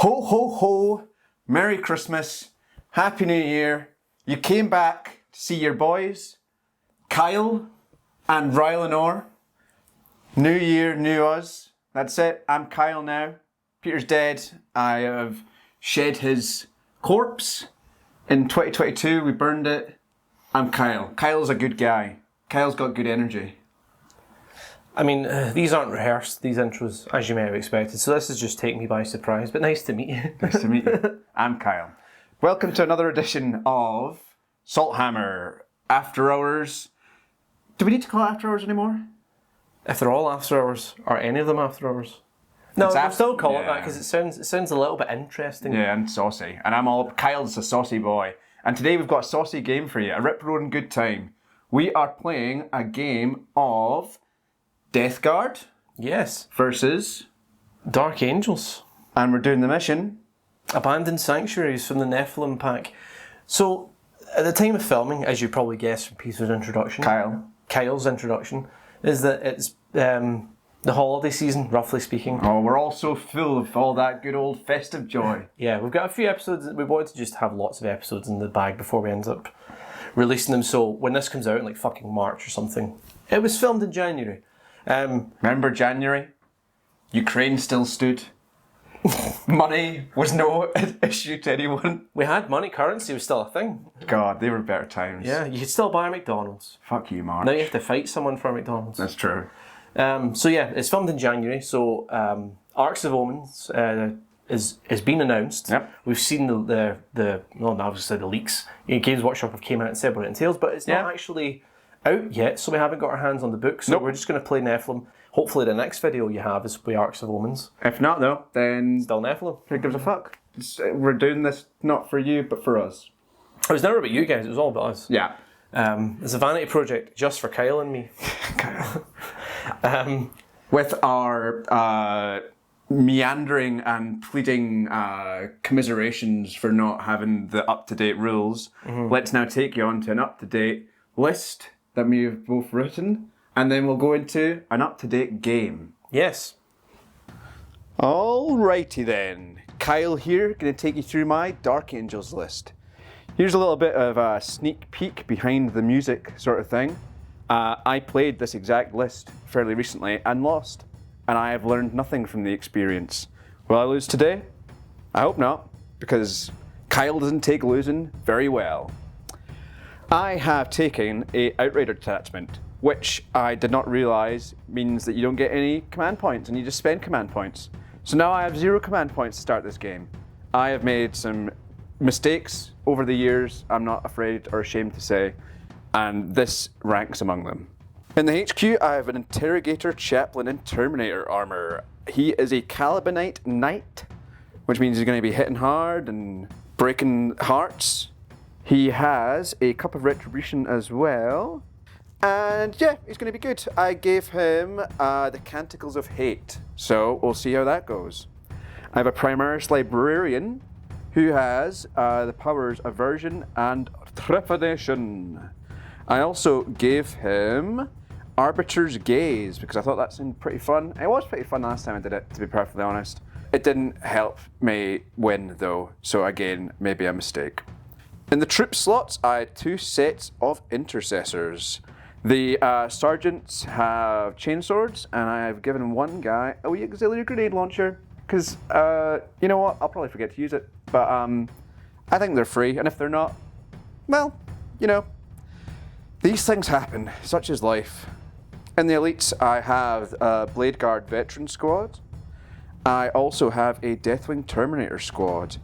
Ho, ho, ho. Merry Christmas. Happy New Year. You came back to see your boys, Kyle and Rylanor. New year, new us. That's it. I'm Kyle now. Peter's dead. I have shed his corpse. In 2022, we burned it. I'm Kyle. Kyle's a good guy. Kyle's got good energy. I mean, these aren't rehearsed, these intros, as you may have expected, so this is just taking me by surprise, but nice to meet you. Nice to meet you. I'm Kyle. Welcome to another edition of Salthammer After Hours. Do we need to call it After Hours anymore? If they're all after hours, are any of them after hours? No, we'll still call it that because it sounds a little bit interesting. Yeah, and saucy. And Kyle's a saucy boy. And today we've got a saucy game for you, a rip-roaring good time. We are playing a game of Deathguard. Yes. Versus Darkangels. And we're doing the mission Abandoned Sanctuaries from the Nephilim pack. So, at the time of filming, as you probably guessed from Peter's introduction, Kyle's introduction, is that it's the holiday season, roughly speaking. Oh, we're all so full of all that good old festive joy. Yeah, we've got a few episodes. We wanted to just have lots of episodes in the bag before we end up releasing them. So when this comes out in like fucking March or something, it was filmed in January. Remember January? Ukraine still stood. Money was no issue to anyone. We had money, currency was still a thing. God, they were better times. Yeah, you could still buy a McDonald's. Fuck you, March. Now you have to fight someone for a McDonald's. That's true. So yeah, it's filmed in January. So Arcs of Omens is being announced. Yep. We've seen the obviously the leaks. Games Workshop have came out and said what it entails, but it's not actually out yet, so we haven't got our hands on the book. So we're just going to play Nephilim. Hopefully the next video you have is with Arcs of Omens. If not though, then Still Nephilim. who gives a fuck? We're doing this not for you, but for us. It was never about you guys, it was all about us. Yeah. It's a vanity project just for Kyle and me. With our meandering and pleading commiserations for not having the up-to-date rules, let's now take you on to an up-to-date list that we have both written, and then we'll go into an up-to-date game. Yes. Alrighty then. Kyle here, going to take you through my Darkangels list. Here's a little bit of a sneak peek behind the music sort of thing. I played this exact list fairly recently and lost, and I have learned nothing from the experience. Will I lose today? I hope not, because Kyle doesn't take losing very well. I have taken a Outrider detachment, which I did not realise means that you don't get any command points and you just spend command points. So now I have 0 command points to start this game. I have made some mistakes over the years, I'm not afraid or ashamed to say, and this ranks among them. In the HQ, I have an Interrogator, Chaplain, and Terminator armor. He is a Calibanite Knight, which means he's going to be hitting hard and breaking hearts. He has a Cup of Retribution as well. And yeah, he's going to be good. I gave him the Canticles of Hate, so we'll see how that goes. I have a Primaris Librarian who has the powers Aversion and Trepidation. I also gave him Arbiter's Gaze because I thought that seemed pretty fun. It was pretty fun last time I did it, to be perfectly honest. It didn't help me win though, so again, maybe a mistake. In the troop slots, I had 2 sets of Intercessors. The sergeants have chainswords, and I have given one guy a wee auxiliary grenade launcher, because, you know what, I'll probably forget to use it, but I think they're free, and if they're not, well, you know, these things happen, such is life. In the elites, I have a Blade Guard Veteran Squad. I also have a Deathwing Terminator Squad.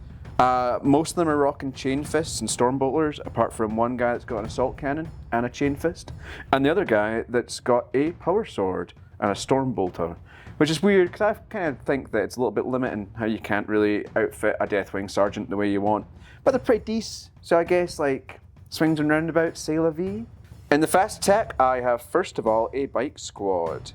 Most of them are rocking chain fists and storm bolters, apart from one guy that's got an assault cannon and a chain fist, and the other guy that's got a power sword and a storm bolter, which is weird because I kind of think that it's a little bit limiting how you can't really outfit a Deathwing sergeant the way you want, but they're pretty decent, so I guess like swings and roundabouts, c'est la vie. In the fast attack, I have first of all a bike squad.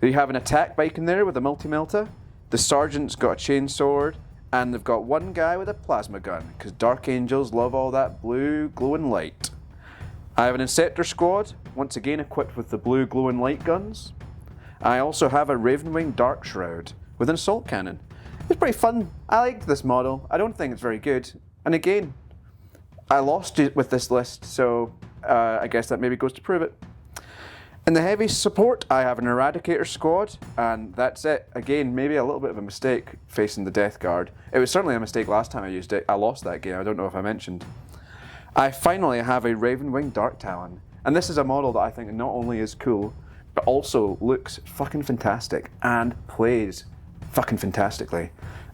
They have an attack bike in there with a multi-melta. The sergeant's got a chain sword, and they've got one guy with a plasma gun, because Darkangels love all that blue glowing light. I have an Inceptor squad, once again equipped with the blue glowing light guns. I also have a Ravenwing Dark Shroud with an assault cannon. It's pretty fun. I liked this model. I don't think it's very good. And again, I lost it with this list, so I guess that maybe goes to prove it. In the heavy support, I have an Eradicator squad, and that's it. Again, maybe a little bit of a mistake facing the deathguard. It was certainly a mistake last time I used it. I lost that game, I don't know if I mentioned. I finally have a Ravenwing Dark Talon, and this is a model that I think not only is cool, but also looks fucking fantastic and plays fucking fantastically.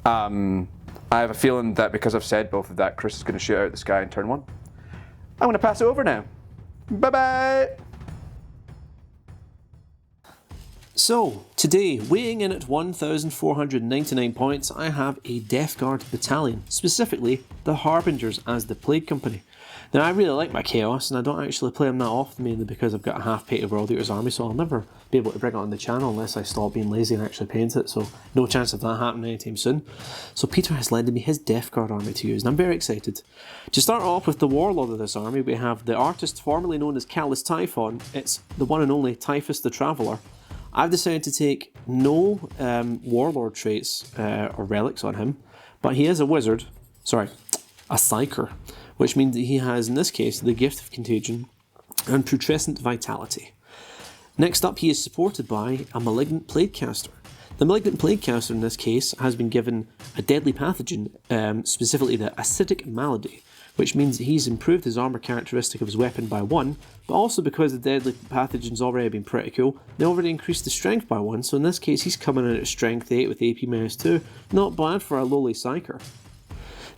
I have a feeling that because I've said both of that, Chris is going to shoot out the sky in turn 1. I'm going to pass it over now. Bye-bye! So, today, weighing in at 1,499 points, I have a deathguard battalion, specifically the Harbingers as the Plague Company. Now, I really like my Chaos, and I don't actually play them that often, mainly because I've got a half-painted World Eaters army, so I'll never be able to bring it on the channel unless I stop being lazy and actually paint it, so no chance of that happening anytime soon. So Peter has lended me his deathguard army to use, and I'm very excited. To start off with the warlord of this army, we have the artist formerly known as Callus Typhon. It's the one and only Typhus the Traveller. I've decided to take no warlord traits or relics on him, but he is a wizard, a psyker, which means that he has, in this case, the gift of contagion and putrescent vitality. Next up, he is supported by a malignant plaguecaster. The malignant plaguecaster in this case has been given a deadly pathogen, specifically the acidic malady, which means that he's improved his armor characteristic of his weapon by 1, but also because the deadly pathogen's already been pretty cool, they already increased the strength by 1, so in this case he's coming in at strength 8 with AP -2, not bad for a lowly psyker.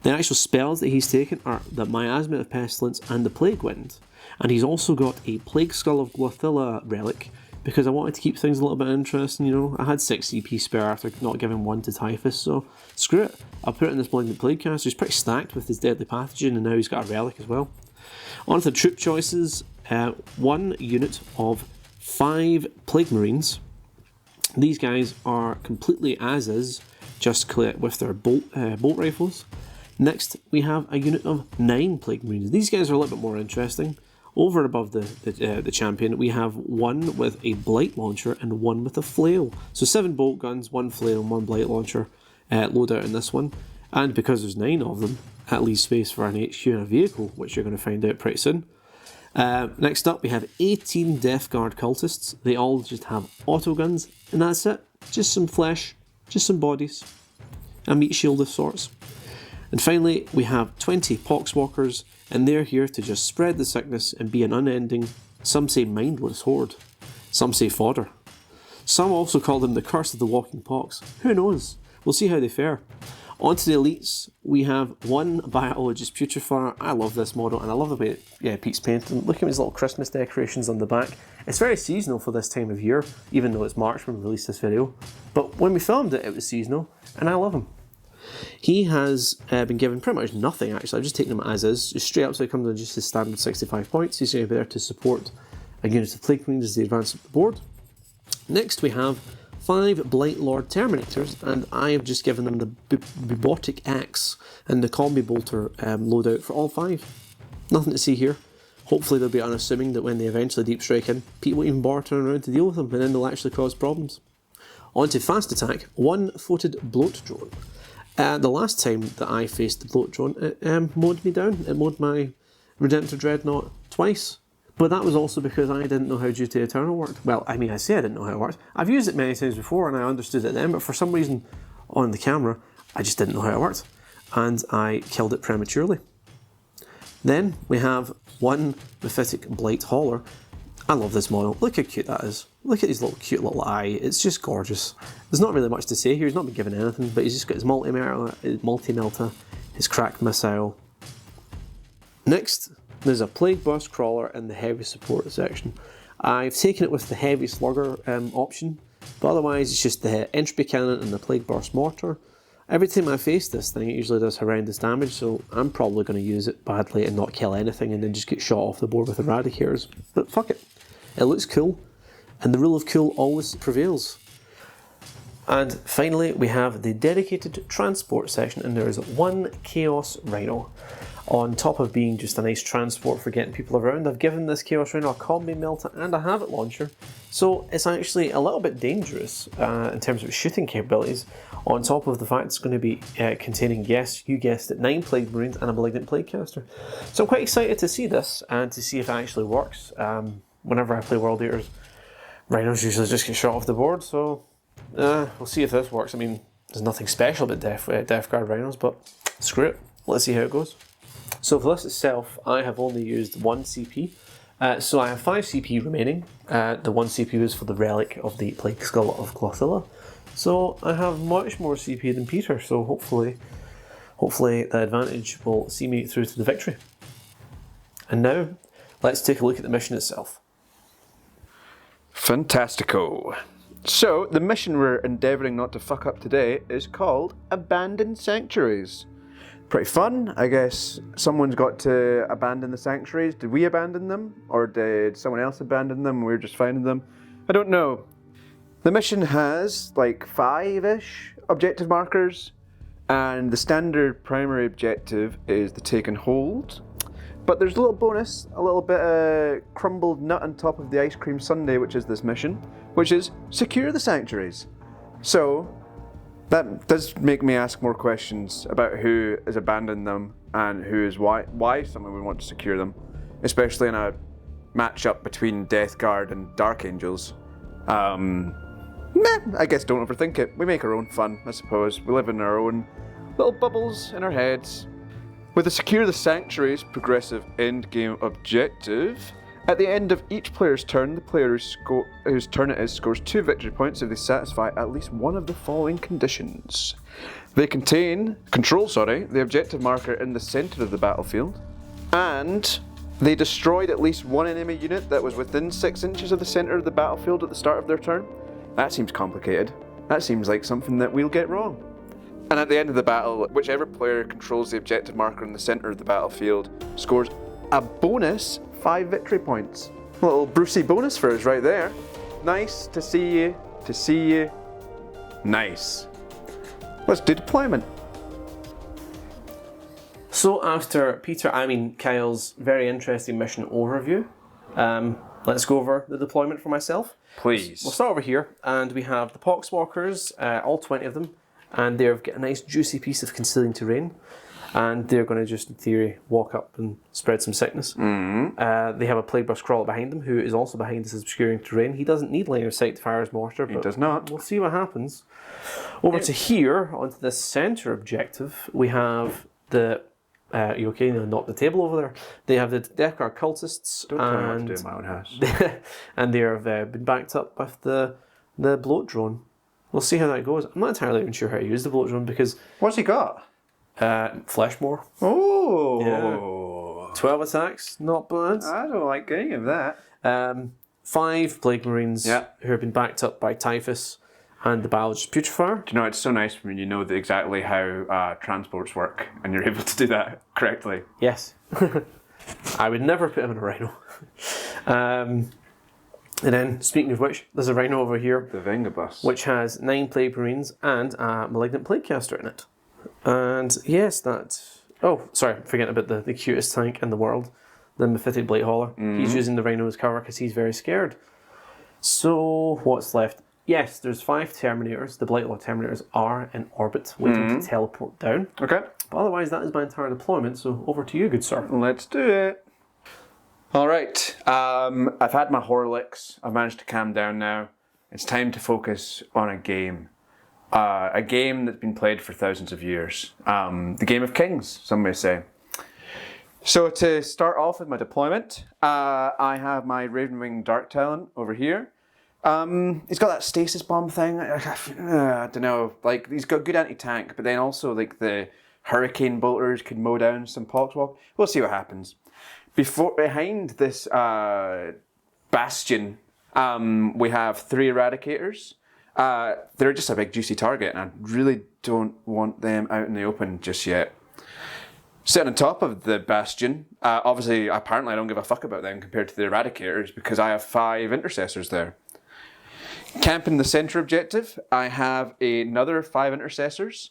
The actual spells that he's taken are the Miasma of Pestilence and the Plague Wind, and he's also got a Plague Skull of Glothilla relic, because I wanted to keep things a little bit interesting, you know. I had 6 CP spare after not giving 1 to Typhus, so screw it. I'll put it in this Malignant Plaguecaster. He's pretty stacked with his deadly pathogen, and now he's got a relic as well. On to the troop choices. 1 unit of 5 Plague Marines. These guys are completely as is, just with their bolt rifles. Next, we have a unit of 9 Plague Marines. These guys are a little bit more interesting. Over and above the champion, we have 1 with a Blight Launcher and 1 with a Flail. So 7 bolt guns, 1 Flail and 1 Blight Launcher loadout in this one. And because there's 9 of them, that leaves space for an HQ and a vehicle, which you're going to find out pretty soon. Next up, we have 18 Deathguard cultists. They all just have auto guns, and that's it. Just some flesh, just some bodies, a meat shield of sorts. And finally, we have 20 Poxwalkers, and they're here to just spread the sickness and be an unending, some say mindless horde, some say fodder. Some also call them the curse of the walking pox. Who knows? We'll see how they fare. On to the elites, we have 1 Biologist Putrefier. I love this model, and I love the way Pete's painted. Look at his little Christmas decorations on the back. It's very seasonal for this time of year, even though it's March when we released this video. But when we filmed it, it was seasonal, and I love him. He has been given pretty much nothing, actually. I've just taken him as is, just straight up, so he comes in just his standard 65 points. He's going to be there to support a unit of Plague Marines as they advance up the board. Next, we have 5 Blight Lord Terminators, and I have just given them the Bubotic Axe and the Combi Bolter loadout for all 5. Nothing to see here. Hopefully they'll be unassuming that when they eventually deep strike in, Pete won't even bother turning around to deal with them, and then they'll actually cause problems. On to Fast Attack, 1-footed Bloat Drone. The last time that I faced the Bloat Drone, it mowed me down. It mowed my Redemptor Dreadnought twice. But that was also because I didn't know how Duty Eternal worked. Well, I mean, I say I didn't know how it worked. I've used it many times before and I understood it then, but for some reason on the camera, I just didn't know how it worked. And I killed it prematurely. Then we have 1 Mephitic Blight Hauler. I love this model. Look how cute that is. Look at his little cute little eye. It's just gorgeous. There's not really much to say here. He's not been given anything, but he's just got his multi-melta, his cracked missile. Next, there's a Plague Burst Crawler in the heavy support section. I've taken it with the heavy slugger option, but otherwise it's just the entropy cannon and the Plague Burst mortar. Every time I face this thing, it usually does horrendous damage, so I'm probably going to use it badly and not kill anything and then just get shot off the board with Eradicators. But fuck it. It looks cool, and the rule of cool always prevails. And finally, we have the dedicated transport section, and there is 1 Chaos Rhino. On top of being just a nice transport for getting people around, I've given this Chaos Rhino a combi melter and a Havoc launcher, so it's actually a little bit dangerous in terms of shooting capabilities, on top of the fact it's going to be containing, yes, you guessed it, 9 Plague Marines and a Malignant Plaguecaster. So I'm quite excited to see this and to see if it actually works. Whenever I play World Eaters, Rhinos usually just get shot off the board, so we'll see if this works. I mean, there's nothing special about deathguard Rhinos, but screw it, let's see how it goes. So for this itself, I have only used 1 CP. So I have 5 CP remaining. The 1 CP was for the relic of the Plague Skull of Clothilla. So I have much more CP than Peter, so hopefully the advantage will see me through to the victory. And now, let's take a look at the mission itself. Fantastico. So, the mission we're endeavouring not to fuck up today is called Abandon Sanctuaries. Pretty fun. I guess someone's got to abandon the sanctuaries. Did we abandon them? Or did someone else abandon them and we were just finding them? I don't know. The mission has like 5-ish objective markers, and the standard primary objective is the take and hold. But there's a little bonus, a little bit of crumbled nut on top of the ice cream sundae, which is this mission, which is secure the sanctuaries. So that does make me ask more questions about who has abandoned them and why someone would want to secure them, especially in a matchup between deathguard and darkangels. I guess don't overthink it. We make our own fun, I suppose. We live in our own little bubbles in our heads. With the Secure the Sanctuaries progressive endgame objective, at the end of each player's turn, the player whose turn it is scores 2 victory points if they satisfy at least one of the following conditions. They control the objective marker in the centre of the battlefield, and they destroyed at least one enemy unit that was within 6 inches of the centre of the battlefield at the start of their turn. That seems complicated. That seems like something that we'll get wrong. And at the end of the battle, whichever player controls the objective marker in the centre of the battlefield scores a bonus 5 victory points. A little Brucey bonus for us right there. Nice to see you. Nice. Let's do deployment. So after Kyle's very interesting mission overview, let's go over the deployment for myself. Please. We'll start over here, and we have the Poxwalkers, all 20 of them, and they've got a nice juicy piece of concealing terrain, and they're going to just, in theory, walk up and spread some sickness. Mm-hmm. They have a Plagueburst Crawler behind them, who is also behind this obscuring terrain. He doesn't need line of sight to fire his mortar, but he does not. We'll see what happens. Over to here, onto this centre objective, we have the... you okay? No, not the table over there. They have the deathguard cultists. Don't tell me what to do in my own house. And they have been backed up with the bloat drone. We'll see how that goes. I'm not entirely even sure how to use the bloat drone because... What's he got? Fleshmore. Oh! Yeah. 12 attacks, not bad. I don't like any of that. 5 Plague Marines who have been backed up by Typhus and the Biologist Putrefier. Do you know, it's so nice when you know exactly how transports work and you're able to do that correctly. Yes. I would never put him in a Rhino. And then, speaking of which, there's a Rhino over here. The Vengabus. Which has 9 Plague Marines and a Malignant Plaguecaster in it. And yes, that's... Oh, sorry, forgetting about the cutest tank in the world, the Mephitic Blade Hauler. Mm-hmm. He's using the Rhino as cover because he's very scared. So, what's left? Yes, there's 5 Terminators. The Blightlord Terminators are in orbit, waiting to teleport down. Okay. But otherwise, that is my entire deployment, so over to you, good sir. Let's do it. Alright, I've had my Horlicks. I've managed to calm down now. It's time to focus on a game. A game that's been played for thousands of years. The Game of Kings, some may say. So to start off with my deployment, I have my Ravenwing Dark Talon over here. He's got that stasis bomb thing. I don't know. Like, he's got good anti-tank, but then also like the Hurricane Bolters could mow down some Poxwalk. We'll see what happens. Behind this bastion, we have 3 Eradicators. They're just a big juicy target, and I really don't want them out in the open just yet. Sitting on top of the bastion, obviously, apparently I don't give a fuck about them compared to the Eradicators because I have 5 Intercessors there. Camping the centre objective, I have another 5 Intercessors.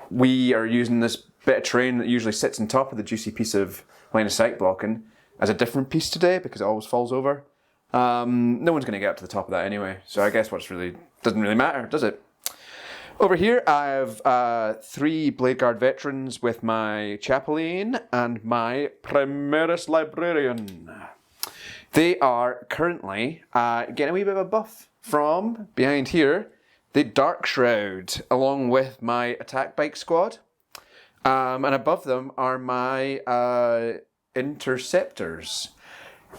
We are using this bit of terrain that usually sits on top of the juicy piece of line of sight blocking as a different piece today because it always falls over. No one's going to get up to the top of that anyway, so I guess doesn't really matter, does it? Over here I have 3 Bladeguard veterans with my Chaplain and my Primaris Librarian. They are currently getting a wee bit of a buff from behind here, the Dark Shroud, along with my attack bike squad. And above them are my Interceptors.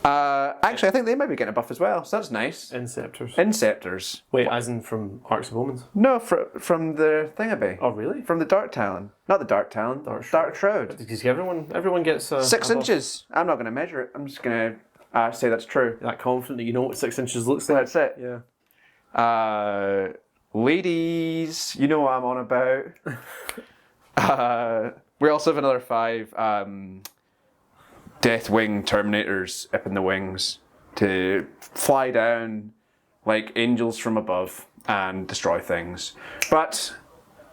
Actually, I think they might be getting a buff as well, so that's nice. Inceptors. Wait, as in from Arcs of Omens? No, from the thingaby. Oh, really? From the Dark Talon. Not the Dark Talon, Dark Shroud. Because everyone gets 6 inches. I'm not going to measure it. I'm just going to say that's true. You're that confident that you know what 6 inches looks like? That's it. Yeah. Ladies, you know what I'm on about. We also have another 5 Deathwing Terminators up in the wings to fly down like angels from above and destroy things. But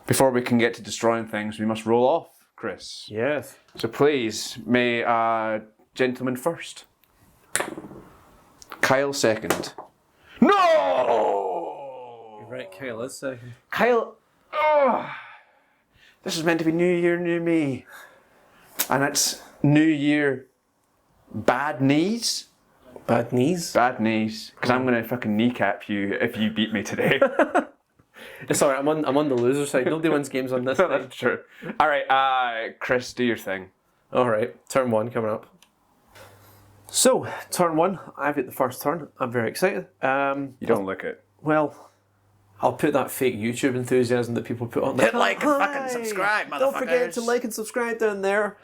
before we can get to destroying things, we must roll off, Chris. Yes. So please, may gentlemen first. Kyle second. No! You're right, Kyle is second. Kyle, this is meant to be New Year, New Me. And it's New Year, bad knees. Bad knees? Bad knees. Because I'm going to fucking kneecap you if you beat me today. It's alright, I'm on the loser side. Nobody wins games on this side. That's true. Alright, Chris, do your thing. Alright, turn 1 coming up. So, turn 1, I've got the first turn. I'm very excited. You don't look it. Well, I'll put that fake YouTube enthusiasm that people put on there. Hit like and fucking subscribe, motherfuckers. Don't forget to like and subscribe down there.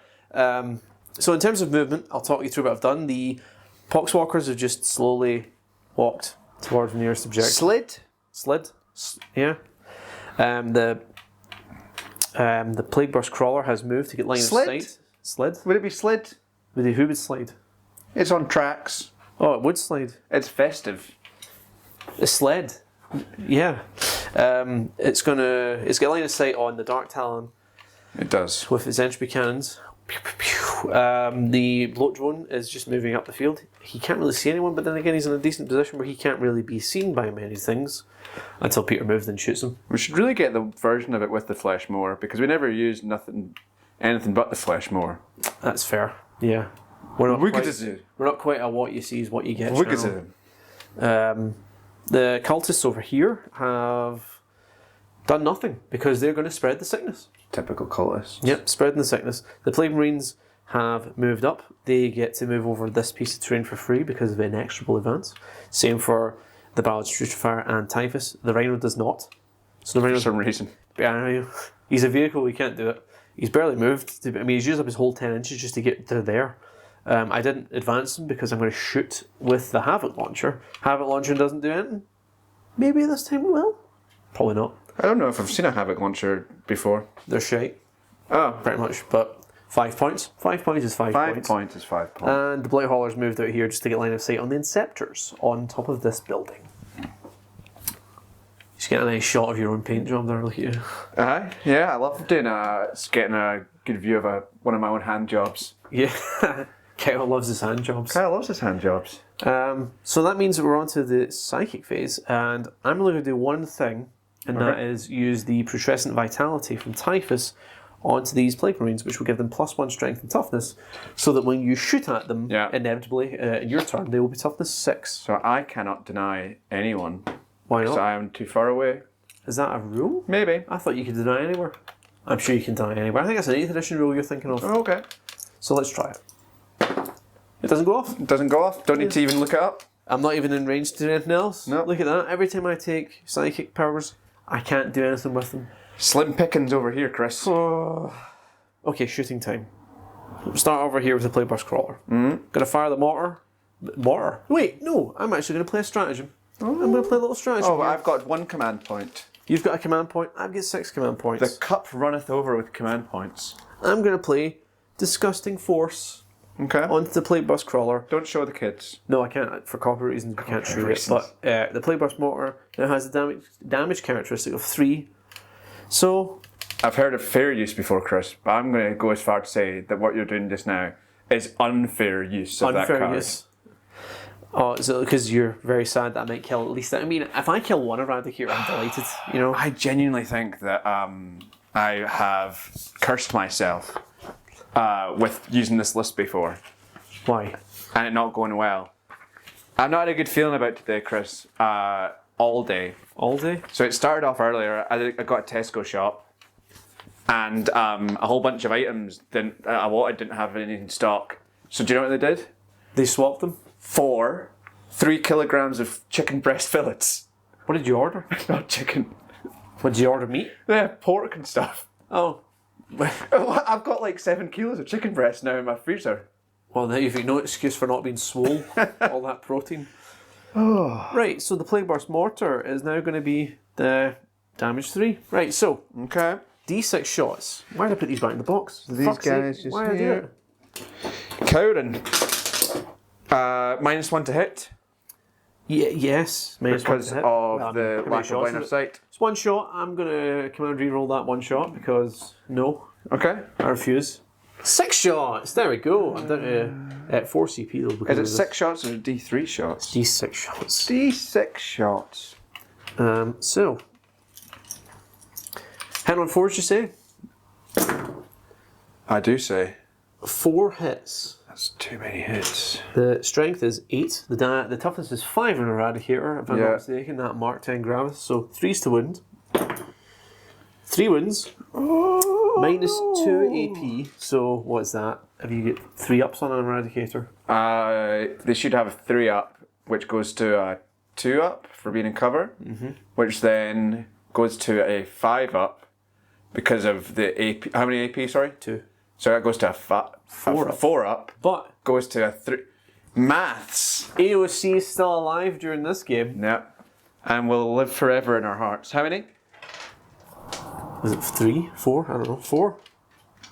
So in terms of movement, I'll talk you through what I've done. The Poxwalkers have just slowly walked towards the nearest objective. Slid? Yeah. The Plague Burst Crawler has moved to get line of sight. Slid? Would it be slid? Who would slide? It's on tracks. Oh, it would slide. It's festive. It sled. Yeah. It's got line of sight on the Dark Talon. It does. With its entropy cannons. The bloat drone is just moving up the field. He can't really see anyone, but then again he's in a decent position where he can't really be seen by many things until Peter moves and shoots him. We should really get the version of it with the flesh more, because we never used anything but the flesh more. That's fair. Yeah. We're not quite a what you see is what you get. The cultists over here have done nothing because they're going to spread the sickness. Typical cultists. Yep, spreading the sickness. The Plague Marines have moved up. They get to move over this piece of terrain for free because of inexorable advance. Same for the Ballad's Treachery and Typhus. The Rhino does not. So the Rhino, for some reason. Yeah, he's a vehicle, he can't do it. He's barely moved. He's used up his whole 10 inches just to get to there. I didn't advance him because I'm going to shoot with the Havoc Launcher. Havoc Launcher doesn't do anything. Maybe this time it will. Probably not. I don't know if I've seen a Havoc Launcher before. They're shite. Oh. Pretty much, but 5 points. 5 points is 5 points. 5 points is 5 points. And the Blight Haulers moved out here just to get line of sight on the Inceptors on top of this building. Just get a nice shot of your own paint job there, look at you. Yeah, I love doing getting a good view of one of my own hand jobs. Yeah, Kyle loves his hand jobs. Kyle loves his hand jobs. So that means that we're on to the psychic phase, and I'm only going to do one thing, and that is use the Putrescent Vitality from Typhus onto these Plague Marines, which will give them +1 strength and toughness, so that when you shoot at them, inevitably, in your turn, they will be toughness 6. So I cannot deny anyone. Why not? Because I am too far away. Is that a rule? Maybe. I thought you could deny anywhere. I'm sure you can deny anywhere. I think that's an 8th edition rule you're thinking of. Oh, okay. So let's try it. It doesn't go off? It doesn't go off. Don't need to even look it up. I'm not even in range to do anything else. No. Look at that. Every time I take psychic powers, I can't do anything with them. Slim pickings over here, Chris. Okay, shooting time. Start over here with the Plague Burst Crawler. Gonna fire the mortar. Mortar? Wait, no. I'm actually gonna play a stratagem. I'm gonna play a little stratagem. Oh, I've got 1 command point. You've got a command point. I've got 6 command points. The cup runneth over with command points. I'm gonna play Disgusting Force. Okay. Onto the Plague Burst Crawler. Don't show the kids. No, I can't. For copyright reasons, we can't show it. But the Plague Burst Mortar now has a damage characteristic of 3. So, I've heard of fair use before, Chris, but I'm going to go as far to say that what you're doing just now is unfair use of that card. Use. Oh, is it because you're very sad that I might kill at least? I mean, if I kill one Eradicator, I'm delighted. You know. I genuinely think that I have cursed myself with using this list before. Why? And it not going well. I've not had a good feeling about today, Chris. All day. All day? So it started off earlier. I got a Tesco shop, and a whole bunch of items I wanted didn't have any in stock. So do you know what they did? They swapped them? 3 kilograms of chicken breast fillets. What did you order? Not chicken. What did you order? Meat? Yeah, pork and stuff. Oh. I've got like 7 kilos of chicken breast now in my freezer. Well, now you've got no excuse for not being swole. All that protein. Oh. Right, so the Plague Burst Mortar is now going to be the damage 3. Right, so. Okay. D6 shots. Why did I put these back in the box? These Fuck's guys sake. just Why did I do here. it? Cowden. -1 to hit. Yes. Because -1 to hit. of the lack of shots line is of it? sight. It's one shot. I'm going to command reroll that one shot because no. Okay. I refuse. 6 shots. There we go. I'm down to 4 CP though. Because Is it 6 shots or D3 shots? D6 shots. D6 shots. So. Hit on 4s, you say? I do say. 4 hits. That's too many hits. The strength is 8. The toughness is 5 in Eradicator, if I'm not mistaken. That Mark 10 Gravis. So 3s to wound. 3 wounds. -2 AP. So what's that? Have you get 3 ups on an Eradicator? They should have a 3 up, which goes to a 2 up for being in cover, which then goes to a 5 up because of the AP. How many AP? Sorry, 2. So that goes to a 4 up. But Goes to a 3. Maths. AOC is still alive during this game. Yep. And will live forever in our hearts. How many? Was it 3? 4? I don't know. 4?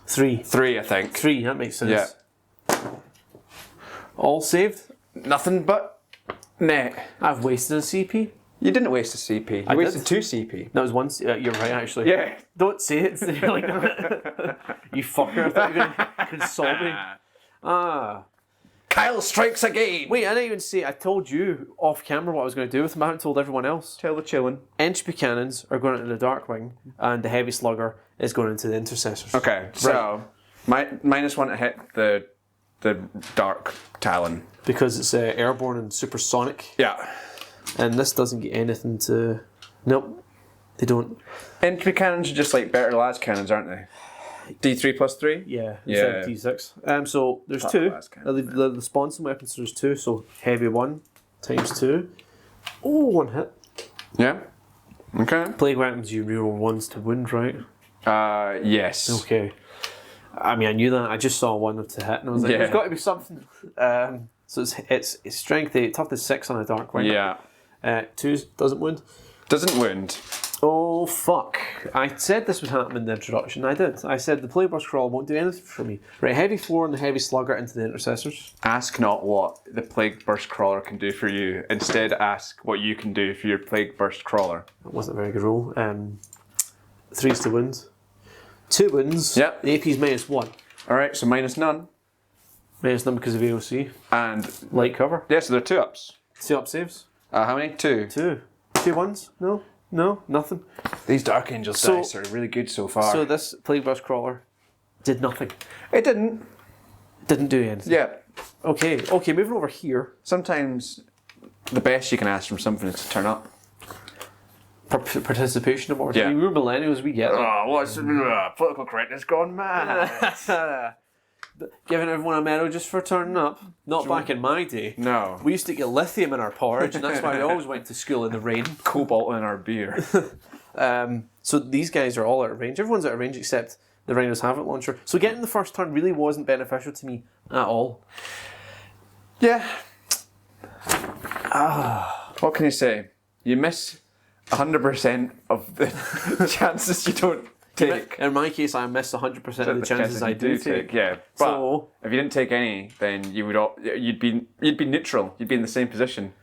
3. 3, I think. 3, that makes sense. Yeah. All saved? Nothing but net. I've wasted a CP. You didn't waste a CP. You wasted 2 CP. That was 1 you're right, actually. Yeah. Don't say it. Like, you fucker. I thought you were going to console me. Kyle strikes again. Wait, I didn't even say, I told you off camera what I was going to do with them. I haven't told everyone else. Tell the chillin'. Entropy cannons are going into the Darkwing, and the Heavy Slugger is going into the Intercessors. Okay, so -1 to hit the Dark Talon. Because it's airborne and supersonic. Yeah. And this doesn't get anything to... Nope, they don't. Entropy cannons are just like better las cannons, aren't they? D3 plus 3? Yeah, Yeah. D6. So there's Top 2. las cannon. The sponsor weapons, there's 2, so heavy 1 times 2. Oh, 1 hit. Yeah. Okay. Plague weapons, you reroll 1s to wound, right? Yes. Okay. I mean, I knew that. I just saw 1 to hit, and I was like, Yeah. there's got to be something. So it's strength 8, toughness 6 on a Darkwing. Yeah. 2 doesn't wound. Doesn't wound. Oh, fuck. I said this would happen in the introduction. I did. I said the Plague Burst Crawl won't do anything for me. Right, heavy 4 and the Heavy Slugger into the Intercessors. Ask not what the Plague Burst Crawler can do for you. Instead, ask what you can do for your Plague Burst Crawler. That wasn't a very good roll. 3s to wound. 2 wounds. Yep. The AP's -1. Alright, so -none. -none because of AOC. And, Light cover. yeah, so they're 2 ups. 2 up saves. How many? 2. 2. 2 ones? No? No? Nothing? These Dark Angels dice are really good so far. So this Plague Burst Crawler did nothing. It didn't. Didn't do anything. Yeah. Okay, moving over here. Sometimes the best you can ask from something is to turn up. Participation awards. Yeah. I mean, we're millennials, we get it. Oh, what's political correctness gone mad? Giving everyone a medal just for turning up. Not back in my day. No. We used to get lithium in our porridge, and that's why we always went to school in the rain. Cobalt in our beer. So these guys are all out of range. Everyone's out of range except the Rhino's Havoc Launcher. So getting the first turn really wasn't beneficial to me at all. Yeah. What can you say? You miss 100% of the chances you don't take. In my case, I missed 100% of the chances I do take. Yeah, but So- if you didn't take any, then you'd be neutral. You'd be in the same position.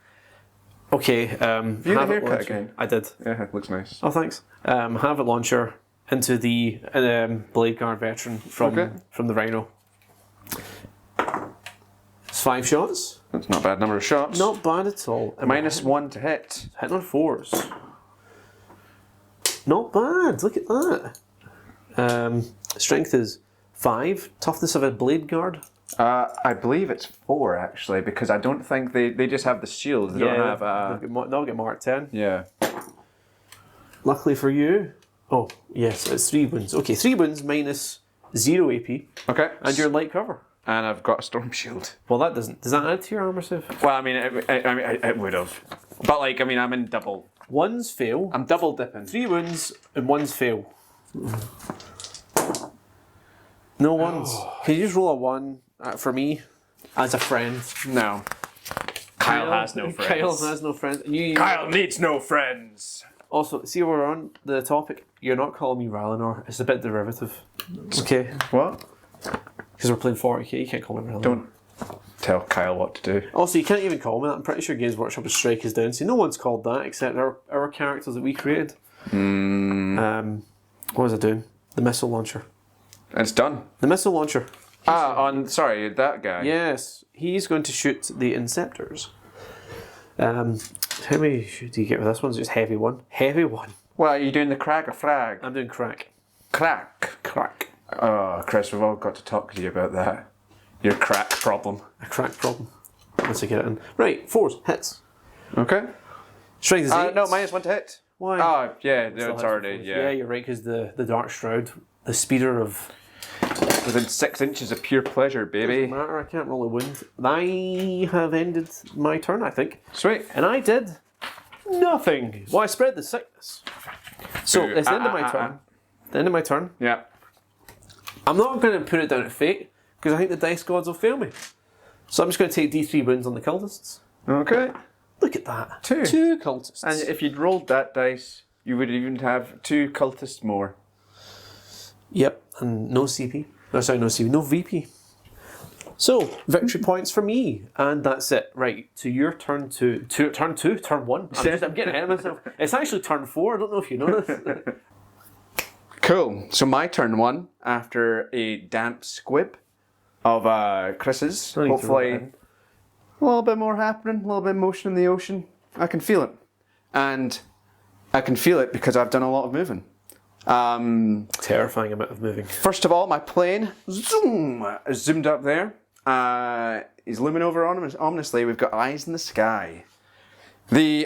Okay. Have you had a Havoc haircut Launcher. again? I did. Yeah, it looks nice. Oh, thanks. Havoc Launcher into the Bladeguard veteran from the Rhino. It's 5 shots. That's not a bad number of shots. Not bad at all. -1 to hit. Hitting on 4s. Not bad. Look at that. Strength is 5. Toughness of a Bladeguard. I believe it's 4 actually, because I don't think they just have the shield. They don't have. They'll get marked 10. Yeah. Luckily for you. Oh yes, it's 3 wounds. Okay, 3 wounds minus 0 AP. Okay. And you're light cover. And I've got a storm shield. Well, that doesn't. Does that add to your armor save? Well, I mean, it would have. But like, I mean, I'm in double. 1s fail. I'm double dipping. 3 wounds and 1s fail. No 1s. Can you just roll a 1 for me as a friend? No. Kyle has no friends. Kyle has no friends. Kyle needs no friends. Also, see, we're on the topic. You're not calling me Ralinor. It's a bit derivative. Okay. What? Because we're playing 40k, you can't call me Ralinor. Don't tell Kyle what to do. Also, you can't even call me that. I'm pretty sure Games Workshop would strike us down. See, no one's called that except our characters that we created. What was I doing? The missile launcher. It's done. The missile launcher. Sorry, that guy. Yes, he's going to shoot the Inceptors. How many do you get with this one? It's heavy 1. Heavy 1. Well, are you doing the crack or frag? I'm doing crack. Crack. Oh, Chris, we've all got to talk to you about that. Your crack problem. A crack problem. Once I get it in. Right, 4s. Hits. Okay. Strength is 8. No, -1 to hit. Why? Oh, yeah, it's already, Yeah, you're right, because the Dark Shroud, the speeder of... Within 6 inches of pure pleasure, baby. Doesn't matter, I can't roll a wound. I have ended my turn, I think. Sweet. And I did nothing. Well, I spread the sickness. So, it's the end of my turn. The end of my turn. Yeah. I'm not going to put it down at fate, because I think the dice gods will fail me. So I'm just going to take D3 wounds on the cultists. Okay. Look at that. 2. 2 cultists. And if you'd rolled that dice, you would even have 2 cultists more. Yep, and no CP. No, sorry, no CP. No VP. So, victory points for me. And that's it. Right, to your turn 2. Turn 2? Turn 1? I'm getting ahead of myself. It's actually turn 4. I don't know if you know this. Cool. So my turn 1, after a damp squib of Chris's. Hopefully a little bit more happening, a little bit of motion in the ocean. I can feel it. And I can feel it because I've done a lot of moving. Terrifying amount of moving. First of all, my plane zoomed up there. He's looming over ominously. We've got eyes in the sky. The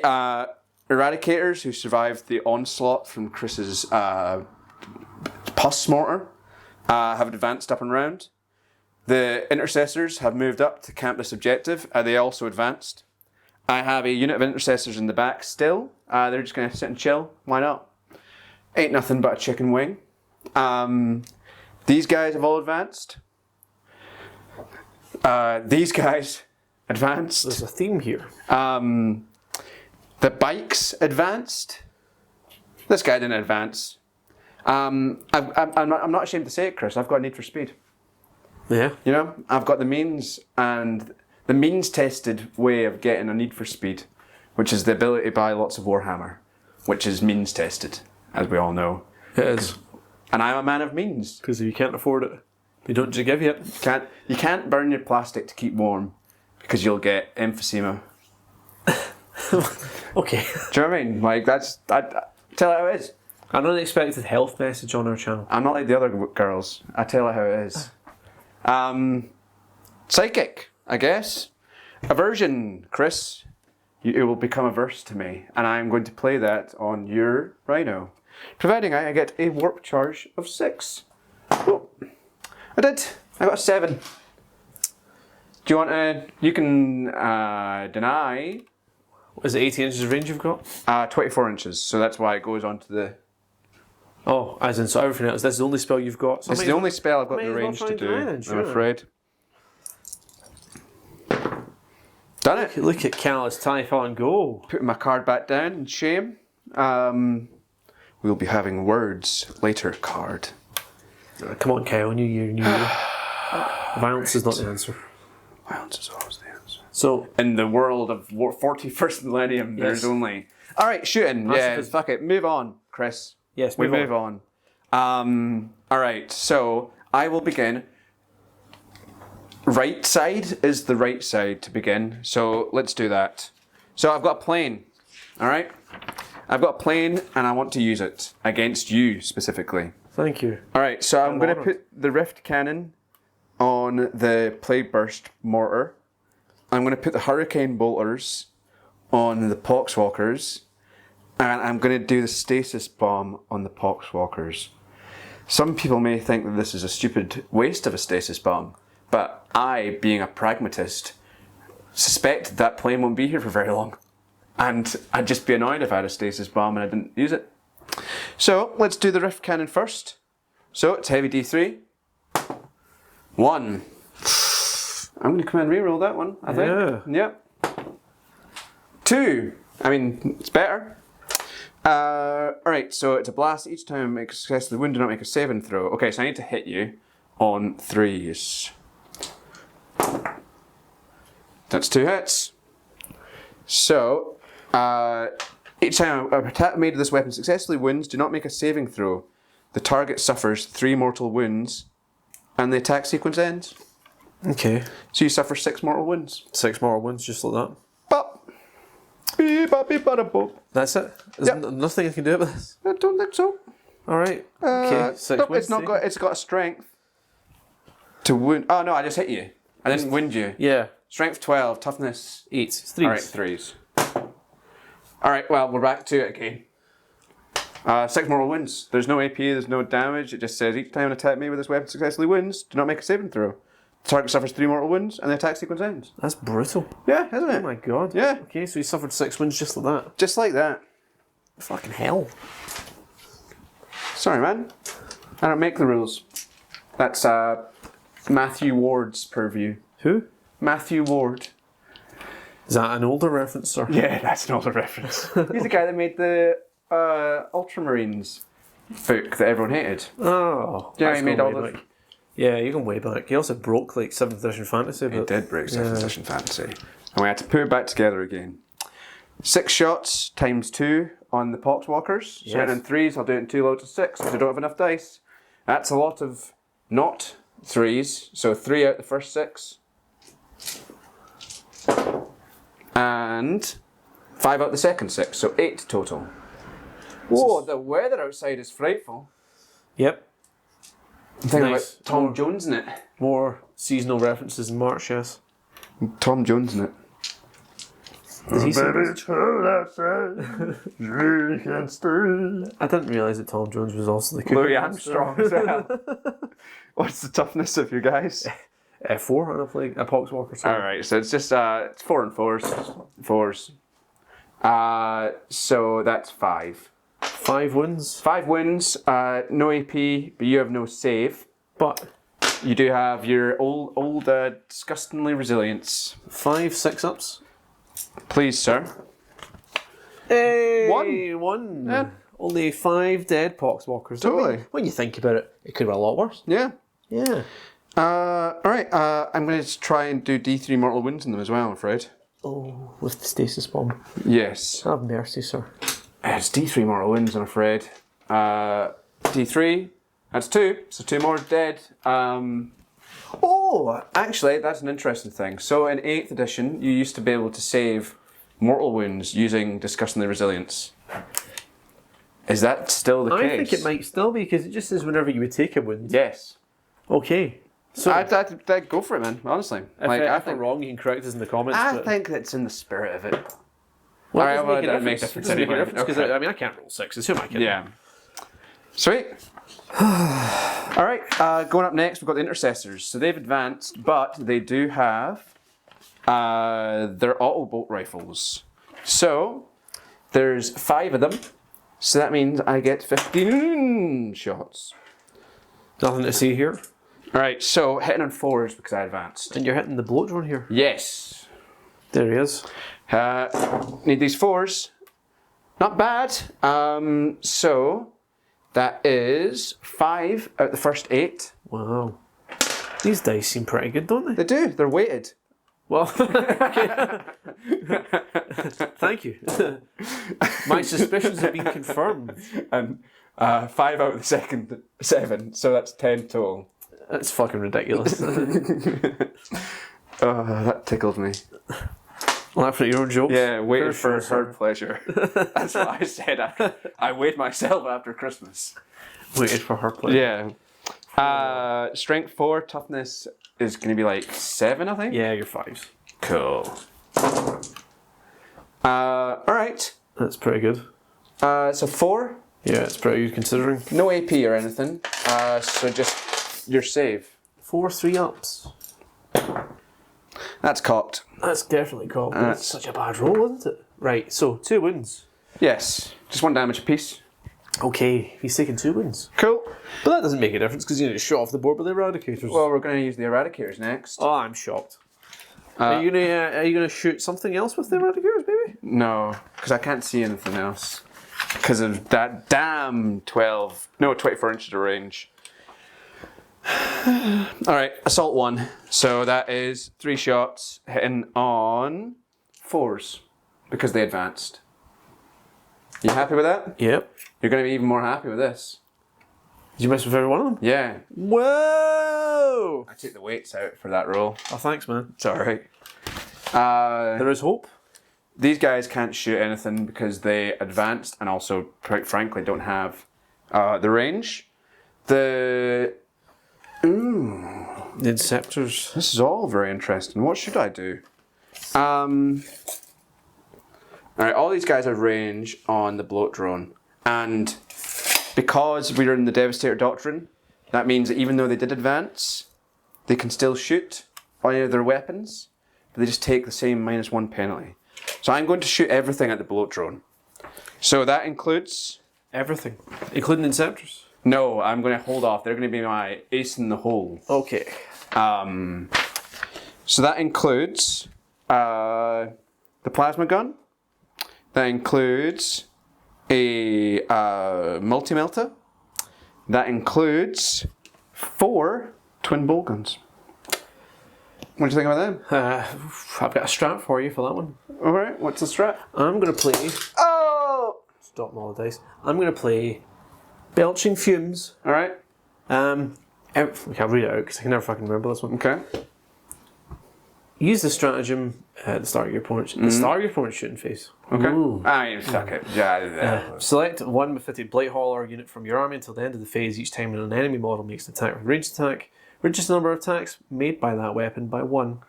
Eradicators who survived the onslaught from Chris's pus mortar have advanced up and round. The Intercessors have moved up to camp this objective. They also advanced. I have a unit of Intercessors in the back still. They're just going to sit and chill. Why not? Ain't nothing but a chicken wing. These guys have all advanced. These guys advanced. There's a theme here. The bikes advanced. This guy didn't advance. I'm not ashamed to say it, Chris. I've got a need for speed. Yeah. You know, I've got the means, and the means-tested way of getting a need for speed, which is the ability to buy lots of Warhammer, which is means-tested, as we all know. It is. And I'm a man of means. Because if you can't afford it, they don't give you it. You can't burn your plastic to keep warm, because you'll get emphysema. Okay. Do you know what I mean? Like, I tell it how it is. An unexpected health message on our channel. I'm not like the other girls. I tell it how it is. Psychic, I guess. Aversion, Chris. It will become averse to me, and I'm going to play that on your Rhino, providing I get a warp charge of 6. Oh, I did. I got a 7. Do you want to? You can deny. Is it 18 inches of range you've got? 24 inches. So that's why it goes on to the. Oh, as in so everything else. This is the only spell you've got. So This is the only spell I've got the range to do. I'm afraid. Done it. Look at Callus Typhon go. Putting my card back down in shame. We'll be having words later card. Come on, Kyle. New year, new year. Violence is not the answer. Violence is always the answer. So, in the world of 41st millennium, there's only. All right, shooting. Yeah, fuck it. Move on, Chris. Yes, we move on. Alright, so I will begin. Right side is the right side to begin, so let's do that. So I've got a plane, alright? I've got a plane and I want to use it against you specifically. Thank you. Alright, so I'm going to put the Rift Cannon on the Plague Burst Mortar. I'm going to put the Hurricane Bolters on the Poxwalkers. And I'm going to do the Stasis Bomb on the Poxwalkers. Some people may think that this is a stupid waste of a Stasis Bomb, but I, being a pragmatist, suspect that plane won't be here for very long. And I'd just be annoyed if I had a Stasis Bomb and I didn't use it. So, let's do the Rift Cannon first. So, it's heavy D3. 1. I'm going to come and reroll that one, I think. Yeah. Yep. 2. I mean, it's better. Alright, so it's a blast. Each time I make a successfully wound, do not make a saving throw. Okay, so I need to hit you on 3s. That's 2 hits. So, each time an attack made with this weapon successfully wounds, do not make a saving throw. The target suffers 3 mortal wounds, and the attack sequence ends. Okay. So you suffer 6 mortal wounds. 6 mortal wounds, just like that. Bop. That's it? There's nothing I can do about this? I don't think so. Alright. Okay. 6 Nope, wounds. it's got a strength to wound. Oh no, I just hit you. I didn't wound you. Yeah. Strength 12, toughness 8. It's 3. Alright, 3s. Alright, well, we're back to it again. 6 mortal wounds. There's no AP, there's no damage. It just says each time an attack made with this weapon successfully wins, do not make a saving throw. The target suffers 3 mortal wounds, and the attack sequence ends. That's brutal. Yeah, isn't it? Oh my god. Yeah. Okay, so he suffered 6 wounds just like that. Just like that. Fucking hell. Sorry, man. I don't make the rules. That's Matthew Ward's purview. Who? Matthew Ward. Is that an older reference, sir? Yeah, that's an older reference. He's the guy that made the Ultramarines book that everyone hated. Oh. Yeah, he made all the... Yeah, you can way back. He also broke like 7th edition fantasy. He did break 7th edition fantasy. And we had to put it back together again. 6 shots times 2 on the Poxwalkers. So hitting in 3s, I'll do it in 2 loads of 6 because I don't have enough dice. That's a lot of not 3s. So 3 out the first 6. And 5 out the second 6. So 8 total. Whoa, the weather outside is frightful. Yep. I'm thinking Nice. about Tom Jones in it. More seasonal references in March, yes. Tom Jones in it. Does he say this? It's cold outside. Drink and stir. I didn't realise that Tom Jones was also the Louis Armstrong as well. What's the toughness of your guys? 4 on a Poxwalker. Sorry. Alright, so it's just it's 4 and 4s. 4s. So that's 5. 5 wins. 5 wins, no AP, but you have no save. But You do have your old disgustingly resilience. 5 6-ups. Please, sir. Hey, 1. 1. Yeah. Only 5 dead Poxwalkers. Totally. When you think about it, it could be a lot worse. Yeah. Yeah. Alright, I'm going to try and do D3 mortal wounds in them as well, I'm afraid. Oh, with the stasis bomb. Yes. Have mercy, sir. It's D3 mortal wounds, I'm afraid. D3, that's 2, so 2 more dead. Oh, actually, that's an interesting thing. So in 8th edition, you used to be able to save mortal wounds using disgustingly resilience. Is that still the case? I think it might still be, because it just says whenever you would take a wound. Yes. Okay. So I'd go for it, man, honestly. if, Like, if I'm wrong, you can correct us in the comments. I but think that's in the spirit of it. well, Alright, well, it that makes doesn't a difference make a anyway. difference, because Okay. I mean, I can't roll 6s. Who am I kidding? Yeah. Sweet. Alright, going up next, we've got the Intercessors. So they've advanced, but they do have their auto bolt rifles. So there's 5 of them. So that means I get 15 shots. Nothing to see here. Alright, so hitting on 4s because I advanced. And you're hitting the bloat drone here. Yes. There he is. Need these 4s. Not bad. So that is 5 out the first 8. Wow. These dice seem pretty good, don't they? They do. They're weighted. Well, thank you. My suspicions have been confirmed. And 5 out of the second 7, so that's 10 total. That's fucking ridiculous. That tickled me. Laugh at your own jokes. Yeah, waited for sure, her pleasure. That's what I said. I weighed myself after Christmas. Waited for her pleasure. Yeah. Strength 4, toughness is going to be like 7, I think. Yeah, you're 5s. Cool. Alright. That's pretty good. So 4. Yeah, it's pretty good considering. No AP or anything. So just your save. 4 3-ups. That's cocked. That's definitely cool. That's such a bad roll, isn't it? Right, so 2 wounds. Yes. Just 1 damage apiece. Okay, he's taking 2 wounds. Cool. But that doesn't make a difference because you need to shot off the board with the Eradicators. Well, we're going to use the Eradicators next. Oh, I'm shocked. Are you gonna shoot something else with the Eradicators, maybe? No, because I can't see anything else. Because of that damn 24 inches of range. Alright, assault 1. So that is 3 shots hitting on 4s. Because they advanced. You happy with that? Yep. You're going to be even more happy with this. Did you mess with every one of them? Yeah. Whoa! I took the weights out for that roll. Oh, thanks, man. It's alright. There is hope. These guys can't shoot anything because they advanced and also, quite frankly, don't have the range. The Inceptors. This is all very interesting. What should I do? Alright, all these guys have range on the bloat drone. And because we're in the Devastator Doctrine, that means that even though they did advance, they can still shoot on any of their weapons, but they just take the same -1 penalty. So I'm going to shoot everything at the bloat drone. So that includes... Everything. Including Inceptors? No, I'm going to hold off. They're going to be my ace in the hole. Okay. So that includes the plasma gun. That includes a multi-melter. That includes 4 twin bolt guns. What do you think about them? I've got a strat for you for that one. Alright, what's the strat? I'm going to play... Oh! Stop all the dice. I'm going to play Belching Fumes. Alright. I'll read it out because I can never fucking remember this one. Okay. Use the stratagem at the start of your opponent's shooting phase. Okay. Ooh. Fuck it. Yeah. Select one befitting Blight Hauler unit from your army until the end of the phase. Each time an enemy model makes an attack with ranged attack, reduce the number of attacks made by that weapon by 1.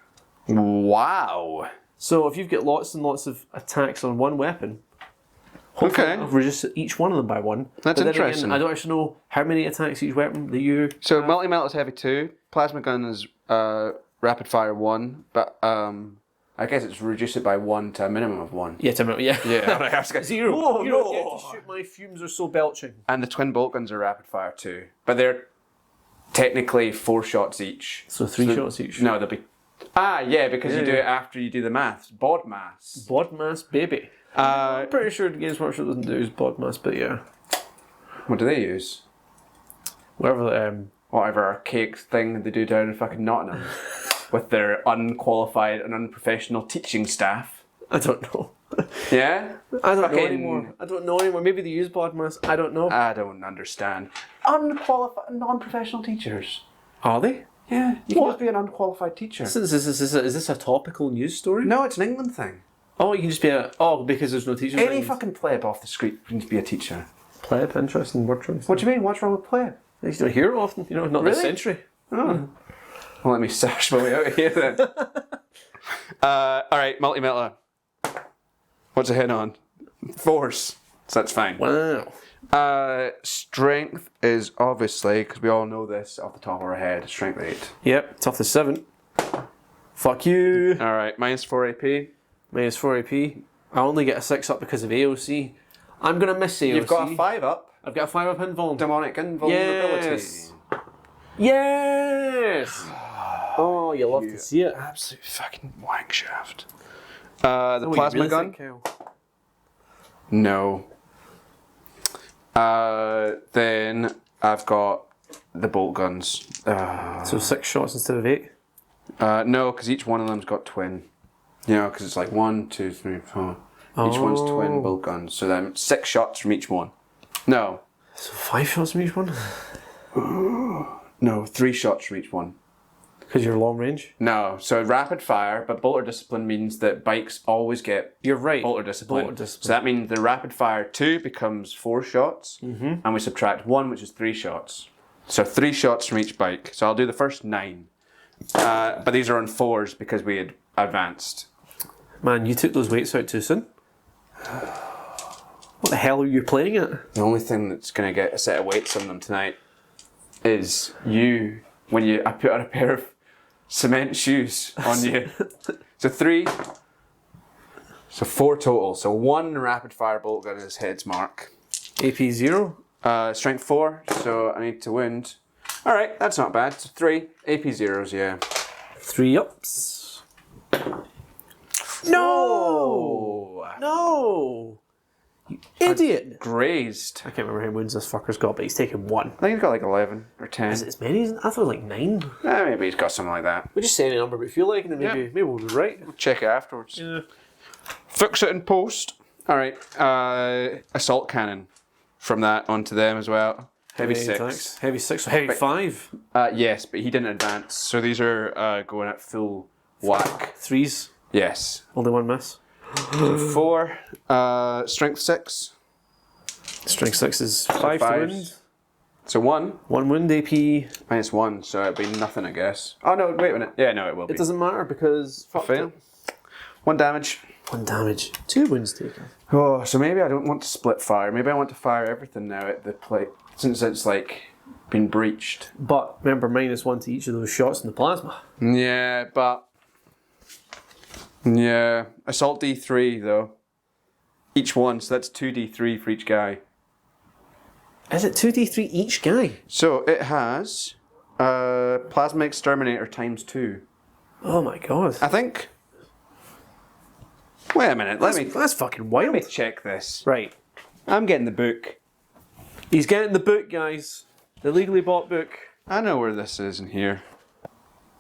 Wow. So if you've got lots and lots of attacks on one weapon, hopefully Okay. I'll reduce each one of them by 1. That's But then interesting. Again, I don't actually know how many attacks each weapon that you... So multi-melt is heavy 2, plasma gun is rapid fire 1, but I guess it's reduce it by 1 to a minimum of 1. Yeah, yeah. Yeah. I was gonna- 0. Oh, you don't get to shoot my fumes are so belching. And the twin bolt guns are rapid fire 2, but they're technically 4 shots each. So 3 shots each. No, they'll be... yeah, because you do it after you do the maths. Bod maths. Bodmas baby. I'm pretty sure the Games Workshop doesn't do Bodmas, but yeah. What do they use? Whatever Whatever archaic thing they do down in fucking Nottingham with their unqualified and unprofessional teaching staff. I don't know. Yeah? I don't know anymore. Maybe they use Bodmas. I don't know. I don't understand. Unqualified, non-professional teachers. Are they? Yeah, you can just be an unqualified teacher. Is this a topical news story? No, it's an England thing. Oh, you can just be because there's no teachers. Any fucking pleb off the street can be a teacher. pleb. Interesting word choice. What do you mean? What's wrong with pleb? You don't hear it often. Not Really? this century. Oh. Well, let me search my way out of here then. Alright, multi-melter. What's it hitting on? Force. So that's fine. Wow. Strength is obviously, because we all know this off the top of our head, strength 8. Yep, tough to 7. Fuck you. Alright, -4 AP. -4 AP. I only get a 6 up because of AOC. I'm going to miss AOC. You've got a 5 up. I've got a 5 up invuln. Demonic invulnerability. Yes. Yes! Oh, you love to see it. Absolute fucking wank shaft. The plasma gun? No. Then I've got the bolt guns. So 6 shots instead of 8? No, because each one of them's got twin. You know, because it's like 1, 2, 3, 4. Each one's twin bolt guns. So then 6 shots from each one. No. So 5 shots from each one? No, 3 shots for each one. Because you're long range? No, so rapid fire, but bolter discipline means that bikes always get You're right. bolter discipline. Bolter discipline. So that means the rapid fire 2 becomes 4 shots, and we subtract 1, which is 3 shots. So 3 shots from each bike. So I'll do the first 9. But these are on 4s because we had advanced. Man, you took those weights out too soon. What the hell are you playing at? The only thing that's going to get a set of weights on them tonight is you, when I put on a pair of cement shoes on you. So 3, so 4 total. So 1 rapid fire bolt gun is head's mark. AP 0? Strength 4, so I need to wound. Alright, that's not bad. So 3, AP 0s, yeah. 3 ups. No! No! You idiot! Grazed. I can't remember how many wounds this fucker's got, but he's taken 1. I think he's got like 11 or 10. Is it as many? I thought like 9. Maybe he's got something like that. We just say any number we feel like, and then maybe we'll be right. We'll check it afterwards. Yeah. Fix it in post. Alright, assault cannon. From that onto them as well. Heavy 6. Thanks. Heavy 6, so heavy 5. Yes, but he didn't advance. So these are going at full whack. 3s. Yes. Only 1 miss. 4. Strength 6. Strength 6 is 5 to wound. So 1. 1 wound, AP. Minus 1, so it'd be nothing, I guess. Oh no, wait a minute. Yeah, no, it will be. It doesn't matter because... Fuck Fail. it. 1 damage. 1 damage. 2 wounds taken. Oh, so maybe I don't want to split fire. Maybe I want to fire everything now at the plate. Since it's like been breached. But remember, -1 to each of those shots in the plasma. Yeah, but... Yeah. Assault D3 though. Each one, so that's 2D3 for each guy. Is it 2d3 each guy? So it has Plasma Exterminator ×2. Oh my god. I think. Wait a minute, That's fucking wild. let me check this. Right. I'm getting the book. He's getting the book, guys. The legally bought book. I know where this is in here.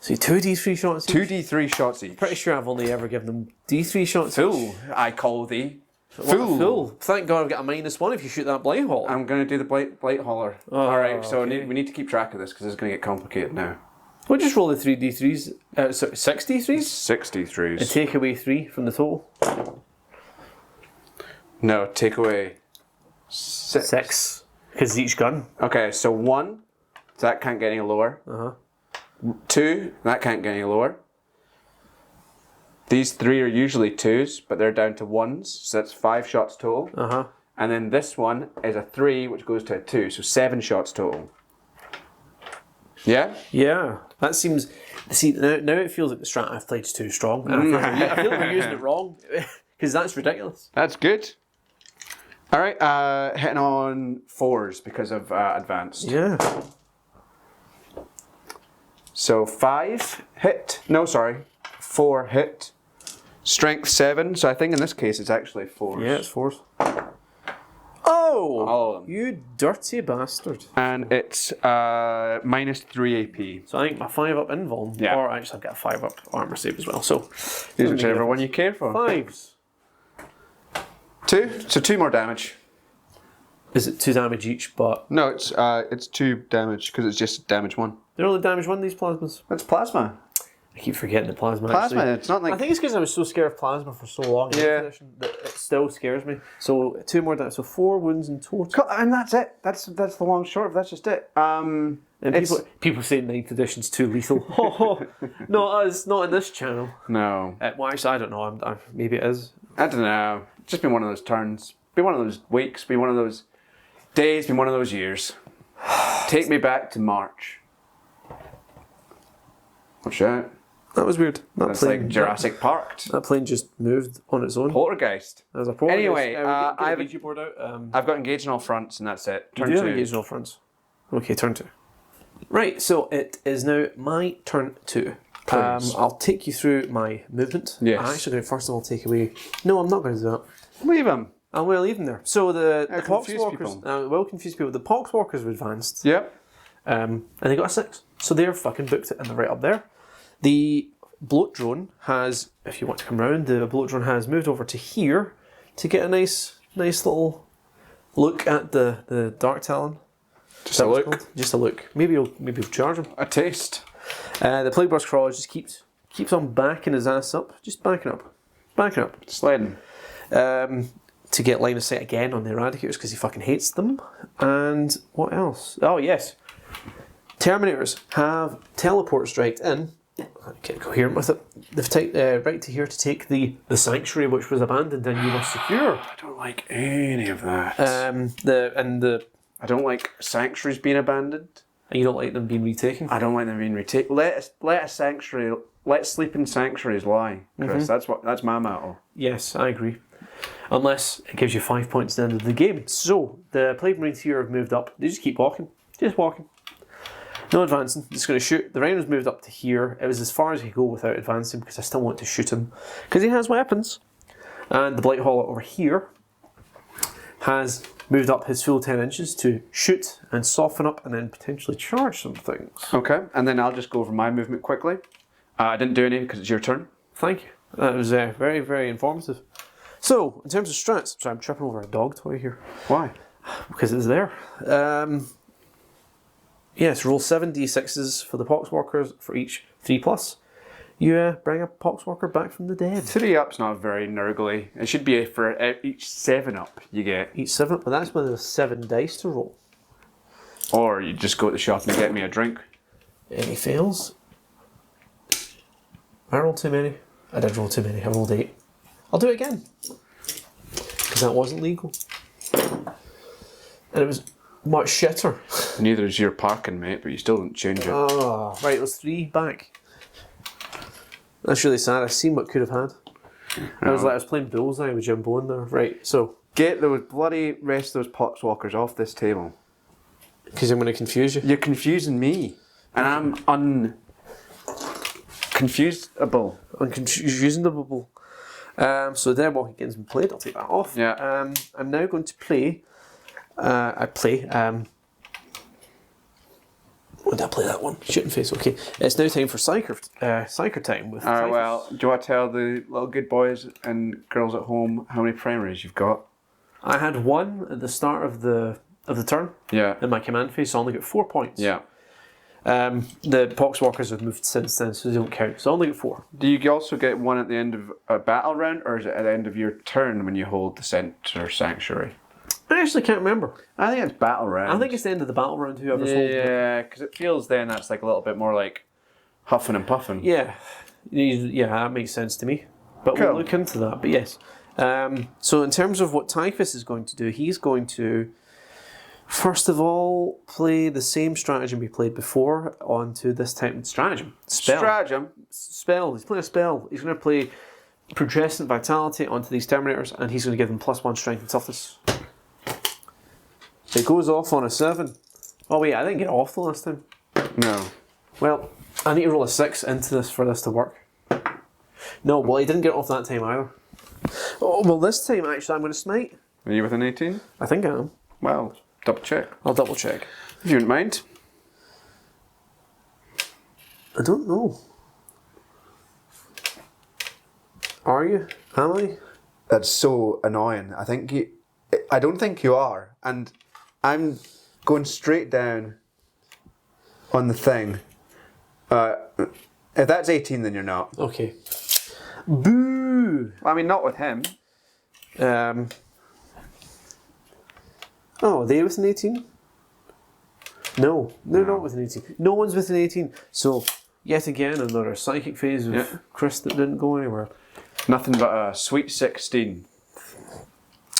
See, 2d3 shots each? 2D3 shots each. Pretty sure I've only ever given them d3 shots Fool, each. I call thee. What a Fool. fool. Thank God I've got a -1 if you shoot that blight hole. I'm going to do the blight hauler. Oh, Alright, so okay. we need to keep track of this because it's going to get complicated now. We'll just roll the 3d3s. Sorry, 6 d3s? 63s. And take away 3 from the total. No, take away 6. 6. Because each gun. Okay, so 1, that can't get any lower. 2, that can't get any lower. These 3 are usually 2s, but they're down to 1s, so that's 5 shots total. And then this one is a 3, which goes to a 2, so 7 shots total. Yeah? Yeah. That seems... See, now it feels like the strat I've played is too strong. And I feel like we're using it wrong. Because that's ridiculous. That's good. Alright, hitting on 4s because of advanced. Yeah. So 5 hit. No, sorry. 4 hit. Strength 7, so I think in this case it's actually 4s. Yeah, it's 4s. Oh! All of them. You dirty bastard. And it's -3 AP. So I think my 5 up invuln, Yeah. or actually I've got a 5 up armor save as well. So Use whichever one you care for. 5s. 2, so 2 more damage. Is it 2 damage each? But No, it's 2 damage because it's just damage 1. they're only damage 1 these plasmas. That's plasma. I keep forgetting the plasma. Plasma, actually. it's not like... I think it's because I was so scared of plasma for so long in Yeah. this edition that it still scares me. So 2 more damage. So 4 wounds in total. And that's it. That's the long short of. That's just it. And people say 9th edition's too lethal. No, it's not in this channel. No. Well, actually, I don't know. Maybe it is. I don't know. It's just been one of those turns. Been one of those weeks. Been one of those days. Been one of those years. Take me back to March. Watch out. That was weird. That's like Jurassic Park. That plane just moved on its own. Poltergeist. There's a poltergeist. Anyway, I have I've- a board out. I've got engaged on all fronts and that's it. You Turn do have 2. engaged on all fronts. Okay, turn 2. Right, so it is now my turn 2. Please. I'll take you through my movement. Yes. I'm actually going to first of all take away... No, I'm not going to do that. Leave him. I'm going to leave them there. So the confuse Poxwalkers... people. will confuse people. The Poxwalkers were advanced. Yep. And they got a 6. So they're fucking booked it and they're right up there. The bloat drone has, if you want to come round, the bloat drone has moved over to here to get a nice little look at the Dark Talon. Just a look. Called? Just a look. Maybe you'll charge him. A taste. The Plague Burst Crawler just keeps on backing his ass up. Just backing up. Sliding. To get line of sight again on the Eradicators because he fucking hates them. And what else? Oh yes. Terminators have teleport striked in. I get coherent with it. They've taken right to here to take the Sanctuary which was abandoned and you must secure. I don't like any of that. I don't like Sanctuaries being abandoned. And you don't like them being retaken? I don't like them being retaken. Let sleeping Sanctuaries lie, Chris. That's my motto. Yes, I agree. Unless it gives you 5 points at the end of the game. So the Plague Marines here have moved up. They just keep walking. Just walking. No advancing. Just going to shoot. The Rhino's moved up to here. It was as far as he could go without advancing because I still want to shoot him. Because he has weapons. And the Blight Hauler over here has moved up his full 10 inches to shoot and soften up and then potentially charge some things. Okay, and then I'll just go over my movement quickly. I didn't do any because it's your turn. Thank you. That was very, very informative. So, in terms of strats, sorry, I'm tripping over a dog toy here. Why? Because it's there. Yes, roll 7d6s for the Poxwalkers for each 3+. You bring a Poxwalker back from the dead. 3-up's not very nurgly. It should be for each 7-up you get. Each 7, but that's when there's 7 dice to roll. Or you just go to the shop and get me a drink. Any fails? I rolled too many. I did roll too many. I rolled 8. I'll do it again. Because that wasn't legal. And it was much shitter. Neither is your parking, mate, but you still don't change it. Oh, right, let's 3 back. That's really sad. I've seen what could have had. I was playing bullseye with Jim Bowen there. Right, so. Get those bloody rest of those Poxwalkers off this table. Because I'm going to confuse you. You're confusing me. And I'm unconfuseable. Unconfuseable. So there, walking game's been played. I'll take that off. Yeah. I'm now going to play. When did I play that one? Shooting face. Okay. It's now time for Psyker time with. Alright, well, do you want to tell the little good boys and girls at home how many primaries you've got? I had 1 at the start of the turn. Yeah. In my command phase, so I only got 4 points. Yeah. The Poxwalkers have moved since then, so they don't count. So I only get 4. Do you also get 1 at the end of a battle round, or is it at the end of your turn when you hold the center Sanctuary? I actually can't remember. I think it's battle round. I think it's the end of the battle round, whoever's holding it. Yeah, because it feels then that's like a little bit more like huffing and puffing. Yeah. Yeah, that makes sense to me. But Cool. we'll look into that. But yes. So in terms of what Typhus is going to do, he's going to, first of all, play the same stratagem he played before onto this type of stratagem. Stratagem? Spell. He's playing a spell. He's going to play Progressant Vitality onto these Terminators, and he's going to give them +1 strength and toughness. It goes off on a 7. Oh wait, I didn't get off the last time. No. Well, I need to roll a 6 into this for this to work. No, well, he didn't get off that time either. Oh, well, this time actually I'm going to smite. Are you with an 18? I think I am. Well, double check. I'll double check. If you wouldn't mind. I don't know. Are you? Am I? That's so annoying. I don't think you are. And I'm going straight down on the thing. If that's 18, then you're not. Okay. Boo! I mean, not with him. Oh, are they with an 18? No, they're not with an 18. No one's with an 18. So, yet again, another psychic phase of Chris that didn't go anywhere. Nothing but a sweet 16.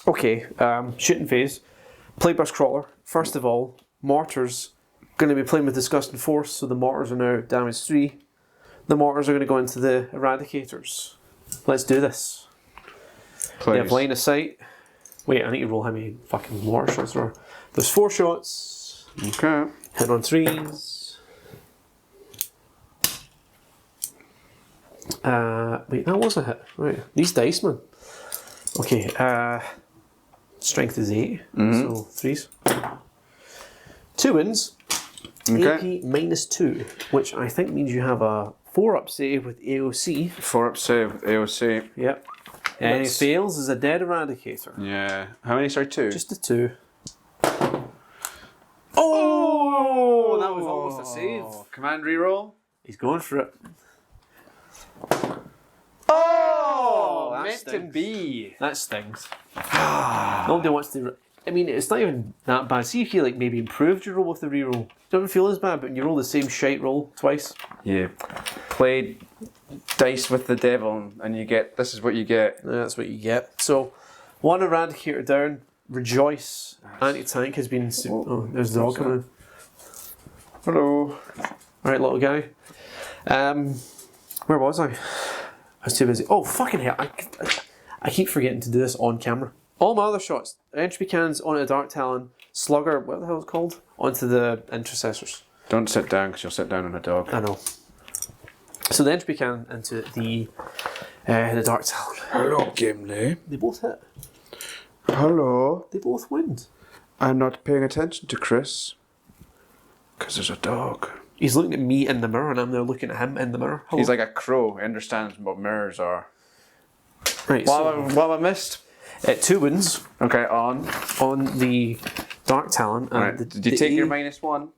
Okay, shooting phase. Plague Burst Crawler. First of all, mortars. Going to be playing with Disgusting Force, so the mortars are now damage 3. The mortars are going to go into the Eradicators. Let's do this. Please. They have line of sight. Wait, I need to roll how many fucking mortar shots there are. There's 4 shots. Okay. Hit on 3s. Wait, that was a hit. Right. These dice, man. Okay, strength is 8, so 3s. 2 wins. Okay. AP -2, which I think means you have a 4-up save with AOC. 4-up save with AOC. Yep. And it fails as a dead Eradicator. Yeah. How many? Sorry, 2? Just a 2. Oh, command reroll. He's going for it. Oh, that meant to stings. be. That stings. Nobody wants to. I mean, it's not even that bad. See if you like maybe improved your roll with the reroll. Don't feel as bad, but when you roll the same shite roll twice. You played dice with the devil, and you get. This is what you get. That's what you get. So, one eradicator down. Rejoice. Anti-tank has been. Oh, there's the dog coming in. Hello. Alright, little guy. Where was I? I was too busy. Oh, fucking hell. I keep forgetting to do this on camera. All my other shots. Entropy cannons onto the Dark Talon. Slugger, what the hell is it called? Onto the Intercessors. Don't sit down, because you'll sit down on a dog. I know. So the Entropy cannon into the Dark Talon. Hello, Gimli. They both hit. Hello. They both win. I'm not paying attention to Chris. Because there's a dog. He's looking at me in the mirror and I'm there looking at him in the mirror. Hello. He's like a crow. He understands what mirrors are. Right, What have I missed? 2 wins Okay, on the Dark Talon. And right. Did you take your -1?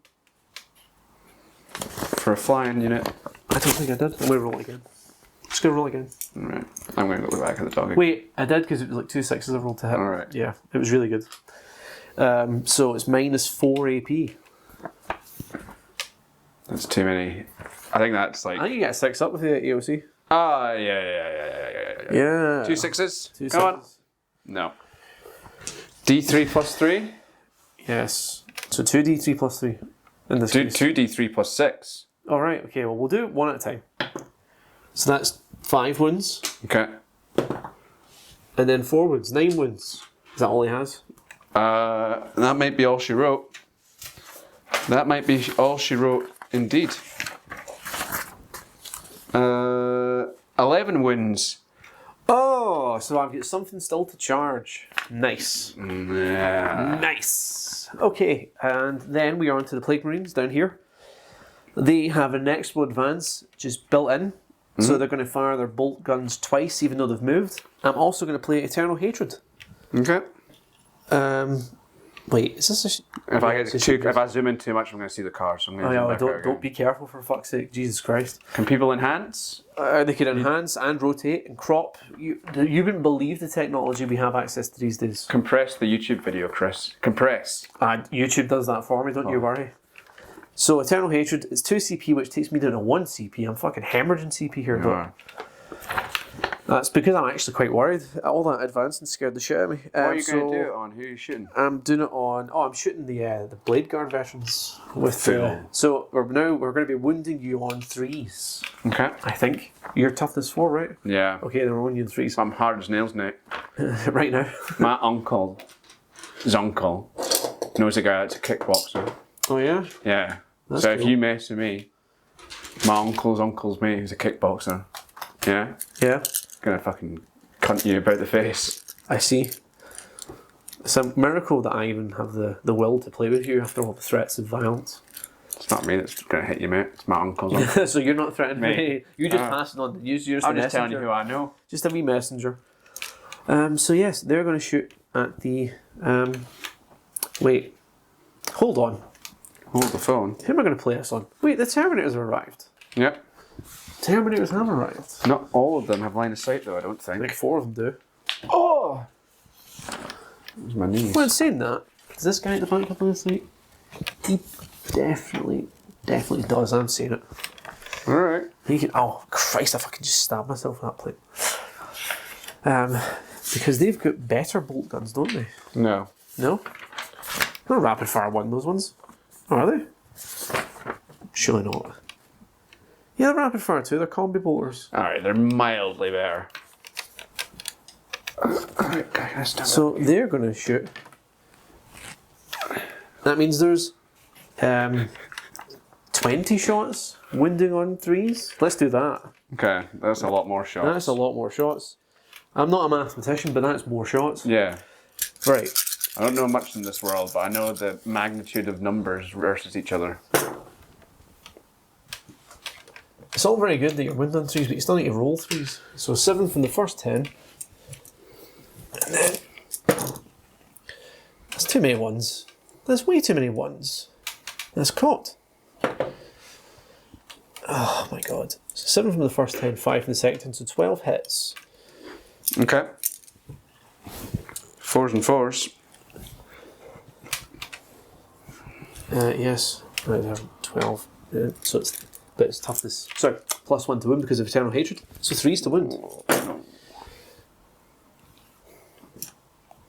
For a flying unit. I don't think I did. I'm going to roll again. Just going to roll again. Alright. I'm going to go back at the dog again. Wait, I did because it was like 2 6s I rolled to hit. Alright. Yeah, it was really good. So it's -4 AP. That's too many. I think that's like. I think you get a 6 up with the AOC. Ah, yeah. Yeah. 2 6s? 2 Come on. 6s. No. D3 plus 3? Yes. So 2d3 plus 3 in this case. 2d3 plus 6. Alright, okay, well we'll do it one at a time. So that's 5 wins. Okay. And then 4 wins. 9 wins. Is that all he has? That might be all she wrote. That might be all she wrote, indeed. 11 wins. Oh, so I've got something still to charge. Nice. Yeah. Nice. Okay, and then we are onto the Plague Marines down here. They have an expo advance, just built in. So they're going to fire their bolt guns twice, even though they've moved. I'm also going to play Eternal Hatred. Okay. Wait, is this a... If I zoom in too much, I'm going to see the car, so I'm going to zoom back out again. Don't be careful, for fuck's sake. Jesus Christ. Can people enhance? They can enhance and rotate and crop. You wouldn't believe the technology we have access to these days. Compress the YouTube video, Chris. Compress. YouTube does that for me, don't you worry. So Eternal Hatred is 2 CP, which takes me down to 1 CP. I'm fucking hemorrhaging CP here, but that's because I'm actually quite worried. All that advancing scared the shit out of me. What are you going to do it on? Who are you shooting? I'm doing it on. Oh, I'm shooting the Blade Guard veterans with. So we're going to be wounding you on 3s. Okay. I think you're toughness 4, right? Yeah. Okay, then we're wounding you in 3s. I'm hard as nails now. Right now. My uncle, his uncle, knows a guy that's a kickboxer. Oh yeah. Yeah. That's so if cool. you mess with me, my uncle's mate, who's a kickboxer, yeah, Yeah. gonna fucking cunt you about the face. I see. It's a miracle that I even have the will to play with you after all the threats of violence. It's not me that's gonna hit you, mate. It's my uncle's uncle. So you're not threatening me. Mate. You just passing on. You're just a I'm just telling you messenger. who I know. Just a wee messenger. So yes, they're going to shoot at the. Wait, hold on. Hold the phone. Who am I going to play this on? Wait, the Terminators have arrived. Yep. Terminators have arrived. Not all of them have line of sight though, I don't think. Like 4 of them do. Oh! It was my knee. Well, saying that, does this guy at the back have line of sight? He definitely does. I'm saying it. Alright. He can. Oh Christ! If I could just stab myself with that plate. Because they've got better bolt guns, don't they? No. No? Not rapid fire one, those ones. Oh, are they? Surely not. Yeah, they're rapid fire too, they're combi bolters. Alright, they're mildly better. So they're going to shoot. That means there's 20 shots wounding on 3s. Let's do that. Okay, that's a lot more shots. That's a lot more shots. I'm not a mathematician, but that's more shots. Yeah. Right. I don't know much in this world, but I know the magnitude of numbers versus each other. It's all very good that you're wounding on 3s, but you still need to roll 3s. So 7 from the first 10. And then... That's too many 1s. There's way too many 1s. That's caught. Oh my god. So 7 from the first 10, 5 from the second 10, so 12 hits. Okay. 4s and 4s. Yes. Right there, 12. So it's toughness. Sorry, +1 to wound because of eternal hatred. So 3s to wound.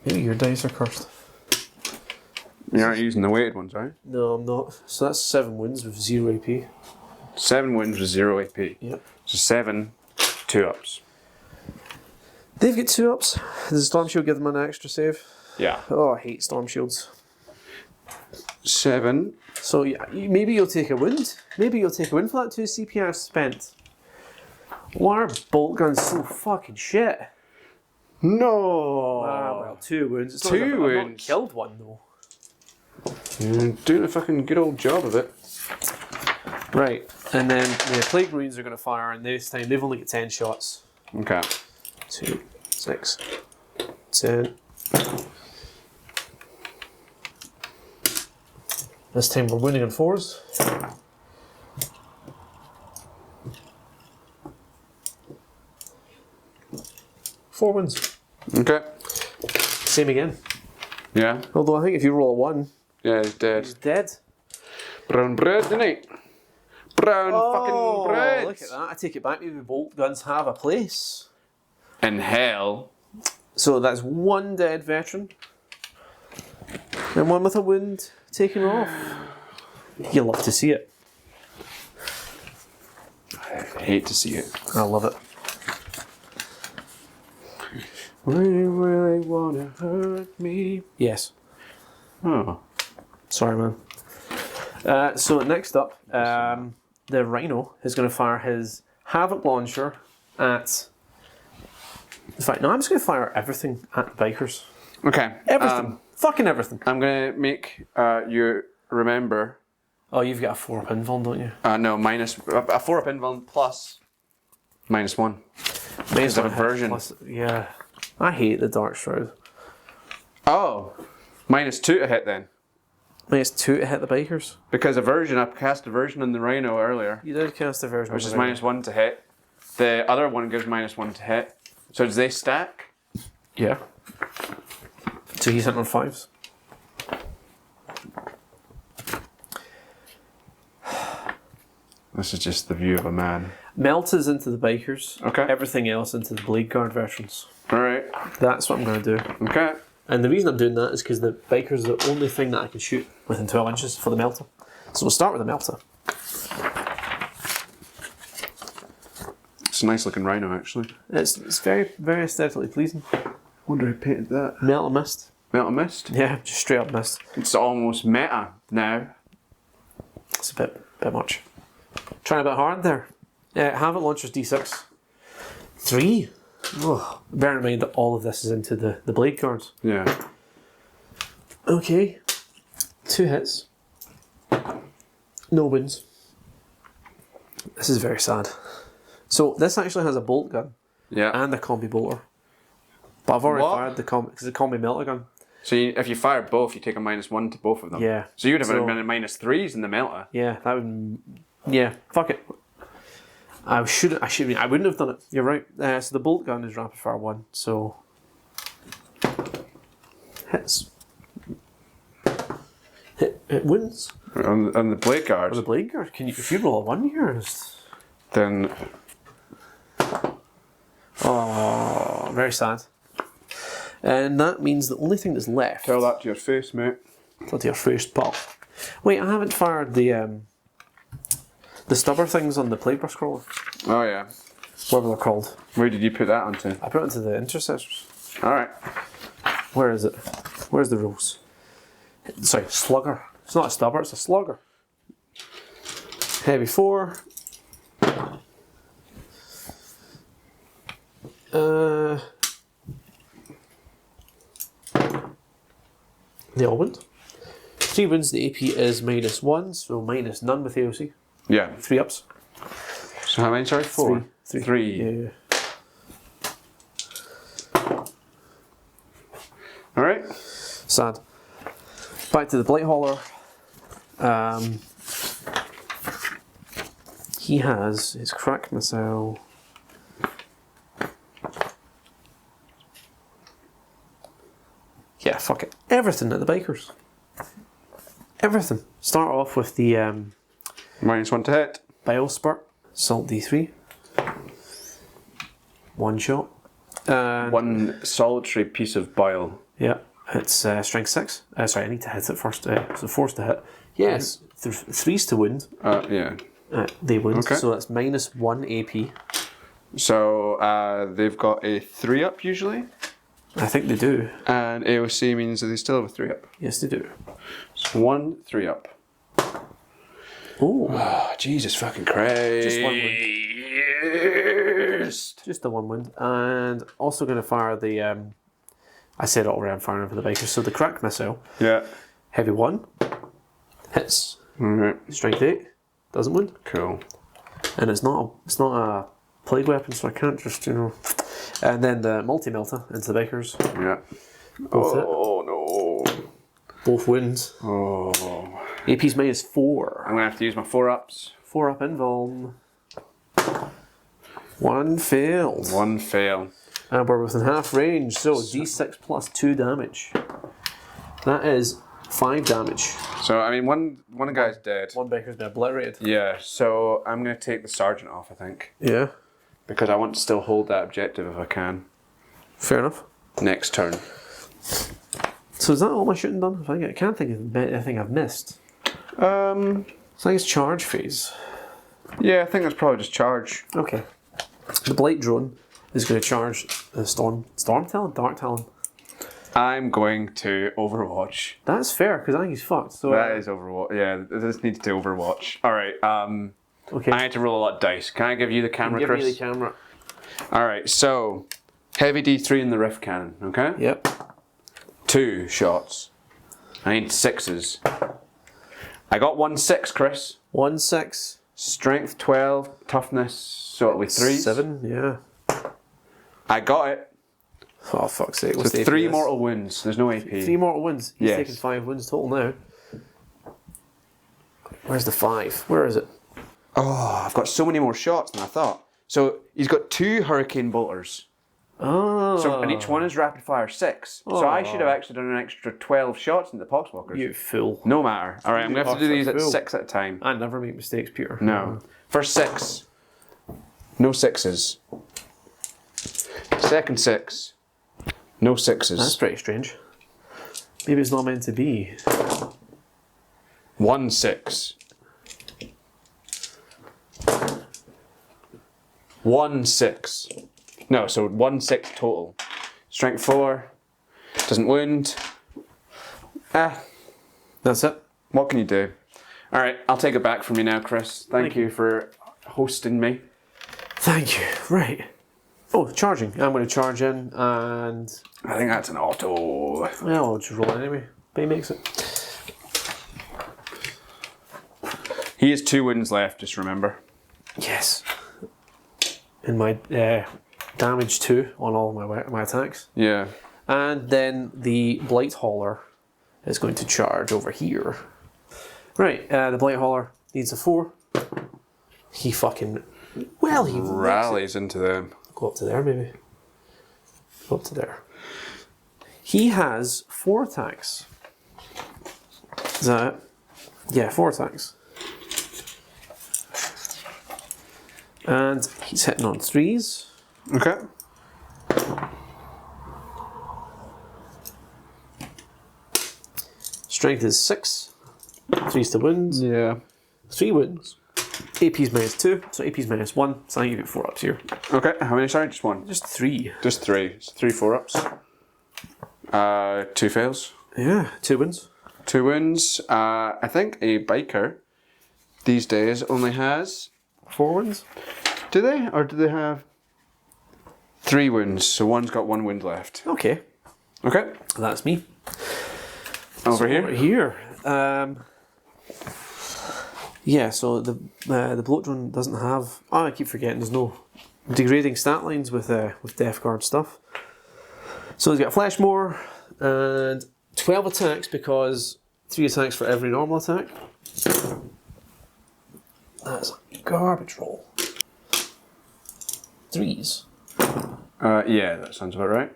Maybe your dice are cursed. You aren't using the weighted ones, right? No, I'm not. So that's 7 wounds with 0 AP. 7 wounds with 0 AP. Yep. So 7 2-ups. They've got 2-ups. Does the Storm Shield give them an extra save? Yeah. Oh, I hate Storm Shields. 7. So yeah, maybe you'll take a wound. Maybe you'll take a wound for that 2 CPR spent. Why are bolt guns so fucking shit? No! Ah, well, 2 wounds. It's not 2 as if I've not wounds. killed one though. You're doing a fucking good old job of it. Right, and then the Plague Marines are going to fire, and this time they've only got 10 shots. Okay. 2, 6, 10. This time we're winning on 4s. Four wins. Okay. Same again. Yeah. Although I think if you roll a 1, Yeah, he's dead. he's dead. Brown bread, isn't he? Brown fucking bread. Look at that. I take it back. Maybe bolt guns have a place. In hell. So that's 1 dead veteran. And 1 with a wound taken off. You love to see it. I hate to see it. I love it. Really, really wanna hurt me. Yes. Oh. Sorry, man. So next up, the Rhino is going to fire his Havoc launcher at... In fact, no, I'm just going to fire everything at the bikers. Okay. Everything. Fucking everything. I'm gonna make you remember. Oh, you've got a 4-up invuln, don't you? No, minus a 4-up invuln plus -1. Minus of one aversion. plus- yeah. I hate the Dark Shroud. Oh, -2 to hit then. -2 to hit the bikers. Because aversion, I cast aversion on the Rhino earlier, You did cast a version. which is -1 to hit. The other one gives -1 to hit. So does they stack? Yeah. So he's hitting on 5s. This is just the view of a man. Meltas into the bikers. Okay. Everything else into the Blade Guard veterans. All right. That's what I'm going to do. Okay. And the reason I'm doing that is because the bikers are the only thing that I can shoot within 12 inches for the melta. So we'll start with the melta. It's a nice looking Rhino, actually. It's very, very aesthetically pleasing. Wonder who painted that. Melta mist. Metal Mist. Yeah, just straight up mist. It's almost meta now. It's a bit much. Trying a bit hard there. Havoc launchers D6. 3? Oh, bear in mind that all of this is into the blade cards. Yeah. Okay. 2 hits. No wins. This is very sad. So this actually has a bolt gun Yeah. and a combi bolter. But I've already What? fired the combi because it's a combi melta gun. So if you fire both, you take a -1 to both of them. Yeah. So you would have So- been a -3s in the Melta. Yeah, that would. Yeah, fuck it. I wouldn't have done it. You're right. So the bolt gun is rapid fire 1. So hits. It wins. On the blade Or guards, the blade guard. If you roll a 1 here, then oh, very sad. And that means the only thing that's left. tell that to your face, mate. Tell to your first pop. Wait, I haven't fired the stubber things on the Plagueburst crawler. Oh yeah. Whatever they're called. Where did you put that onto? I put it into the intercessors. All right. Where is it? Where's the rules? Sorry, slugger. It's not a stubber, it's a slugger. Heavy 4. They all win. 3 wins, the AP is -1, so minus none with AOC. Yeah. 3 ups. So how many? Sorry, 4. 3. 3. Yeah. All right. Sad. Back to the Blight Hauler. He has his crack missile. Yeah, fuck it. Everything at the bikers. Everything. Start off with the -1 to hit. Bile Spurt, Salt D3. One shot. One solitary piece of bile. Yeah, it's Strength 6. Sorry, I need to hit it first. So 4's to hit. Yes, 3's to wound. Yeah. They wound, Okay. so that's -1 AP. So they've got a 3-up usually, I think they do. and AOC means that they still have a 3-up. Yes, they do. So 1 3-up. Oh, Oh, Jesus fucking Christ. Just one just the 1 wound. And also going to fire the... I said it already, I'm firing over the bikers. So the crack missile, Yeah. heavy 1, hits. Alright. Strength 8, doesn't wound. Cool. And it's not a plague weapon, so I can't just, you know... And then the multi-melter into the bikers. Yeah. Both hit. Oh no. Both wounds. Oh. AP's -4. I'm gonna have to use my 4-ups. 4 up invuln. 1 failed. 1 fail. And we're within half range, so D6 plus 2 damage. That is 5 damage. So I mean, one guy's dead. One biker's been obliterated. Yeah. So I'm gonna take the sergeant off, I think, Yeah, because I want to still hold that objective if I can. fair enough. Next turn. So is that all my shooting done? I can't think of anything I've missed. Yeah, So I think it's charge phase. I think that's probably just charge. Okay. The Blight drone is going to charge the Storm Talon? Dark Talon. I'm going to Overwatch. That's fair, because I think he's fucked. So That is Overwatch. Yeah, this needs to Overwatch. All right. okay. I need to roll a lot of dice. Can I give you the camera, Give Chris? me the camera. All right. So, heavy D3 in the rift cannon. Okay. Yep. 2 shots. I need 6s. I got 1 6, Chris. 1 6. Strength 12, toughness. So it'll be 3s. 7. Yeah. I got it. Oh fuck's sake! So What's the 3 AP? mortal wounds. There's no AP. 3 mortal wounds. He's Yes. taken 5 wounds total now. Where's the 5? Where is it? Oh, I've got so many more shots than I thought. So he's got 2 hurricane bolters. Oh. So, and each one is rapid fire 6. So I should have actually done an extra 12 shots in the poxwalkers. You fool. No matter. All right, I'm going to have to do these at Fool. 6 at a time. I never make mistakes, Peter. No. First 6. No 6s. Second 6. No 6s. That's pretty strange. Maybe it's not meant to be. 1 6. 1 6. No, so 1 6 total. Strength 4. Doesn't wound. That's it. What can you do? Alright, I'll take it back from you now, Chris. Thank you for hosting me. Thank you. Right. Oh, charging. I'm going to charge in and... I think that's an auto. Well, I'll just roll it anyway. But he makes it. He has 2 wounds left, just remember. Yes. And my damage 2 on all my attacks. Yeah. And then the Blight Hauler is going to charge over here. Right, the Blight Hauler needs a 4. He fucking... Well, he Rallies into them. Go up to there, maybe. Go up to there. He has 4 attacks. Is that it? Yeah, 4 attacks. And he's hitting on 3s. Okay. Strength is 6. 3's to wound. Yeah. 3 wounds. AP's -2, so AP's -1, so I give it 4 ups here. Okay, how many? Sorry, just 1. Just 3. Just 3. So 3 4-ups. 2 fails. Yeah, 2 wins. 2 wounds. I think a biker these days only has... 4 wins? Do they? Or do they have 3 wounds? So one's got 1 wound left. Okay, Okay. that's me. Over Over here. here. Yeah, so the bloat drone doesn't have... Oh, I keep forgetting there's no degrading stat lines with deathguard stuff. So he's got Flesh More and 12 attacks because 3 attacks for every normal attack. That's a garbage roll. 3s. Yeah, that sounds about right.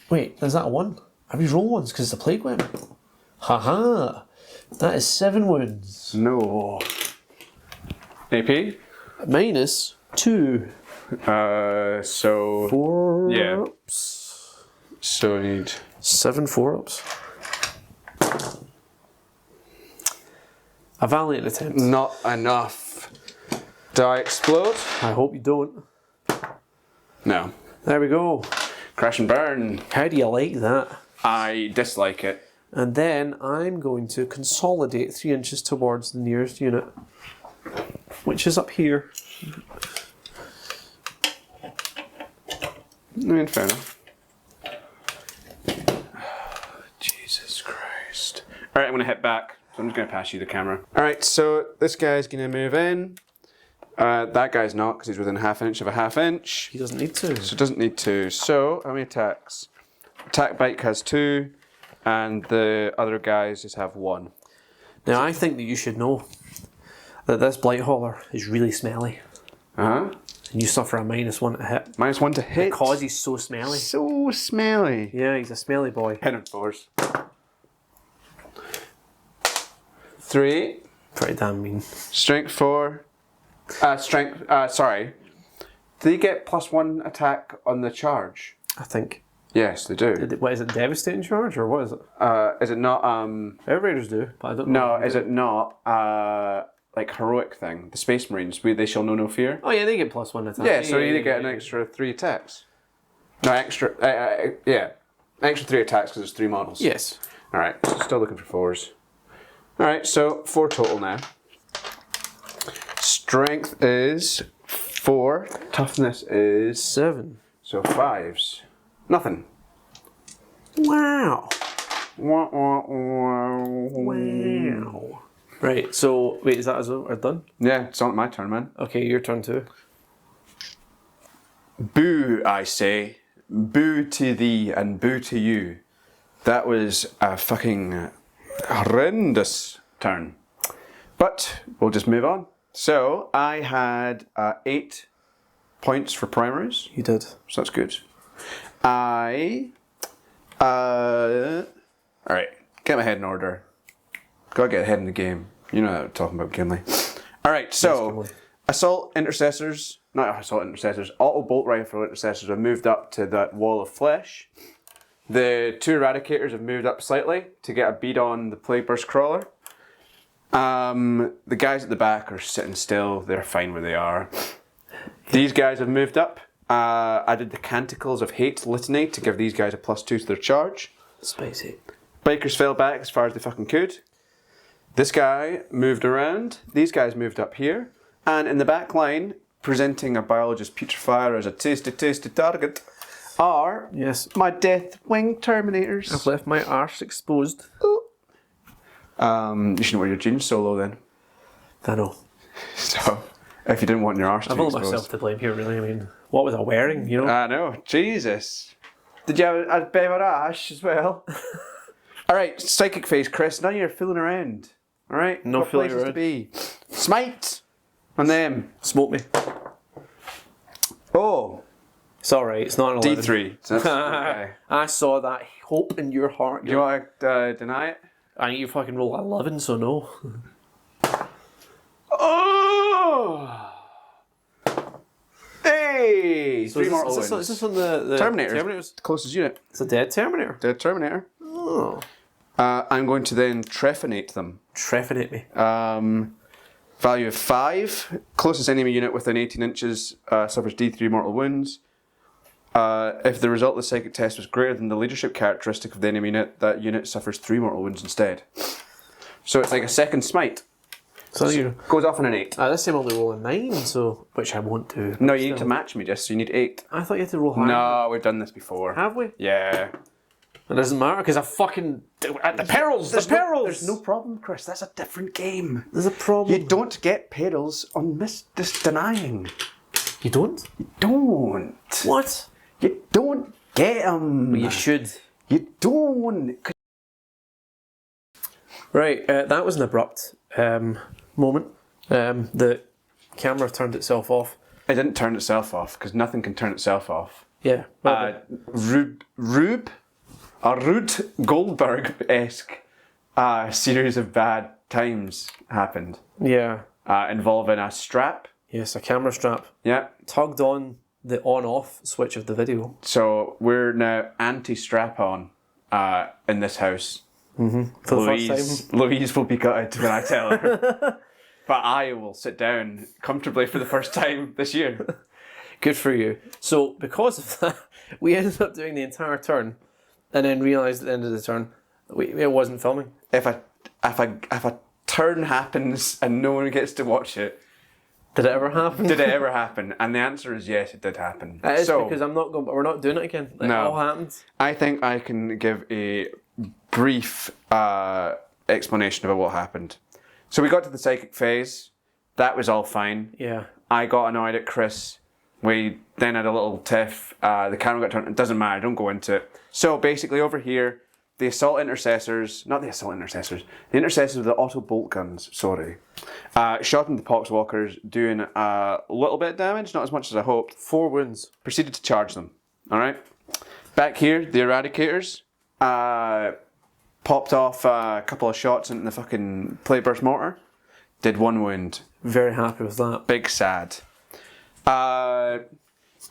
Wait, is that a 1? Have you rolled ones because it's a plague weapon? Haha! That is 7 wounds. No. AP? Minus 2. So... 4 Yeah. ups. So I need... 7 4-ups. A valiant attempt. Not enough. Do I explode? I hope you don't. No. There we go. Crash and burn. How do you like that? I dislike it. And then I'm going to consolidate 3 inches towards the nearest unit, which is up here. I mean, fair enough. Jesus Christ. Alright, I'm going to hit back. So I'm just going to pass you the camera. Alright, so this guy's going to move in. That guy's not, because he's within a half inch of a half inch. He doesn't need to. So it doesn't need to. So, how many attacks? Attack bike has 2, and the other guys just have 1. Now, I think that you should know that this blight hauler is really smelly. Uh-huh. And you suffer a -1 to hit. -1 to hit. Because he's so smelly. So smelly. Yeah, he's a smelly boy. Hit him 4s. 3. Pretty damn mean. Strength 4. Sorry. Do they get +1 attack on the charge? I think. Yes, they do. What is it, devastating charge or what is it? Is it not, Every do, but I don't know. No, is it not, like, heroic thing? The Space Marines, they shall know no fear? Oh yeah, they get +1 attack. Yeah, so you get an extra 3 attacks. No, extra, yeah. Extra 3 attacks because there's 3 models. Yes. Alright, still looking for 4s. Alright, so 4 total now. Strength is 4. Toughness is 7. So 5s. Nothing. Wow. Wah, wah, wah. Wow. Right, so wait, is that as well? Done? Yeah, it's not my turn, man. Okay, your turn too. Boo, I say. Boo to thee and boo to you. That was a fucking horrendous turn. But we'll just move on. So I had 8 points for primaries. You did. So that's good. Alright, get my head in order. Gotta get ahead in the game. You know what I'm talking about, Kinley. Alright, so assault intercessors, not assault intercessors, auto bolt rifle intercessors have moved up to that wall of flesh. The 2 eradicators have moved up slightly to get a bead on the plague burst crawler. The guys at the back are sitting still, they're fine where they are. These guys have moved up. I did the Canticles of Hate litany to give these guys a +2 to their charge. Spicy. Bikers fell back as far as they fucking could. This guy moved around. These guys moved up here. And in the back line, presenting a biologist putrefier as a tasty target, are my Deathwing Terminators. I've left my arse exposed. Ooh. You should wear your jeans solo then. I know. So, if you didn't want your arse to I've be only exposed. myself to blame here, really. I mean, what was I wearing, you know? I know, Jesus. Did you have a bit of a rash as well? Alright, psychic phase, Chris. Now you're fooling around. Alright? No Got fooling places around. to be. Smite! On them. Smoke me. Oh. It's alright, it's not an 11. D3. So that's okay. I saw that hope in your heart. Do you want to deny it? I need you fucking roll 11, so no. Oh! Hey! So is this on the Terminator. Terminators? Closest unit. It's a dead Terminator. Dead Terminator. Oh. I'm going to then trephinate them. Trephinate me. Value of 5. Closest enemy unit within 18 inches suffers D3 mortal wounds. If the result of the psychic test was greater than the leadership characteristic of the enemy unit, that unit suffers 3 mortal wounds instead. So it's like a second smite. So you Goes off on an 8. this time I'll only roll a 9, so which I won't do. No, you need to match me just, so you need 8. I thought you had to roll higher. No, we've done this before. Have we? Yeah. It doesn't matter because I fucking at the perils. The perils. There's no problem, Chris. That's a different game. There's a problem. You don't get perils on denying. You don't? You don't. What? You don't get them. You should. You don't. Right. That was an abrupt moment. The camera turned itself off. It didn't turn itself off, because nothing can turn itself off. Yeah. Rube Goldberg-esque series of bad times happened. Yeah. Involving a strap. Yes, a camera strap. Yeah. Tugged on the on-off switch of the video. So we're now anti-strap-on in this house. Mm-hmm. For the first time. Louise will be gutted when I tell her. But I will sit down comfortably for the first time this year. Good for you. So because of that, we ended up doing the entire turn, and then realised at the end of the turn, it wasn't filming. If a turn happens and no one gets to watch it, did it ever happen? Did it ever happen? And the answer is yes, it did happen. It is, because we're not doing it again. It all happened. I think I can give a brief explanation about what happened. So we got to the psychic phase. That was all fine. Yeah. I got annoyed at Chris. We then had a little tiff. The camera got turned. It doesn't matter. Don't go into it. So basically over here, the assault intercessors, not the assault intercessors, the intercessors with the auto bolt guns, shot into the poxwalkers, doing a little bit of damage, not as much as I hoped. 4 wounds. Proceeded to charge them. All right. Back here, the eradicators popped off a couple of shots into the fucking plate burst mortar. Did 1 wound. Very happy with that. Big sad.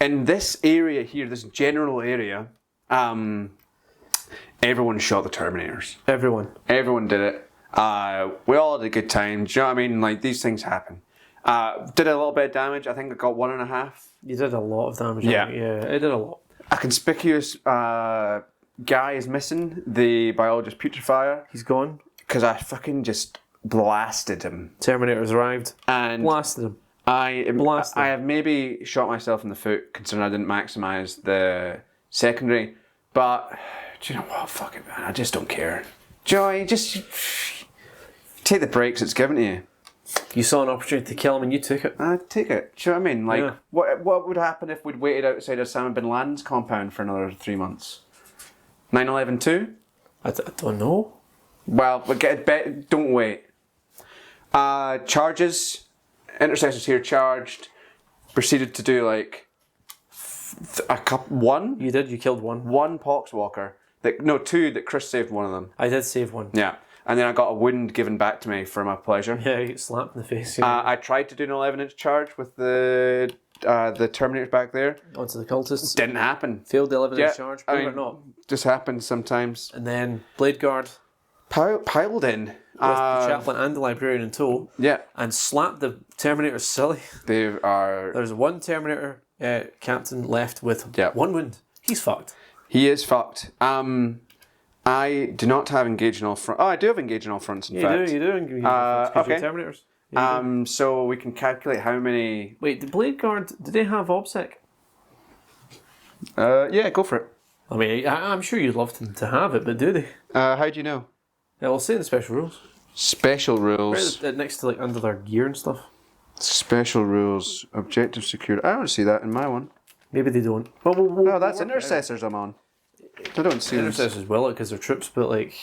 In this area here, this general area, everyone shot the Terminators. Everyone did it. We all had a good time. Do you know what I mean? Like, these things happen. Did a little bit of damage. I think I got 1.5. You did a lot of damage. Yeah. Yeah, it did a lot. A conspicuous guy is missing. The biologist putrefier. He's gone. Because I fucking just blasted him. Terminators arrived. And blasted him. I have maybe shot myself in the foot considering I didn't maximise the secondary. But, do you know what? Fuck it, man. I just don't care. Joy, just take the breaks it's given to you. You saw an opportunity to kill him and you took it. I take it. Do you know what I mean? Like, yeah. What would happen if we'd waited outside Osama bin Laden's compound for another 3 months? 9/11 I don't know. Well, don't wait. Charges. Intercessors here charged. Proceeded to do like one. You did. You killed one. One poxwalker. Two. That Chris saved one of them. I did save one. Yeah, and then I got a wound given back to me for my pleasure. Yeah, you got slapped in the face. Yeah. I tried to do an 11-inch charge with the Terminators back there. Onto the cultists. Didn't happen. Failed the 11-inch charge. Believe it or not. Just happens sometimes. And then Blade Guard piled in with the chaplain and the librarian in tow. Yeah, and slapped the Terminators silly. There's one Terminator captain left with 1 wound. He's fucked. He is fucked. I do not have engage in all fronts. Oh, I do have engage in all fronts. In fact, you do engage in all fronts. Okay. Terminators. Yeah, so we can calculate how many. Wait, the Blade Guard, do they have OBSEC? Yeah, go for it. I mean, I'm sure you'd love them to have it, but do they? How do you know? Yeah, we'll say in the special rules. Special rules. Right next to under their gear and stuff. Special rules. Objective security. I don't see that in my one. Maybe they don't. Well, no, that's intercessors I'm on. I don't see intercessors will it because they're troops, but like.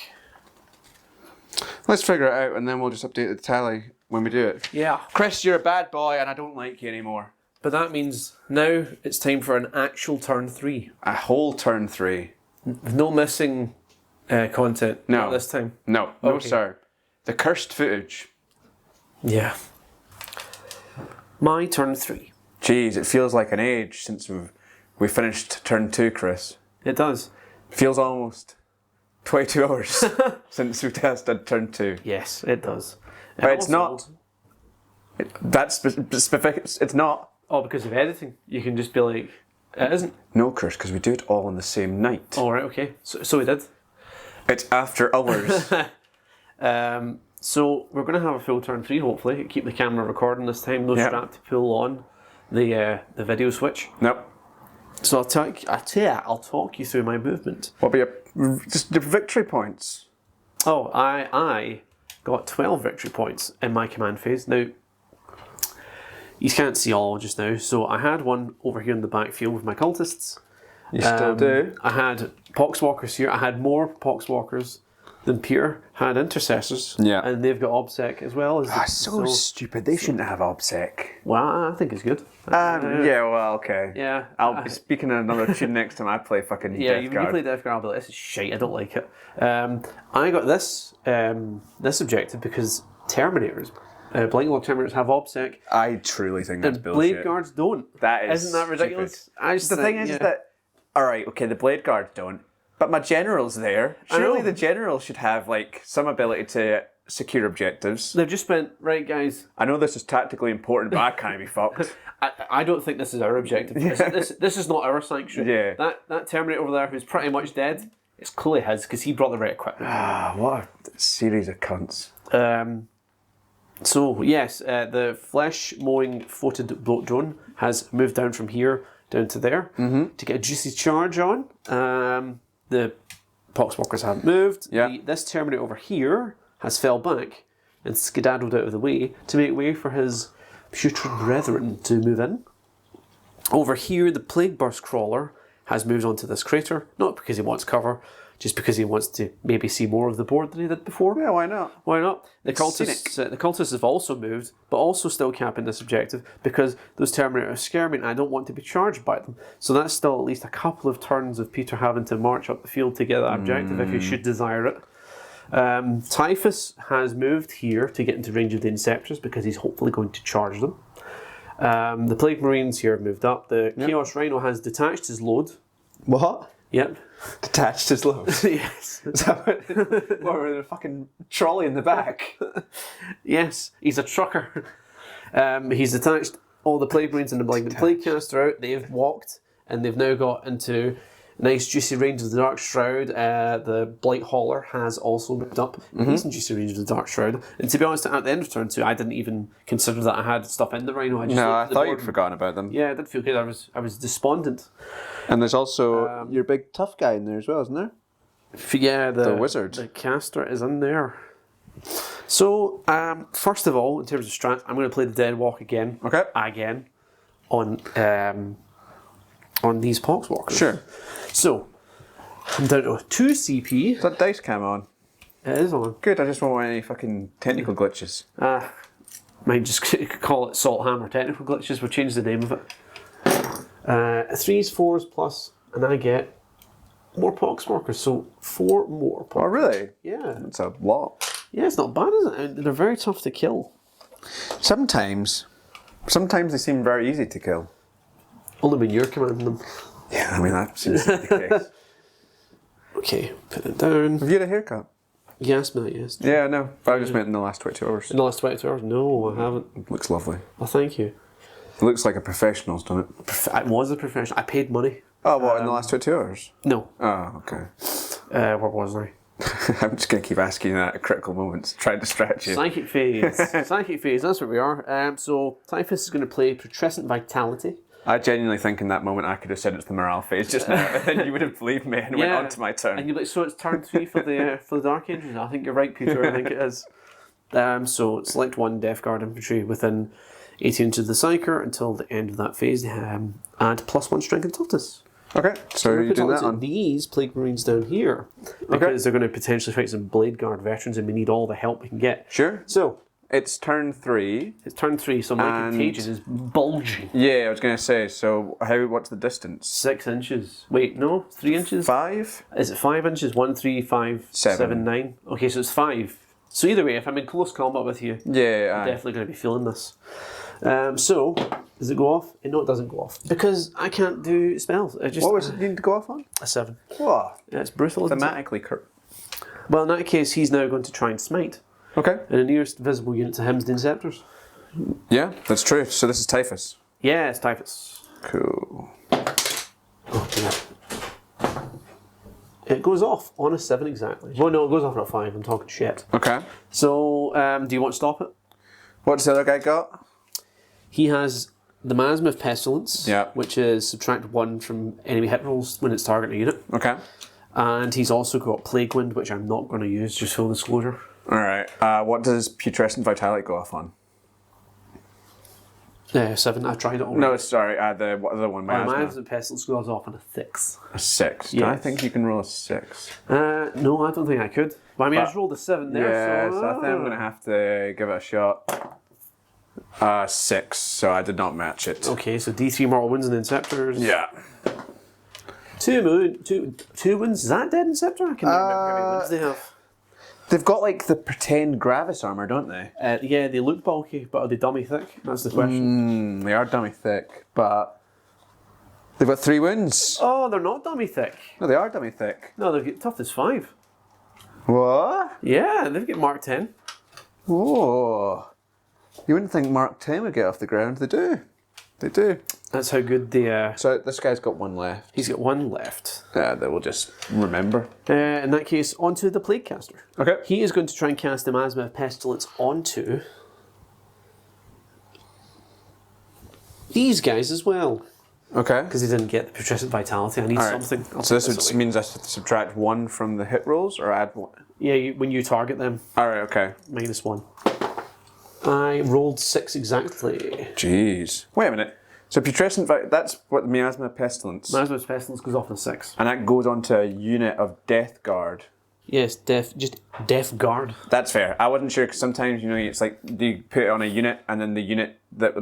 Let's figure it out and then we'll just update the tally when we do it. Yeah. Chris, you're a bad boy and I don't like you anymore. But that means now it's time for an actual turn 3. A whole turn 3. No missing content. No. Not this time. No, sir. The cursed footage. Yeah. My turn 3. Jeez, it feels like an age since we finished turn 2, Chris. It does. Feels almost 22 hours since we tested turn 2. Yes, it does. But it's not. That's specific. It's not. Oh, because of editing. You can just be like, it isn't. No, Chris, because we do it all on the same night. All right, okay. So we did. It's after hours. So we're going to have a full turn 3, hopefully. Keep the camera recording this time. No strap to pull on the video switch. Nope. So I'll talk you through my movement. What will be just the victory points? Oh, I got 12 victory points in my command phase. Now, you can't see all just now, so I had one over here in the backfield with my cultists. You still do? I had poxwalkers here. I had more poxwalkers than Peter had intercessors. Yeah. And they've got OBSEC as well. So stupid. They shouldn't have OBSEC. Well, I think it's good. Yeah, well, okay. Yeah. I'll be speaking in another tune next time I play fucking Yeah, you deathguard. play deathguard, I'll be like, this is shite, I don't like it. I got this objective because Terminators, Blind Lord Terminators have OBSEC. I truly think that's And bullshit. Blade Guards don't. That is Isn't that ridiculous? stupid. I just The thing is that, alright, okay, the Blade Guards don't, but my general's there. Surely the general should have, like, some ability to secure objectives. They've just spent, right guys, I know this is tactically important, but I can't be fucked. I don't think this is our objective. This is not our sanctuary. Yeah. That Terminator over there who's pretty much dead, it's clearly his because he brought the right equipment. What a series of cunts. So yes, the flesh mowing photon boat drone has moved down from here down to there to get a juicy charge on. The poxwalkers haven't moved. Yeah. This Terminator over here has fell back and skedaddled out of the way to make way for his putrid brethren to move in. Over here, the Plague Burst Crawler has moved onto this crater, not because he wants cover, just because he wants to maybe see more of the board than he did before. Yeah, why not? Why not? The cultists have also moved, but also still capping this objective because those Terminators scare me and I don't want to be charged by them. So that's still at least a couple of turns of Peter having to march up the field to get that objective if he should desire it. Typhus has moved here to get into range of the Inceptors because he's hopefully going to charge them. The Plague Marines here have moved up. The Chaos Rhino has detached his load. What? Yep. Detached his load? Yes. Is that what, with a fucking trolley in the back? Yes, he's a trucker. He's detached all the Plague Marines and the Malignant Plague Caster out. They've walked and they've now got into nice juicy range of the Dark Shroud. The Blight Hauler has also moved up. He's in juicy range of the Dark Shroud. And to be honest, at the end of turn 2, I didn't even consider that I had stuff in the Rhino. I just No, looked I at the thought board you'd forgotten about them. Yeah, I did feel good. I was despondent. And there's also your big tough guy in there as well, isn't there? Yeah, the wizard. The caster is in there. So, first of all, in terms of strats, I'm going to play the Dead Walk again. Okay. Again. On these Poxwalkers. Sure. So, I'm down to 2 CP. Is that dice cam on? It is on. Good, I just won't want any fucking technical glitches. Might just call it Salt Hammer Technical Glitches. We'll change the name of it. 3s, 4s plus, and I get more Poxwalkers. So 4 more Poxwalkers. Oh, really? Yeah. That's a lot. Yeah, it's not bad, is it? They're very tough to kill. Sometimes they seem very easy to kill. Only when you're commanding them. Yeah, I mean, that seems to be the case. Okay, put it down. Have you had a haircut? Yes, mate, yes. Yeah, no. But I just meant in the last 22 hours. In the last 22 hours? No, I haven't. It looks lovely. Oh, thank you. It looks like a professional's done it. I was a professional. I paid money. Oh, what, in the last 22 hours? No. Oh, okay. Where was I? I'm just going to keep asking you that at critical moments, trying to stretch you. Psychic phase. Psychic phase, that's where we are. So, Typhus is going to play Putrescent Vitality. I genuinely think in that moment I could have said it's the morale phase just now, but then you would have believed me and went on to my turn. And you're like, so it's turn 3 for the Darkangels? I think you're right, Peter. I think it is. So select 1 Deathguard infantry within 18 inches of the Psyker until the end of that phase. Add +1 strength and toughness. Okay, so you're doing that on these Plague Marines down here because they're going to potentially fight some Blade Guard veterans and we need all the help we can get. Sure. So it's turn 3. It's turn 3, so my contagion is bulging. Yeah, I was going to say. So what's the distance? 6 inches. Wait, no, 3 inches. 5. Is it 5 inches? 1, 3, 5, 7, 9. Okay, so it's 5. So either way, if I'm in close combat with you, yeah, I'm definitely going to be feeling this. So, does it go off? No, it doesn't go off. Because I can't do spells. What was it you need to go off on? A 7. What? Yeah, it's brutal. Thematically, Kurt. Well, in that case, he's now going to try and smite. Okay. And the nearest visible unit to him is the Inceptors. Yeah, that's true. So this is Typhus. Yeah, it's Typhus. Cool. Oh, yeah. It goes off on a 7 exactly. Well, no, it goes off on a 5. I'm talking shit. Okay. So, do you want to stop it? What's the other guy got? He has the Miasma of Pestilence, which is subtract 1 from enemy hit rolls when it's targeting a unit. Okay. And he's also got Plague Wind, which I'm not going to use, just full disclosure. Alright. What does Putrescent Vitality go off on? 7. I tried it already. No, sorry, the other one, My miasma. Pestilence goes off on a 6. A 6. Do I think you can roll a 6? No, I don't think I could. But I mean, I just rolled a 7 there, Yeah, so... so I think I'm going to have to give it a shot. 6, so I did not match it. Okay, so D3 mortal wounds and Inceptors. Yeah. 2 wounds. Is that dead Inceptor? I can't remember how many wounds they have. They've got like the pretend Gravis armor, don't they? Yeah, they look bulky, but are they dummy thick? That's the question. They are dummy thick, but they've got 3 wounds. Oh, they're not dummy thick. No, they are dummy thick. No, they've got toughness 5. What? Yeah, they've got Mark 10. Whoa. You wouldn't think Mark 10 would get off the ground. They do. They do. That's how good they... So this guy's got 1 left. He's got 1 left. That we'll just remember. In that case, onto the Plague Caster. Okay. He is going to try and cast the Miasma of Pestilence onto these guys as well. Okay. Because he didn't get the Patrician Vitality. I need something. So this means I have to subtract 1 from the hit rolls or add 1? Yeah, when you target them. Alright, okay. -1. I rolled 6 exactly. Jeez. Wait a minute. So Putrescent, that's what the Miasma of Pestilence. Miasma of Pestilence goes off on a 6. And that goes onto a unit of Deathguard. Yes, deathguard. That's fair. I wasn't sure because sometimes, you know, it's like you put it on a unit and then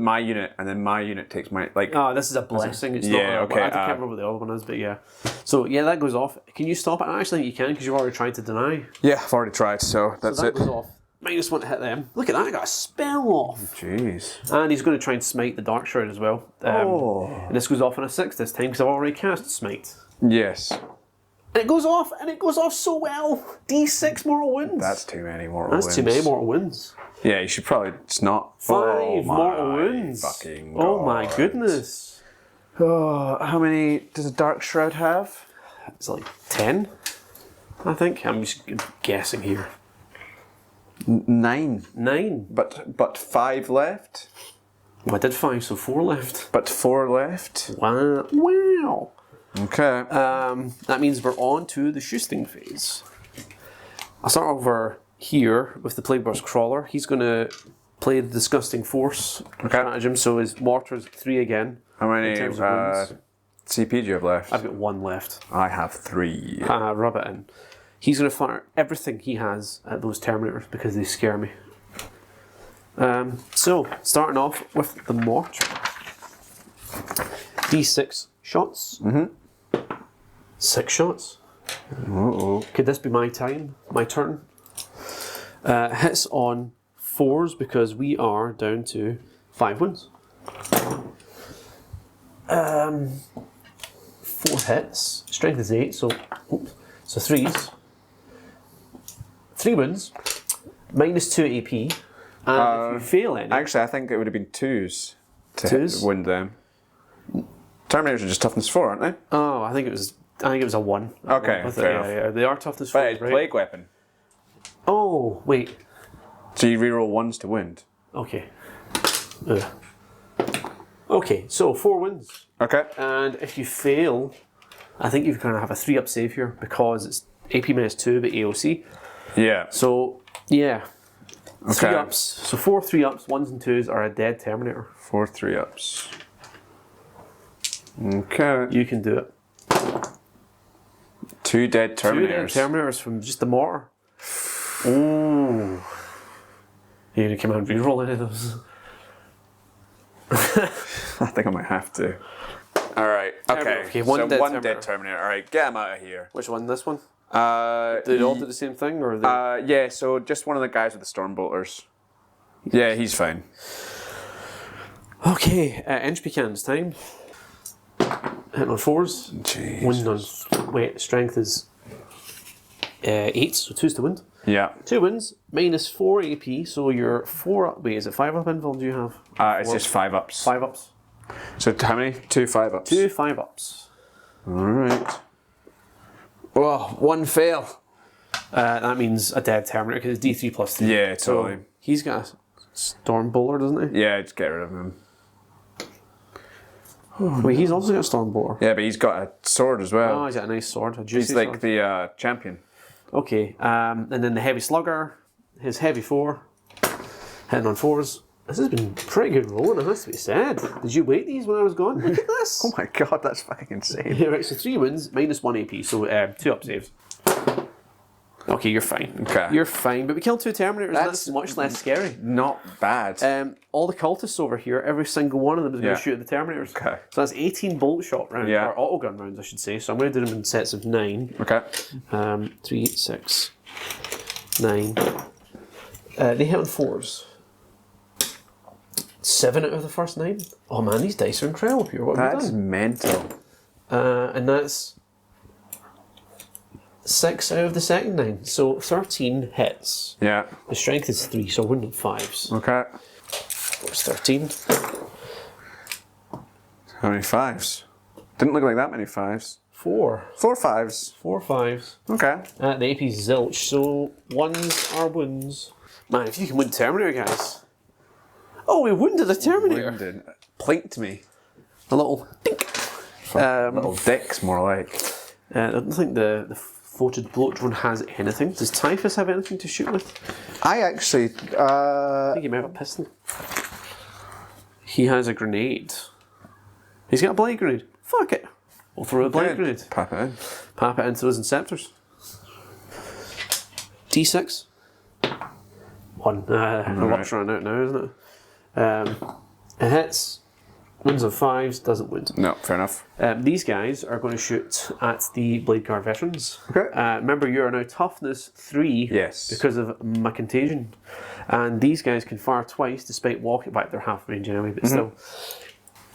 my unit and then my unit takes my, like... Oh, this is a blessing. It's yeah, not okay. I can't remember what the other one is, but yeah. So, yeah, that goes off. Can you stop it? I actually think you can because you've already tried to deny. Yeah, I've already tried, so that's So that it. goes off. -1 to hit them. Look at that, I got a spell off. Jeez. And he's going to try and smite the Dark Shroud as well. And this goes off on a 6 this time because I've already cast Smite. Yes. And it goes off, and it goes off so well. D6 mortal wounds. That's too many mortal wounds. That's too many mortal wounds. Yeah, you should probably... It's not... 5 mortal wounds. Fucking oh my God. goodness. Oh, how many does a Dark Shroud have? It's like 10, I think. I'm just guessing here. 9. 9. But 5 left? Well, I did 5, so 4 left. But 4 left? Wow. Wow. Okay. That means we're on to the Shoosting phase. I'll start over here with the Plague Burst Crawler. He's going to play the Disgusting Force stratagem, so his mortar's 3 again. How many CP do you have left? I've got 1 left. I have 3. Rub it in. He's going to fire everything he has at those Terminators because they scare me. So, starting off with the mortar. D6 shots. 6 shots. Uh-oh. Could this be my turn? Hits on 4s because we are down to 5 wounds. 4 hits. Strength is 8, so 3s. 3 wounds. -2 AP. And if you fail any... Actually, I think it would have been 2s to Twos? wound them. Terminators are just toughness 4, aren't they? Oh, I think it was a 1. Okay, fair enough. Yeah, they are toughness 4, But it's right? plague weapon. Oh, wait. So you reroll 1s to wound. Okay. Ugh. Okay, so 4 wounds. Okay. And if you fail, I think you kind of have a 3-up save here because it's AP -2 but AOC. Yeah. So, yeah. Okay. 3-ups. So 4 3-ups, 1s and 2s are a dead Terminator. 4 3-ups. Okay. You can do it. 2 dead Terminators. 2 dead Terminators from just the mortar. Ooh. You're going to come out and reroll any of those? I think I might have to. Alright, okay. Okay, one so dead 1 Terminator. dead Terminator. Alright, get him out of here. Which one? This one? Do they all do the same thing? Or they... Yeah, so just one of the guys with the Stormbolters. Yeah, he's fine. Okay, entropy cannons time. Hitting on 4s. Jeez. Wound on... Wait, strength is 8, so 2's to wound. Yeah. 2 wins, -4 AP, so you're 4 up. Wait, is it 5 up invul do you have? It's just 5 ups. 5 ups. So how many? 2 5 ups. 2 5 ups. Alright. Oh, 1 fail. That means a dead Terminator because it's D3 plus 3. Yeah, totally. So he's got a Storm Bowler, doesn't he? Yeah, just get rid of him. Wait, he's also got a Storm Bowler. Yeah, but he's got a sword as well. Oh, he's got a nice sword, a juicy He's like sword. the champion. Okay, and then the Heavy Slugger, his Heavy 4, hitting on 4s. This has been pretty good rolling, it has to be said. Did you weight these when I was gone? Look at this! Oh my god, that's fucking insane. Yeah, right, so 3 wounds, -1 AP, so 2 up saves. Okay, you're fine. Okay. You're fine, but we killed 2 Terminators, and that's much less scary. Not bad. All the cultists over here, every single one of them is going to shoot at the Terminators. Okay. So that's 18 bolt shot rounds, Yeah. or autogun rounds, I should say. So I'm going to do them in sets of 9. Okay. 3, 6, 9. They hit on 4s. 7 out of the first 9. Oh man, these dice are incredible here. What have we That's done? mental. And that's 6 out of the second 9. So 13 hits. Yeah. The strength is 3, so I wouldn't have 5s. Okay. What's 13? How many 5s? Didn't look like that many 5s. 4. 4 5s. 4 5s. Okay. The AP's zilch, so 1s are wounds. Man, if you can win Terminator, guys. Oh, we wounded the Terminator. Wounded. Plinked me. A little dink. Little dicks, more like. I don't think the floated bloat drone has anything. Does Typhus have anything to shoot with? I actually. I think he may have a pistol. He has a grenade. He's got a blight grenade. Fuck it. We'll throw a blight grenade. Pop it in. Pop it into those Inceptors. D6. 1. The luck's running out now, isn't it? It hits. Wounds of 5s, doesn't wound. No, fair enough. These guys are going to shoot at the Blade Guard veterans. Okay. Remember, you are now toughness 3 Yes. because of my contagion. And these guys can fire twice despite walking back. They're half range anyway, but still.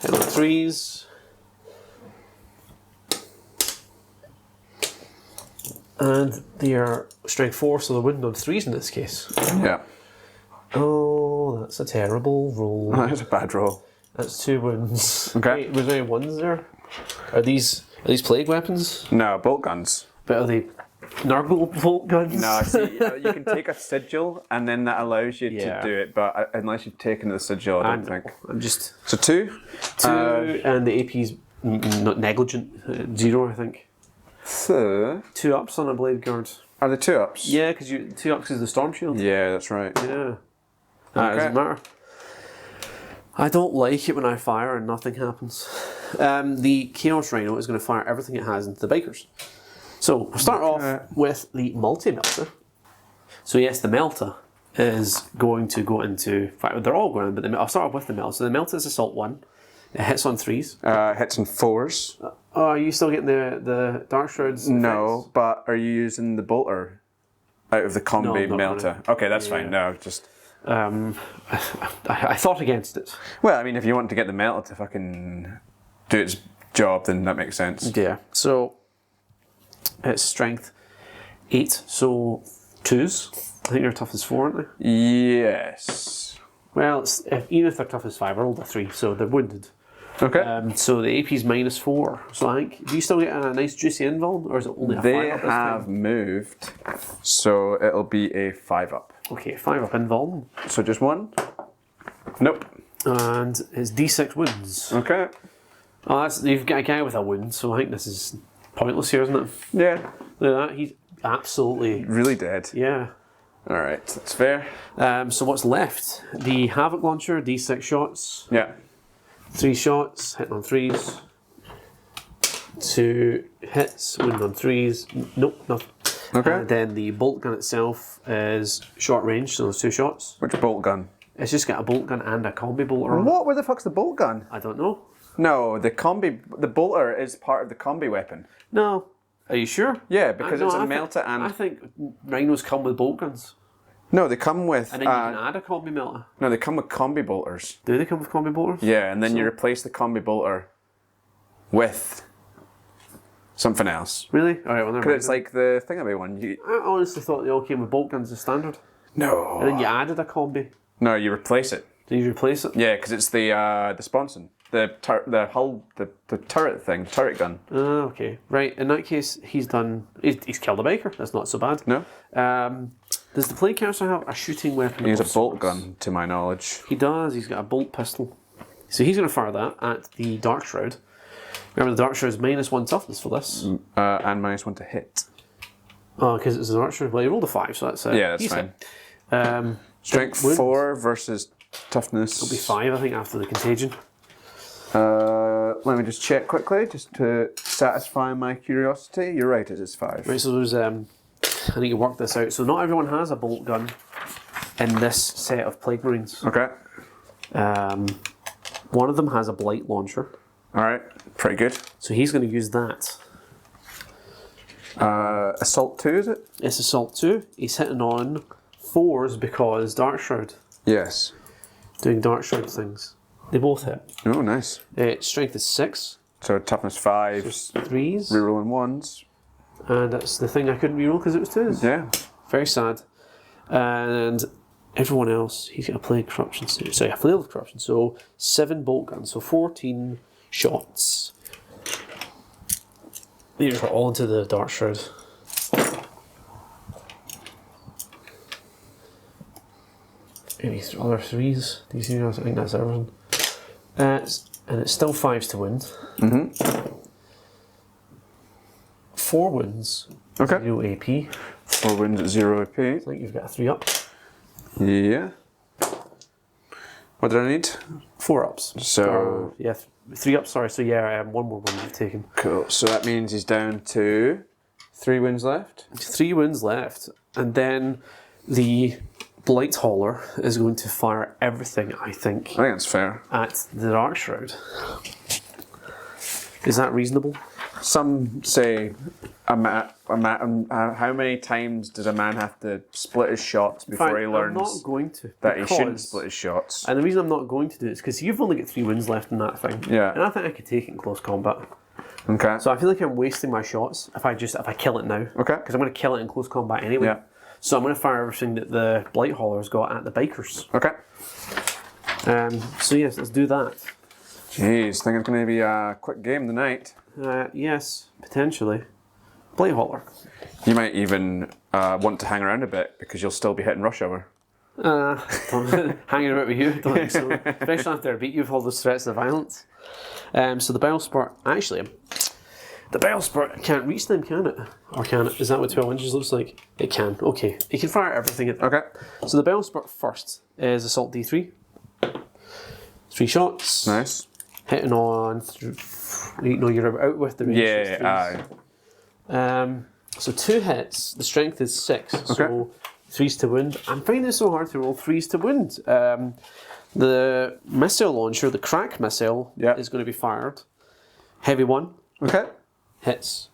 Hit on 3s. And they are strength 4, so they're wounded on 3s in this case. Yeah. Oh, that's a terrible roll. That's a bad roll. That's 2 wounds. Okay. Wait, was there any 1s there? Are these plague weapons? No, bolt guns. But are they Nurgle bolt guns? No, see, you can take a sigil, and then that allows you Yeah. to do it. But unless you've taken the sigil, I don't think. I'm just So 2. 2, and the AP's not negligent. 0, I think. So 2 ups on a blade guard. are the 2 ups? Yeah, because 2 ups is the storm shield. Yeah, that's right. Yeah. That doesn't matter. I don't like it when I fire and nothing happens. The Chaos Rhino is going to fire everything it has into the bikers. So we'll start off with the multi-melter. So yes, the melta is going to go into... They're all going, but I'll start off with the melta. So the melta is assault 1. It hits on 3s. Hits on 4s. Oh, are you still getting the Dark Shrouds? No, effects? but are you using the bolter out of the combi I'm not melter? Okay, that's fine. No, just. I thought against it. Well, I mean, if you want to get the melter to fucking do its job, then that makes sense. Yeah. So it's strength 8, so 2s. I think they're tough as 4, aren't they? Yes. Well, even if they're tough as 5, I rolled a 3, so they're wounded. Okay. So the AP's -4. So I think, do you still get a nice juicy invuln, or is it only a 5 They up this have time? moved, so it'll be a 5 up. Okay, 5 up invuln. So just 1? Nope. And it's D6 wounds. Okay. Oh, you've got a guy with a wound, so I think this is pointless here, isn't it? Yeah. Look at that, he's absolutely... Really dead. Yeah. Alright, that's fair. So what's left? The Havoc Launcher, D6 shots. Yeah. 3 shots, hitting on 3s. 2 hits, wounding on 3s. Nope, nothing. Okay. And then the bolt gun itself is short range, so there's 2 shots. Which bolt gun? It's just got a bolt gun and a combi bolter on. What? Where the fuck's the bolt gun? I don't know. No, the bolter is part of the combi weapon. No. Are you sure? Yeah, because it's a I melter and... I think rhinos come with bolt guns. No, they come with... And then you can add a combi melter. No, they come with combi bolters. Do they come with combi bolters? Yeah, and then you replace the combi bolter with something else. Really? Alright, well, never Because mind. it's like the thingamay one. I honestly thought they all came with bolt guns as standard. No. And then you added a combi. No, you replace it. Did you replace it? Yeah, because it's the sponson. The turret thing, turret gun. Oh, okay. Right, in that case, he's killed a biker. That's not so bad. No? Does the playcaster have a shooting weapon? He has of a bolt sorts? gun, to my knowledge. He does. He's got a bolt pistol. So he's going to fire that at the Dark Shroud. Remember, the Dark Shroud is -1 toughness for this. And -1 to hit. Oh, because it's a Dark Shroud. Well, he rolled a 5, so that's Yeah, that's he's fine. hit. Strength wounds. 4 versus toughness. It'll be 5, I think, after the contagion. Let me just check quickly, just to satisfy my curiosity. You're right, it is 5. Right, so there's I need to work this out. So not everyone has a bolt gun in this set of Plague Marines. Okay. One of them has a blight launcher, Alright, pretty good. so he's going to use that. Assault 2, is it? It's Assault 2. He's hitting on 4s because Dark Shroud. Yes. Doing Dark Shroud things. They both hit. Oh, nice. Strength is 6. So toughness 5, 3s. rerolling 1s. And that's the thing I couldn't reroll because it was 2s. Yeah. Very sad. And everyone else, he's got a Plague Corruption. Sorry, a Flail of Corruption. So 7 bolt guns. So 14 shots. These are all into the Dark Shroud. Any other 3s? These here, I think that's everything. And it's still 5s to wound. 4 wounds. Okay. 0 AP. 4 wounds at 0 AP. I think you've got a 3 up. Yeah. What did I need? 4 ups. So- yeah, 3 ups, sorry. So yeah, 1 more wound you've taken. Cool. So that means he's down to 3 wounds left. 3 wounds left. And then the Blight Hauler is going to fire everything, I think, I think that's fair. at the Dark Shroud. Is that reasonable? Some say how many times does a man have to split his shots before he I'm learns not going to. that he shouldn't because- split his shots? And the reason I'm not going to do it is because you've only got 3 wounds left in that thing. Yeah. And I think I could take it in close combat. Okay. So I feel like I'm wasting my shots if I kill it now. Okay. Because I'm going to kill it in close combat anyway. Yeah. So I'm going to fire everything that the Blight Hauler's got at the bikers. Okay. So yes, let's do that. Jeez, think it's going to be a quick game tonight. Yes, potentially. Blight Hauler. You might even want to hang around a bit because you'll still be hitting rush hour. Hanging about with you, don't think so. Especially after I beat you with all those threats of violence. So the Bile Spurt, actually, the Bile Spurt can't reach them, can it? Or can it? Is that what 12 inches looks like? It can, okay. It can fire everything at them. Okay. So the Bile Spurt first is Assault D3. 3 shots. Nice. Hitting on, you're out with the range. Yeah, aye. So 2 hits, the strength is 6, Okay. so 3s to wound. I'm finding it so hard to roll 3s to wound. The missile launcher, the crack missile, Yeah. is going to be fired. Heavy 1, Okay. hits.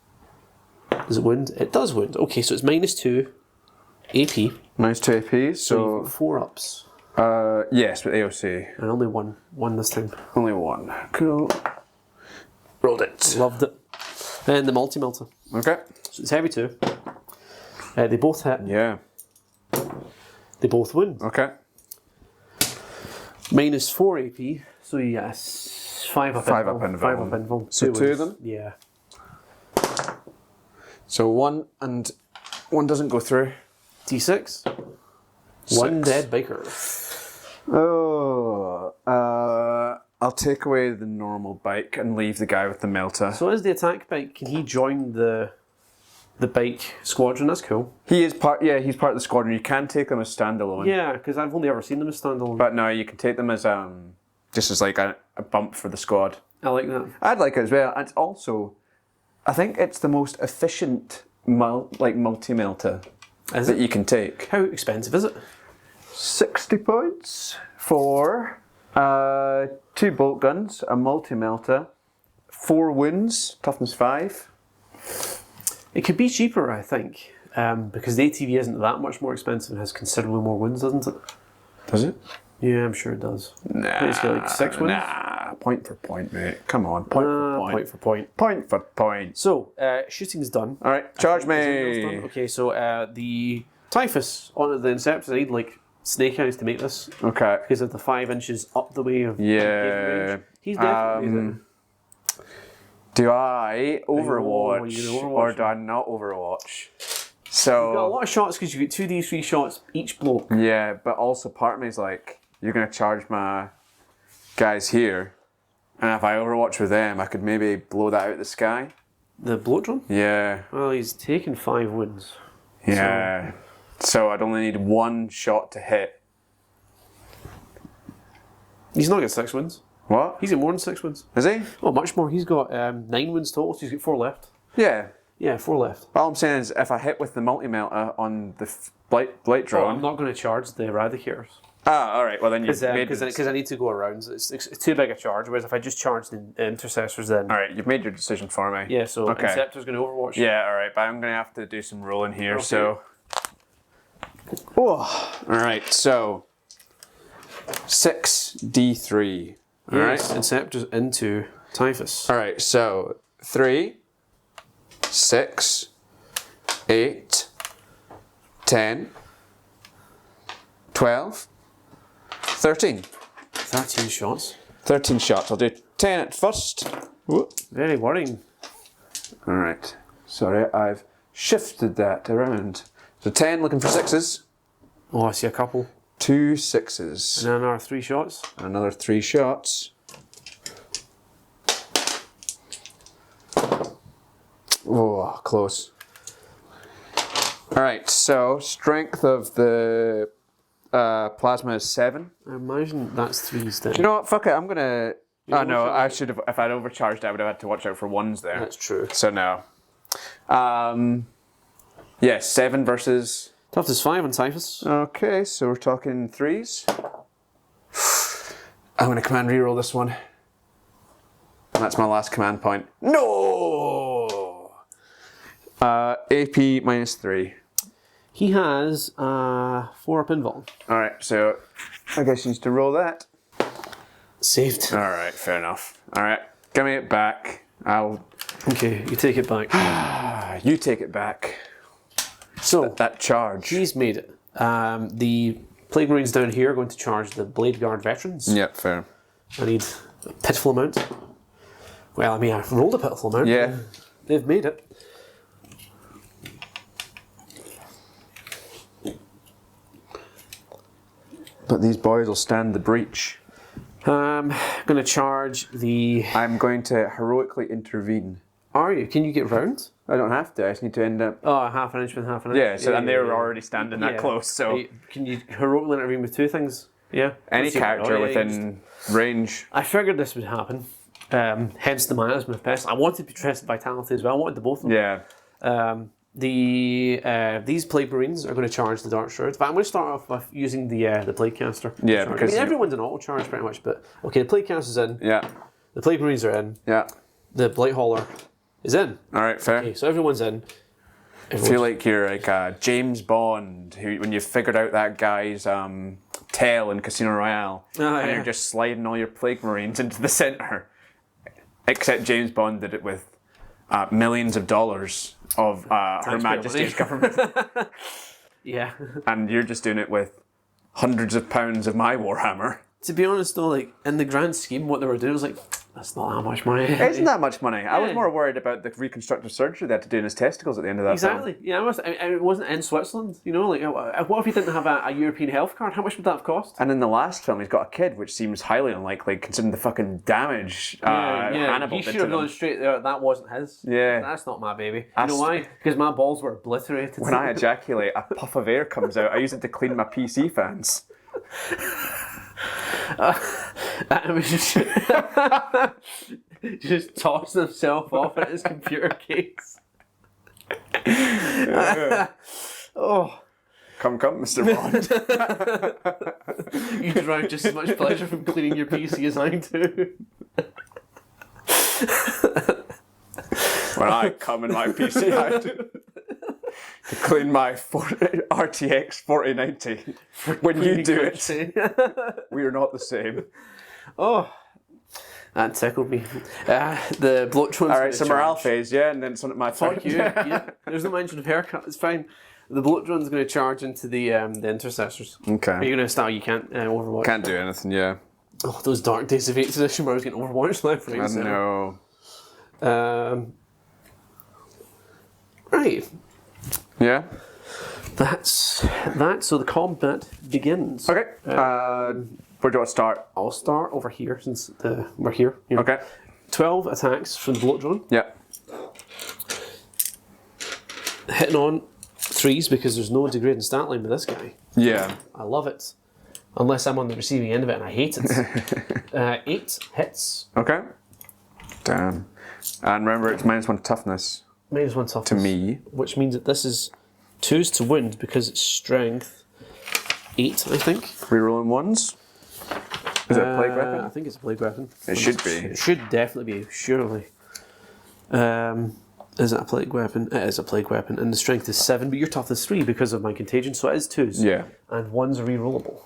Does it wound? It does wound. Okay, so it's -2 AP, Nice 2 AP. so So, 4 ups. yes, with AOC. And only one this time. Only 1. Cool. Rolled it. Loved it. And the multi-melter. Okay. So it's heavy 2. They both hit. Yeah. They both wound. Okay. -4 AP, so yes, 5 up 5 invul. up invul. 5 up invul. So 2 of wounds. them? Yeah. So 1 and 1 doesn't go through. D6. 1 6. dead biker. Oh, I'll take away the normal bike and leave the guy with the melter. So as the attack bike, can he join the bike squadron? That's cool. He is part. Yeah, he's part of the squadron. You can take them as standalone. Yeah, because I've only ever seen them as standalone. But no, you can take them as just as like a bump for the squad. I like that. I'd like it as well. And also, I think it's the most efficient multi-melter Is that it? you can take. How expensive is it? 60 points for 2 bolt guns, a multi-melter, 4 wounds, toughness 5. It could be cheaper, I think, because the ATV isn't that much more expensive and has considerably more wounds, doesn't it? Does it? Yeah, I'm sure it does. Nah. It's got like 6 wounds. Nah, point for point, mate. Come on, point for point. Point for point. Point for point. So, shooting's done. All right, charge Is everything else me. done? Okay, so the Typhus on the Inceptors, I need like snake eyes to make this Okay. because of the 5 inches up the way of Yeah. range. He's definitely Do I Oh, you Overwatch Overwatch. or do I not Overwatch? You've got a So lot of shots because you get 2d3 shots each bloke. yeah, but also part of me is like, you're gonna charge my guys here, and if I Overwatch with them, I could maybe blow that out of the sky. The bloke drum? Yeah, Well, he's taken 5 wounds. yeah. So I'd only need 1 shot to hit He's not got 6 wins. What? He's got more than 6 wins. Is he? Oh, much more. He's got 9 wins total, so he's got 4 left. Yeah. Yeah, 4 left. All I'm saying is, if I hit with the multi-melta on the blight drone... I'm not going to charge the Eradicators. Ah, alright, well then you made... Because I need to go around. It's too big a charge, whereas if I just charge the Intercessors then... Alright, you've made your decision for me. Yeah, so Inceptor's going to Overwatch. Yeah, alright, but I'm going to have to do some rolling here, so... Oh. Alright, so... 6d3. Alright. Yes, Inceptor's into Typhus. Alright, so 3, 6, 8, 10, 12, 13. 13 shots. 13 shots. I'll do 10 at first. Whoop. Very worrying. Alright. Sorry, I've shifted that around. So 10 looking for 6s. Oh, I see a couple. 2 6s. And then another 3 shots. Another 3 shots. Oh, close. Alright, so strength of the plasma is 7. I imagine that's 3s then. Do you know what? Fuck it, I'm gonna... Oh no, overcharged. I should have... If I'd overcharged, I would have had to watch out for 1s there. That's true. So no. Yeah, 7 versus... Tough is 5 on Typhus. Okay, so we're talking 3s. I'm gonna command reroll this one. And that's my last command point. No! AP minus 3. He has 4 up invuln. Alright, so I guess you need to roll that. Saved. Alright, fair enough. Alright, give me it back. Okay, you take it back. You take it back. So, That charge. he's made it. The Plague Marines down here are going to charge the Blade Guard veterans. Yep, fair. I need a pitiful amount. Well, I mean, I've rolled a pitiful amount. Yeah. They've made it. But these boys will stand the breach. I'm going to charge the... I'm going to heroically intervene. Are you? Can you get round? I don't have to, I just need to end up... Oh, half an inch with half an inch. Yeah, so and they were already standing that Yeah. close, so... Can you heroically intervene with 2 things? Yeah. Any Let's see what character I got. within range. I figured this would happen. Hence the miasm of pest. I wanted Putrescent Vitality as well. I wanted the both of them. Yeah. These Plague Marines are going to charge the Dark Shroud. But I'm going to start off with using the Plague Caster. Yeah, charge. because... I mean, everyone's an auto charge pretty much, but okay, the Plague Caster's in. Yeah. The Plague Marines are in. Yeah. The Blight Hauler is in. Alright, fair. Okay, so everyone's in. I feel like you're like James Bond, who when you figured out that guy's tail in Casino Royale, and yeah. you're just sliding all your Plague Marines into the centre. Except James Bond did it with millions of dollars of Her Majesty's government. Yeah. And you're just doing it with hundreds of pounds of my Warhammer. To be honest though, like in the grand scheme, what they were doing was like, that's not that much money. It isn't that much money. I was more worried about the reconstructive surgery they had to do in his testicles at the end of that Exactly. film. Yeah, it wasn't in Switzerland. You know, like what if he didn't have a European health card? How much would that have cost? And in the last film, he's got a kid, which seems highly unlikely considering the fucking damage Hannibal He did should to have gone them. straight there. That wasn't his. Yeah. That's not my baby. You know why? Because my balls were obliterated. When I ejaculate, a puff of air comes out. I use it to clean my PC fans. And it was just tossing himself off at his computer case. Oh. Come, Mr. Bond. You derive just as much pleasure from cleaning your PC as I do. When I come in my PC, I do. To clean my RTX 4090. When you do it, we are not the same. Oh, that tickled me. The Bloatron's Alright, so morale phase, yeah, and then something my Fuck you. Yeah. There's no mention of haircut, it's fine. The Bloatron's going to charge into the Intercessors. Okay. Are you going to style? You can't Overwatch. Can't do anything, yeah. Oh, those dark days of 8th edition where I was getting Overwatch left, right, I center. know. Right. Yeah? That's that. So the combat begins. Okay. Where do you want to start? I'll start over here since we're here. You know. Okay. 12 attacks from the Bloatron. Yeah. Hitting on 3s because there's no degrading stat line with this guy. Yeah. I love it. unless I'm on the receiving end of it and I hate it. 8 hits. Okay. Damn. And remember, it's -1 toughness. -1 toughness. To me. Which means that this is 2s to wound because it's strength 8, I think. Rerolling 1s. Is it a plague weapon? I think it's a plague weapon. It should be. It should definitely be, surely. Is it a plague weapon? It is a plague weapon, and the strength is 7, but your toughness is 3 because of my contagion, so it is 2s. Yeah. And 1s are rerollable.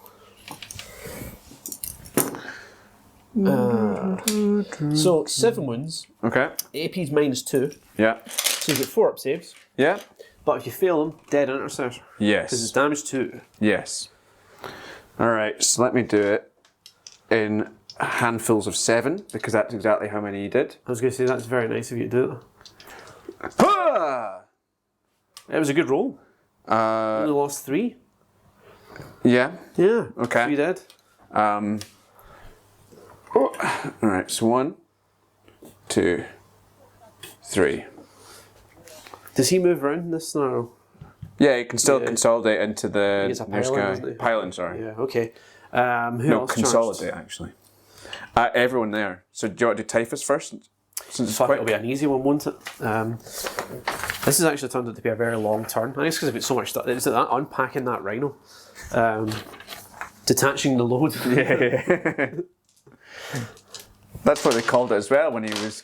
So 7 wounds. Okay. AP's -2, Yeah. so you get 4 up saves. Yeah. But if you fail them, dead intercessor. Because it's Yes. damage 2. Yes. Alright, so let me do it in handfuls of 7, because that's exactly how many you did. I was going to say that's very nice of you to do it. Ah! It was a good roll. Only lost 3. Yeah. Yeah. Okay. 3 dead. Alright, so 1, 2, 3. Does he move around in this scenario? Yeah, you can still Yeah. consolidate into the He's a next pylon, guy. isn't he? Pylon, sorry. Yeah, okay. Who No, else consolidate, actually. Everyone there. So do you want to do Typhus first? Since it's Fuck, quick. it'll be an easy one, won't it? This has actually turned out to be a very long turn. I guess because I've got so much stuff. It's that unpacking that rhino. Detaching the load. Yeah. That's what they called it as well when he was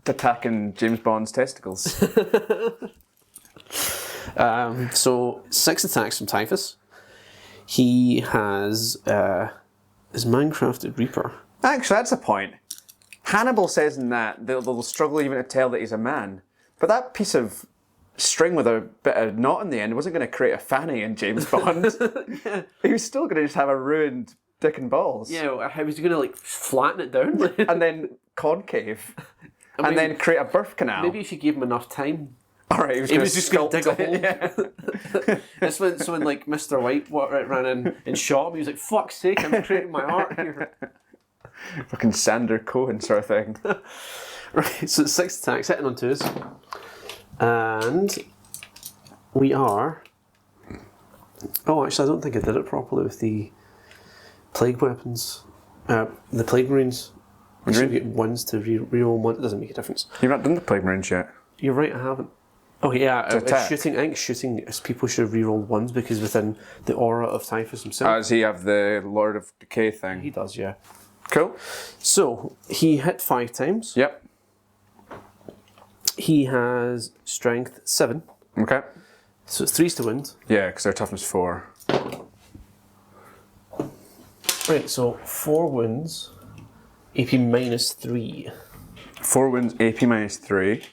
attacking James Bond's testicles. So 6 attacks from Typhus. He has his Minecrafted Reaper. Actually, that's a point. Hannibal says in that they'll struggle even to tell that he's a man. But that piece of string with a bit of knot in the end wasn't going to create a fanny in James Bond. Yeah. He was still going to just have a ruined dick and balls. Yeah, how was he going to like flatten it down? And then concave. mean, and then create a birth canal. Maybe if you gave him enough time. Alright, He was just going to dig a hole. Yeah. That's when like Mr. White ran in and shot him. He was like, "Fuck's sake, I'm creating my art here." Fucking Sander Cohen sort of thing. Right, so it's 6 attacks, hitting on 2s. And we are... Oh, actually, I don't think I did it properly with the plague weapons. The plague marines. You should get 1s to reroll 1. It doesn't make a difference. You've not done the plague marines yet. You're right, I haven't. Oh yeah, attack. shooting. I think shooting is people should have rerolled 1s because within the aura of Typhus himself. Does he have the Lord of Decay thing? He does, yeah. Cool. So he hit 5 times. Yep. He has strength 7. Okay. So it's 3s to wound. Yeah, because their toughness 4. Right, so 4 wounds, AP -3. 4 wounds, AP -3.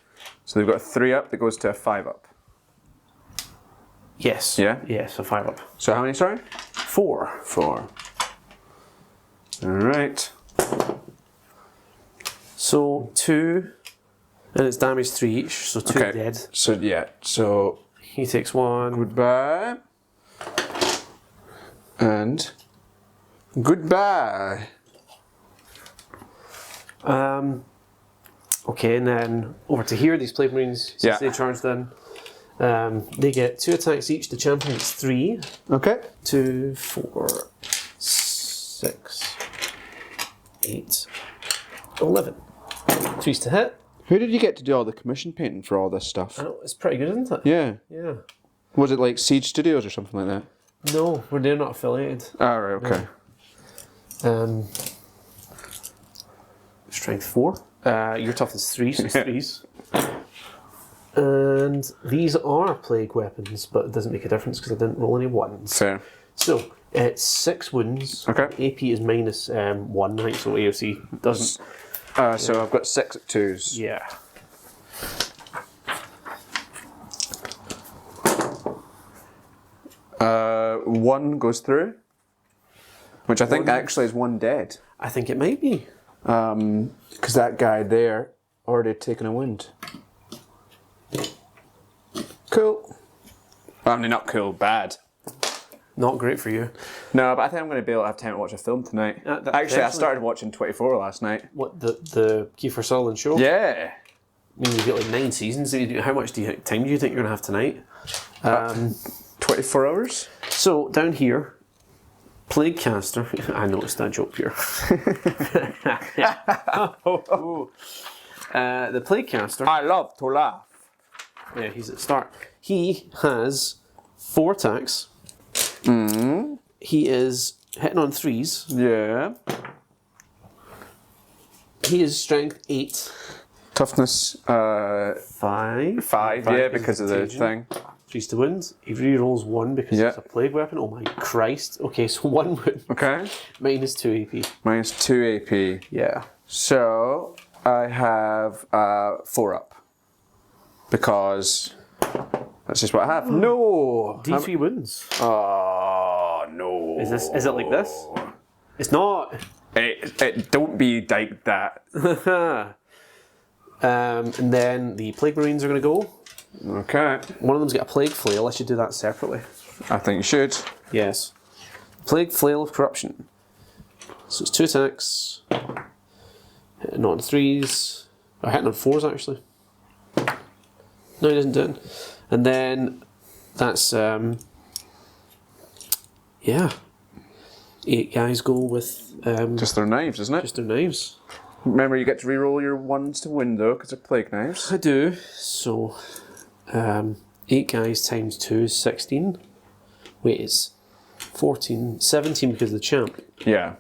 So they've got a 3 up that goes to a 5 up. Yes. Yeah? Yeah, so 5 up. So how many, sorry? 4. 4. Alright. So 2, and it's damage 3 each, so 2 Okay. dead. So yeah, so He takes 1. goodbye. And goodbye. Okay, and then over to here, these Plague Marines, since Yeah. they charged in, they get 2 attacks each. The champion gets 3. Okay. 2, 4, 6, 8, 11. 3s to hit. Who did you get to do all the commission painting for all this stuff? Oh, it's pretty good, isn't it? Yeah. Yeah. Was it like Siege Studios or something like that? No, they're not affiliated. Oh, right, okay. Strength 4. Your toughness 3, so it's 3s. And these are plague weapons, but it doesn't make a difference because I didn't roll any 1s. Fair. So, it's 6 wounds. Okay. AP is -1, right? So AOC doesn't. So I've got 6 at 2s. Yeah. One goes through, which I think actually is 1 dead. I think it might be. Because that guy there already taken a wound. Cool. Well, I mean, not cool, bad. Not great for you. No, but I think I'm going to be able to have time to watch a film tonight. Actually, I definitely. started watching 24 last night. What, the Kiefer Sutherland show? Yeah. I mean, you've got like 9 seasons. How much time do you think you're going to have tonight? 24 hours? So, down here, Plague caster. I noticed that joke here. The plague caster. I love to laugh. Yeah, he's at start. He has 4 attacks. He is hitting on 3s. Yeah. He is strength 8. Toughness 5. 5, yeah, because of the thing. 3's to wound. He re-rolls 1 because it's a plague weapon. Oh my Christ. Okay, so 1 wound. Okay. Minus 2 AP. Minus 2 AP. Yeah. So I have 4 up. Because that's just what I have. No! D3 wounds. Oh, no. Is it like this? It's not. It don't be like that. And then the Plague Marines are going to go. Okay. One of them's got a Plague Flail. I should do that separately. I think you should. Yes. Plague Flail of Corruption. So it's 2 attacks. Hitting on 3s. Or hitting on 4s actually. No, he doesn't do it. And then that's, yeah. 8 guys go with... just their knives, isn't it? Just their knives. Remember, you get to re-roll your 1s to win, though, because they're plague knives. I do. So, 8 guys times 2 is 16. Wait, it's 14, 17 because of the champ. Yeah.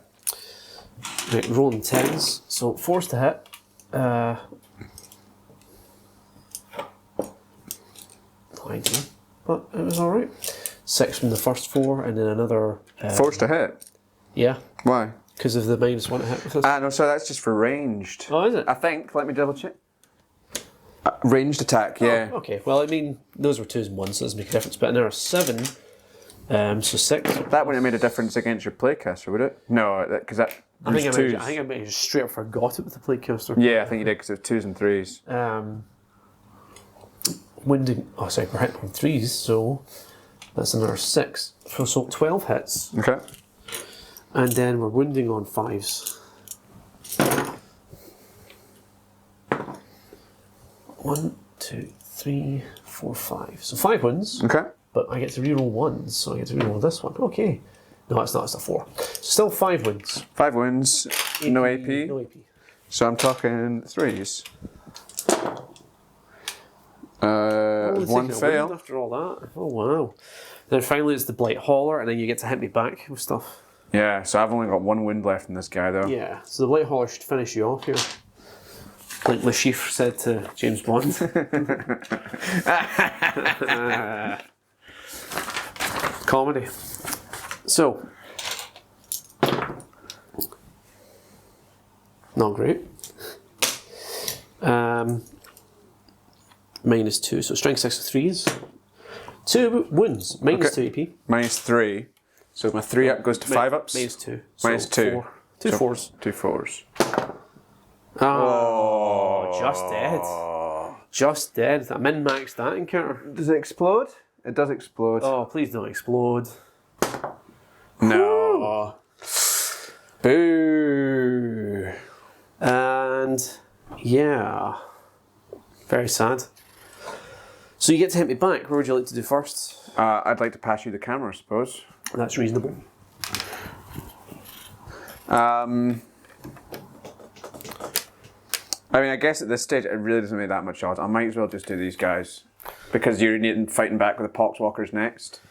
Right, rolling 10s. So, 4's to hit. Ideal. But it was alright. 6 from the first 4, and then another... 4's to hit? Yeah, Why? because of the -1 to hit with us. No, sorry, that's just for ranged. Oh, is it? I think. Let me double check. Ranged attack, yeah. Oh, okay, well, I mean, those were 2s and 1s, so it doesn't make a difference. But another 7, so 6. That wouldn't have made a difference against your playcaster, would it? No, because that. I think I twos. may have just straight up forgot it with the Plague Caster. Yeah, I think you did because it was 2s and 3s. Wounding. Oh, sorry, we're hitting on 3s, so that's another 6. So 12 hits. Okay. And then we're wounding on 5s. 1, 2, 3, 4, 5. So 5 wounds. Okay. But I get to reroll 1s, so I get to reroll this one. Okay. No, it's not. It's a 4. Still 5 wins. 5 wins. No AP. No AP. So I'm talking 3s. Only 1 taking a fail. wound after all that. Oh wow. Then finally it's the Blight Hauler, and then you get to hit me back with stuff. Yeah, so I've only got 1 wound left in this guy, though. Yeah. So the Blight Hauler should finish you off here. Like Le Chiffre said to James Bond. Comedy. So. Not great. -2, so strength 6 with 3s. 2 wounds, -2 AP. -3. So my 3 up goes to 5 ups. -2. -2. 4. 2 So 4s. 2 4s. Oh, just dead. Just dead. I min-maxed that encounter. Does it explode? It does explode. Oh, please don't explode. No. Boo. And yeah, very sad. So you get to hit me back. Where would you like to do first? I'd like to pass you the camera, I suppose. That's reasonable. I mean, I guess at this stage it really doesn't make that much odds. I might as well just do these guys. Because you're fighting back with the Poxwalkers next.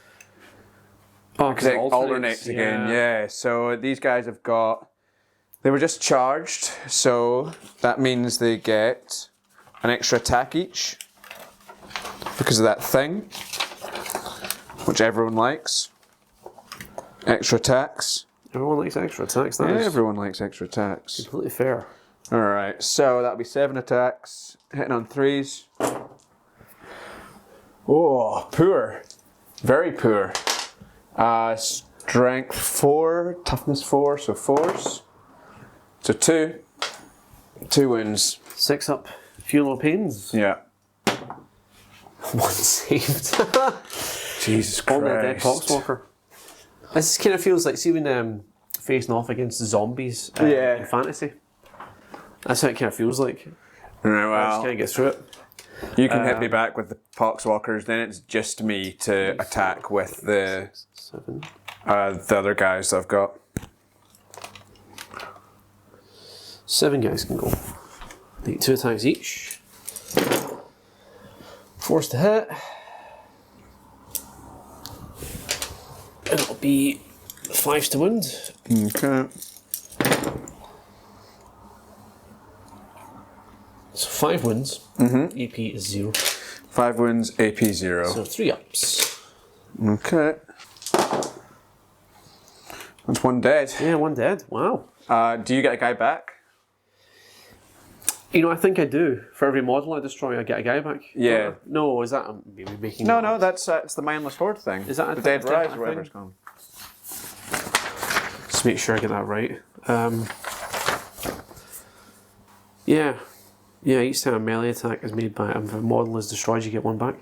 Oh, Because it alternates again, yeah. So these guys have got... They were just charged, so that means they get an extra attack each. Because of that thing. Which everyone likes. Extra attacks. Everyone likes extra attacks. Yeah, That is everyone likes extra attacks. completely fair. Alright, so that'll be 7 attacks, hitting on 3s. Oh, poor. Very poor. Strength 4, toughness 4, so 4s. So 2. 2 wounds. 6 up. Few low pains. Yeah. 1 saved. Jesus On that dead Christ. Poxwalker. This kind of feels like, see when facing off against zombies Yeah. in fantasy. That's how it kind of feels like. Right, I just well, can't get through it. you can hit me back with the Poxwalkers, then it's just me to attack with the... 7. The other guys I've got. 7 guys can go. They get 2 attacks each. Force to hit. And it'll be 5 to wound. Okay. So 5 wounds. AP is 0. 5 wounds, AP 0. So 3 ups. Okay. That's 1 dead. Yeah, 1 dead. Wow. Do you get a guy back? You know, I think I do. For every model I destroy, I get a guy back. Yeah. No, is that maybe making? No, that's it's the mindless horde thing. Is that a the dead thing? rise or whatever it's called? Just make sure I get that right. Yeah. Each time a melee attack is made by if a model is destroyed, you get 1 back.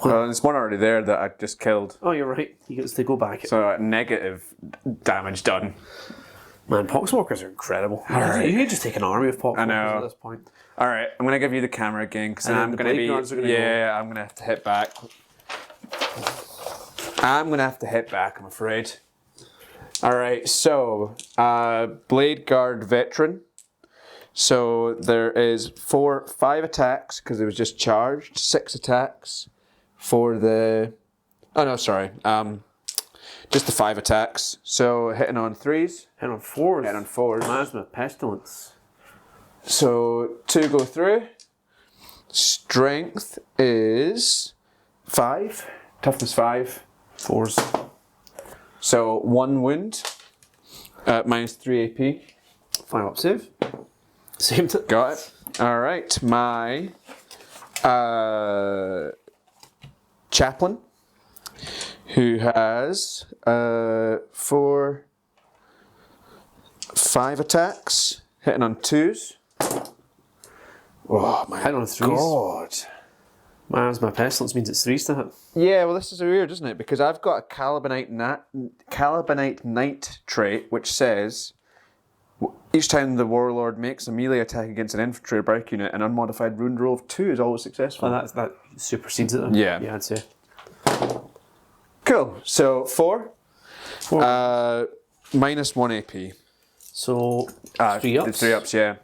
Well, there's one already there that I just killed. Oh, you're right. He gets to go back. So negative damage done. Man, poxwalkers are incredible. Alright. You could just take an army of poxwalkers I know. at this point. All right, I'm gonna give you the camera again because And then I'm the gonna blade be. guards are gonna go. I'm gonna have to hit back. I'm gonna have to hit back. I'm afraid. All right, so blade guard veteran. So there is 5 attacks because it was just charged. 6 attacks for the. Oh no, sorry. Just the 5 attacks. So hitting on 3s. Hitting on 4s. Hitting on 4s. Miasma, pestilence. So 2 go through. Strength is 5. Toughness 5. 4s. So 1 wound. Minus 3 AP. 5 up save. Saved it. Got it. Alright, my chaplain, who has 5 attacks, hitting on 2s. Oh my Hitting on 3s. god. Miasma, pestilence means it's 3s to hit. Yeah, well this is weird, isn't it? Because I've got a Calibanite Knight trait, which says each time the warlord makes a melee attack against an infantry or barrack unit, an unmodified wound roll of 2 is always successful. Oh, that supersedes it then. Yeah. Yeah, I'd say. Cool. So 4. 4. Minus 1 AP. So 3 ups. 3 ups, yeah.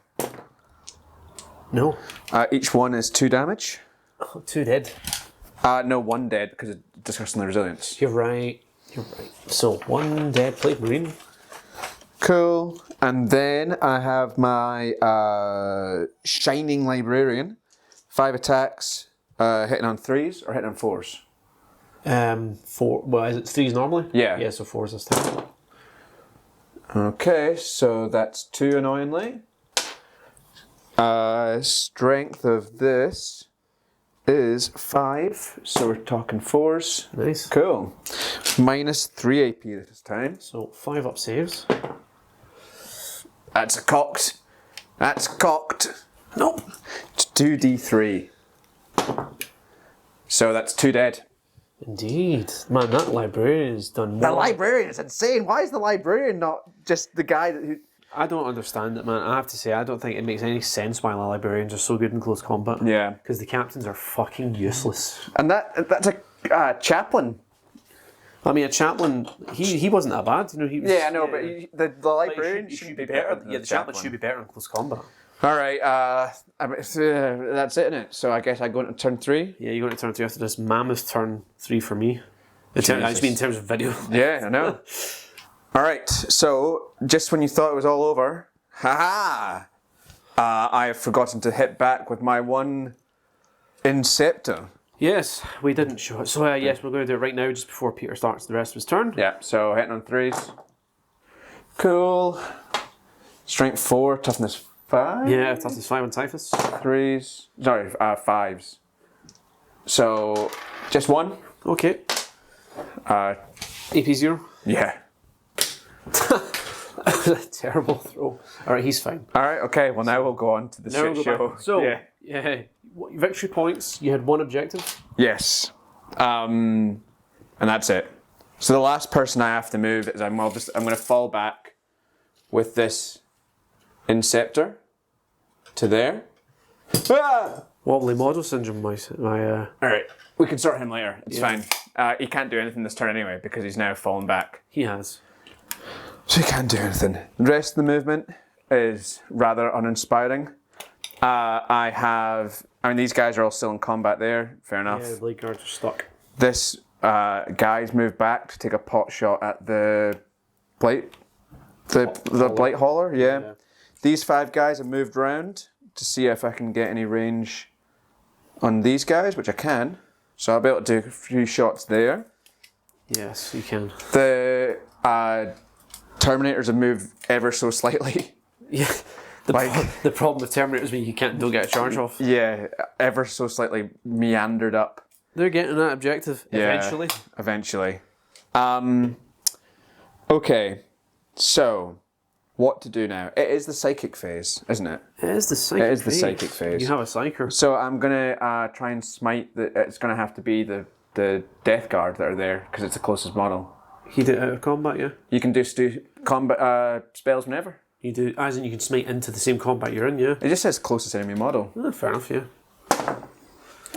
No. Each one is 2 damage. Oh, 2 dead. No, 1 dead because it's discussing the resilience. You're right. So 1 dead plate marine. Cool. And then I have my Shining Librarian. 5 attacks, hitting on 3s or hitting on 4s? 4. Well, is it 3s normally? Yeah. Yeah, so 4s this time. Okay, so that's 2 annoyingly. Strength of this is 5, so we're talking 4s. Nice. Cool. Minus 3 AP this time. So 5 up saves. That's a cocked. That's cocked. Nope. It's 2d3. So that's 2 dead. Indeed. Man, that librarian has done more. The librarian is insane. Why is the librarian not just the guy who... I don't understand it, man. I have to say, I don't think it makes any sense why the librarians are so good in close combat. Yeah. Because the captains are fucking useless. And that's a chaplain. I mean, a chaplain, he wasn't that bad. You know, he was, Yeah, I know, but the librarian he should be better than Yeah, the chaplain should be better in close combat. All right, that's it, isn't it? So I guess I go into turn 3. Yeah, you're going to turn 3 after this mammoth turn 3 for me. I just mean in terms of video. Yeah, I know. All right, so just when you thought it was all over, I have forgotten to hit back with my 1 Inceptor. Yes, we didn't show it. So yes, we're going to do it right now, just before Peter starts the rest of his turn. Yeah, so hitting on 3s. Cool. Strength 4, toughness 5. Yeah, toughness 5 on Typhus. 3s. Sorry, 5s. So just 1. Okay. AP AP 0. Yeah. That was a terrible throw. Alright, he's fine. All right. Okay. Well, now we'll go on to the Now we'll shit go show. back. So, yeah. Victory points. You had 1 objective. Yes. And that's it. So the last person I have to move is I'm going to fall back with this Inceptor to there. Ah! Wobbly model syndrome, my All right. We can sort him later. It's fine. he can't do anything this turn anyway because he's now fallen back. He has. So he can't do anything. The rest of the movement is rather uninspiring. I mean, these guys are all still in combat there. Fair enough. Yeah, the blade guards are stuck. This guy's moved back to take a pot shot at the blight, the blight hauler. Yeah. These 5 guys have moved round to see if I can get any range on these guys, which I can. So I'll be able to do a few shots there. Yes, you can. The Terminators have moved ever so slightly. Yeah. The problem with Terminators means you don't get a charge off. Yeah, ever so slightly meandered up. They're getting that objective eventually. Eventually. Okay, so what to do now? It is the psychic phase, isn't it? It is the psychic phase. You have a psyker. So I'm gonna try and smite. It's gonna have to be the deathguard that are there because it's the closest model. You do it out of combat, yeah. You can do combat spells whenever. You do, as in you can smite into the same combat you're in, yeah. It just says closest enemy model. Oh, fair enough, yeah.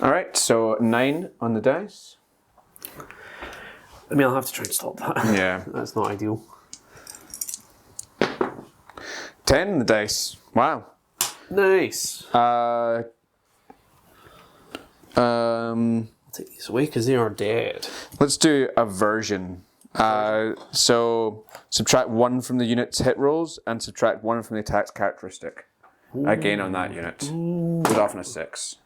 All right, so 9 on the dice. I mean, I'll have to try and stop that. Yeah, that's not ideal. 10 on the dice. Wow. Nice. I'll take these away because they are dead. Let's do aversion. So subtract 1 from the unit's hit rolls and subtract 1 from the attack's characteristic. Again on that unit. Goes off on a 6.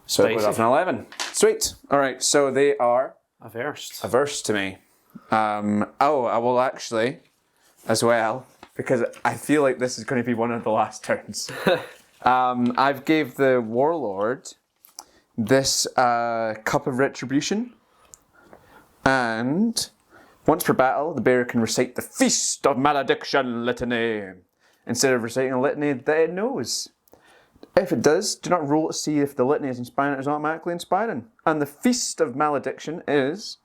So it goes off on 11. Sweet. Alright, so they are averse to me. I will actually, as well, because I feel like this is going to be one of the last turns. I've gave the Warlord this Cup of Retribution, and once per battle, the bearer can recite the Feast of Malediction litany instead of reciting a litany that it knows. If it does, do not roll to see if the litany is inspiring. It is automatically inspiring. And the Feast of Malediction is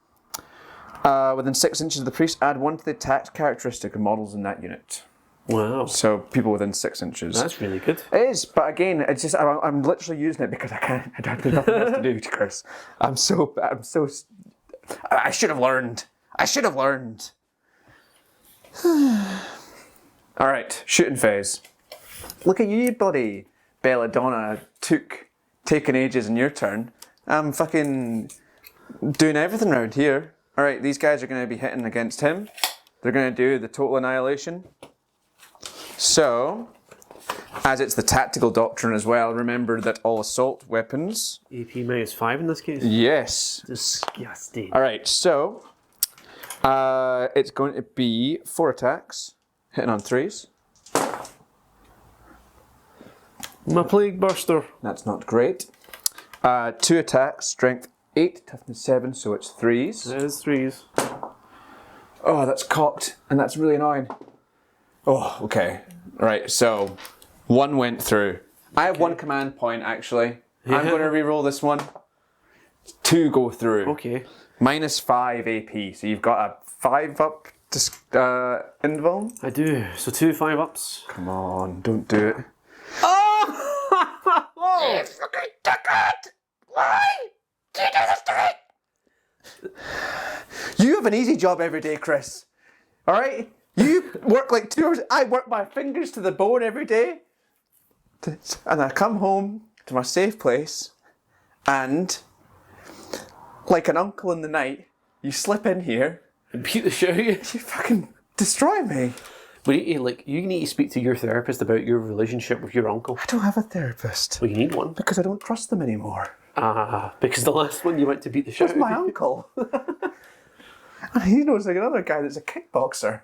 within 6 inches of the priest, add 1 to the attack characteristic of models in that unit. Wow. So people within 6 inches. That's really good. It is, but again, it's just I'm literally using it because I can't. I don't have nothing else to do, Chris. I should have learned. All right, shooting phase. Look at you, buddy. Belladonna taking ages in your turn. I'm fucking doing everything around here. All right, these guys are going to be hitting against him. They're going to do the total annihilation. So, as it's the tactical doctrine as well, remember that all assault weapons... AP -5 in this case? Yes. Disgusting. Alright, so it's going to be 4 attacks, hitting on 3s. My Plague Burster. That's not great. 2 attacks, strength 8, toughness 7, so it's 3s. It is 3s. Oh, that's cocked, and that's really annoying. Oh, okay. Right, so 1 went through. I have 1 command point, actually. Yeah. I'm going to re-roll this one. 2 go through. Okay. -5 AP, so you've got a 5 up invuln? I do. So 2 5-ups. Come on, don't do it. Oh! You fucking dickhead! Why? Do you do this to me? You have an easy job every day, Chris. Alright? You work like 2 hours. I work my fingers to the bone every day. And I come home to my safe place and, like an uncle in the night, you slip in here and beat the shit out of you. You fucking destroy me. You need to speak to your therapist about your relationship with your uncle. I don't have a therapist. Well, you need one. Because I don't trust them anymore. Because the last one you went to beat the shit out of my uncle. And he knows like another guy that's a kickboxer.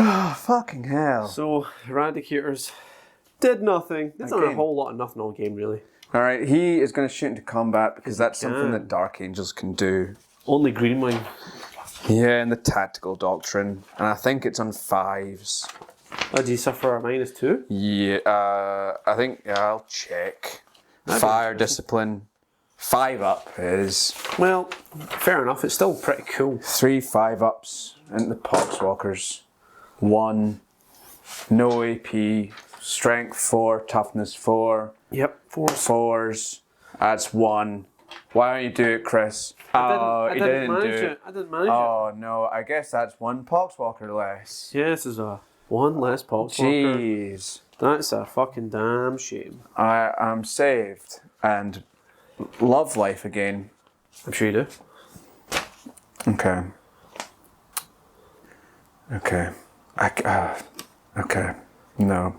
Oh, fucking hell. So, Eradicators did nothing. They've done a whole lot of nothing all game, really. Alright, he is going to shoot into combat because that's something that darkangels can do. Only green one. Yeah, in the tactical doctrine. And I think it's on 5s. Oh, do you suffer a -2? Yeah, I think, I'll check. Fire discipline. 5 up is... Well, fair enough. It's still pretty cool. 3 5-ups into the Poxwalkers. 1. No AP. Strength 4. Toughness 4. Yep, 4s. 4s. That's 1. Why don't you do it, Chris? I he didn't didn't manage do it. I didn't manage it. Oh no, I guess that's one Poxwalker less. Yeah, this is a one less Poxwalker. Jeez. That's a fucking damn shame. I am saved and love life again. I'm sure you do. Okay. Okay. Okay. No.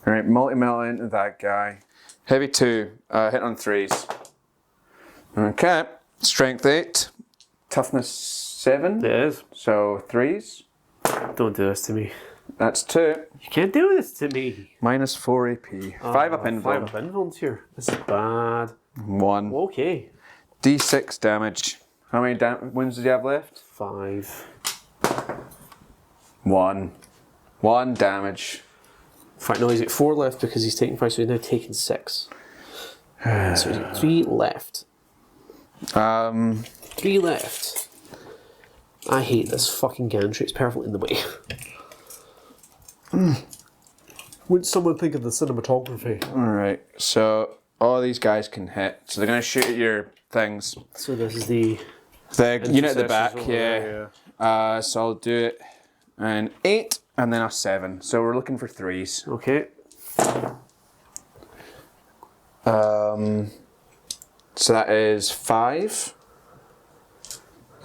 Alright, multi-melt into that guy. Heavy 2, hit on 3s. Okay. Strength 8. Toughness 7. It is. So 3s. Don't do this to me. That's 2. You can't do this to me. Minus 4 AP. 5 up invuln. 5 up invulns here. This is bad. 1. Okay. D6 damage. How many wounds did you have left? 5. 1. 1 damage. In fact, no, he's got 4 left because he's taken 5, so he's now taken 6. So he's got 3 left. 3 left. I hate this fucking gantry, it's perfectly in the way. Would someone think of the cinematography? Alright, so all these guys can hit. So they're going to shoot at your things. So this is the unit at the back, over yeah. there, So I'll do it. An 8 and then a 7. So we're looking for 3s. Okay. So that is 5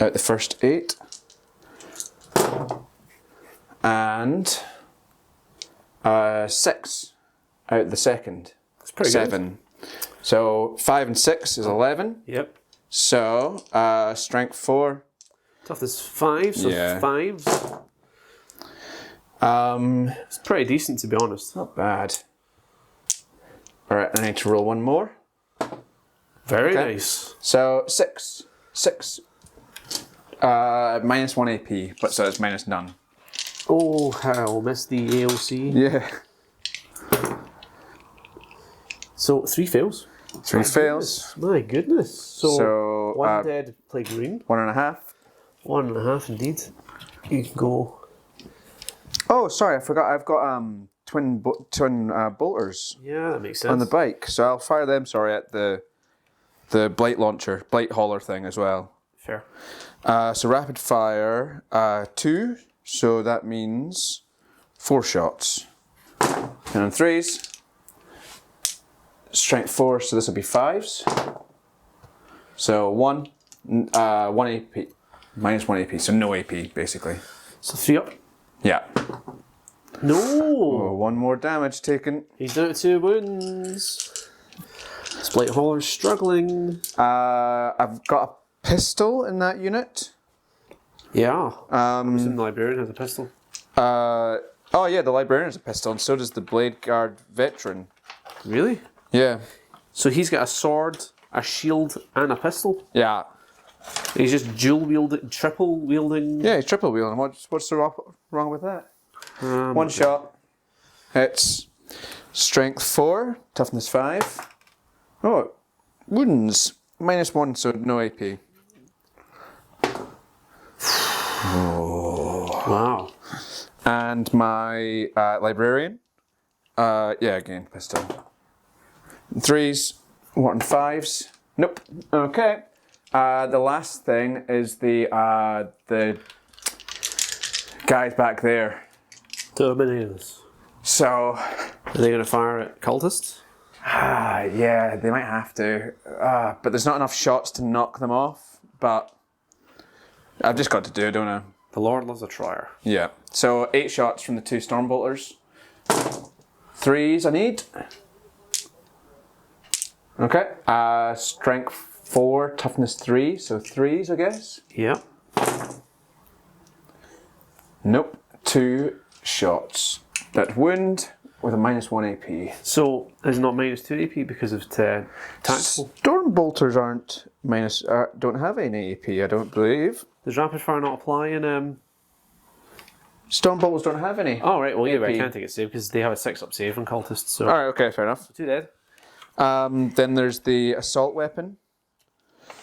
out the first 8. And 6 out the second. That's pretty 7. So 5 and 6 is 11. Yep. So strength 4. Toughness 5, so Yeah. 5s. It's pretty decent, to be honest. Not bad. Alright, I need to roll one more. Very Okay. nice. So 6. 6. Minus 1 AP, but so it's minus none. Oh, hell, missed the AOC. Yeah. So 3 fails. 3 fails. My goodness. So, So, 1 dead, play green. 1.5. 1.5 indeed. You can go. Oh, sorry, I forgot. I've got twin bolters Yeah, that makes sense. on the bike, so I'll fire them. Sorry, at the blight launcher, blight hauler thing as well. Fair. So rapid fire 2, so that means 4 shots. And on 3s. Strength 4, so this will be 5s. So 1 AP, minus 1 AP, so no AP basically. So 3 up. Yeah. No! Oh, 1 more damage taken. He's down to 2 wounds. Blight Hauler's struggling. I've got a pistol in that unit. Yeah. The Librarian has a pistol. Oh yeah, the Librarian has a pistol, and so does the Blade Guard veteran. Really? Yeah. So he's got a sword, a shield, and a pistol. Yeah. He's just dual wielding, triple wielding. Yeah, he's triple wheeling. What's wrong with that? 1 shot. Hits. Strength 4, toughness 5. Oh, wounds. Minus 1, so no AP. Wow. And my Librarian. Yeah, again, pistol. 3s, 1 and 5s. Nope. Okay. The last thing is the guys back there. Dominators. So, Are they going to fire at cultists? yeah, they might have to. But there's not enough shots to knock them off. But I've just got to do it, don't I? The Lord loves a trier. Yeah. So 8 shots from the 2 Stormbolters. 3s I need. Okay. Strength 4, toughness 3, so 3s I guess. Yep. Nope. 2 shots. That wound with a minus 1 AP. So is it not minus 2 AP because of tactical? Stormbolters aren't minus. Don't have any AP, I don't believe. Does rapid fire not apply in Stormbolters don't have any. Oh right, well yeah, but I AP. can't take a save because they have a 6-up save on cultists. So Alright, okay, fair enough. 2 dead. Then there's the assault weapon.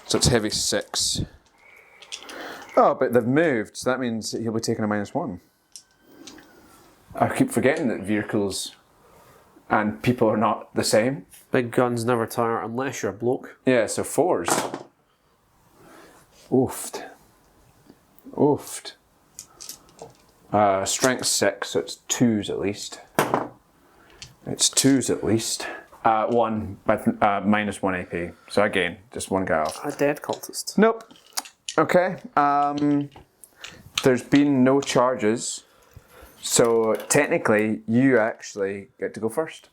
So it's heavy 6. Oh, but they've moved, so that means he'll be taking a minus 1. I keep forgetting that vehicles and people are not the same. Big guns never tire unless you're a bloke. Yeah, so 4s. Oofed. Oofed. Strength 6, so it's 2s at least. It's 2s at least. 1, but minus 1 AP. So again, just one guy off. A dead cultist. Nope. Okay. There's been no charges. So technically, you actually get to go first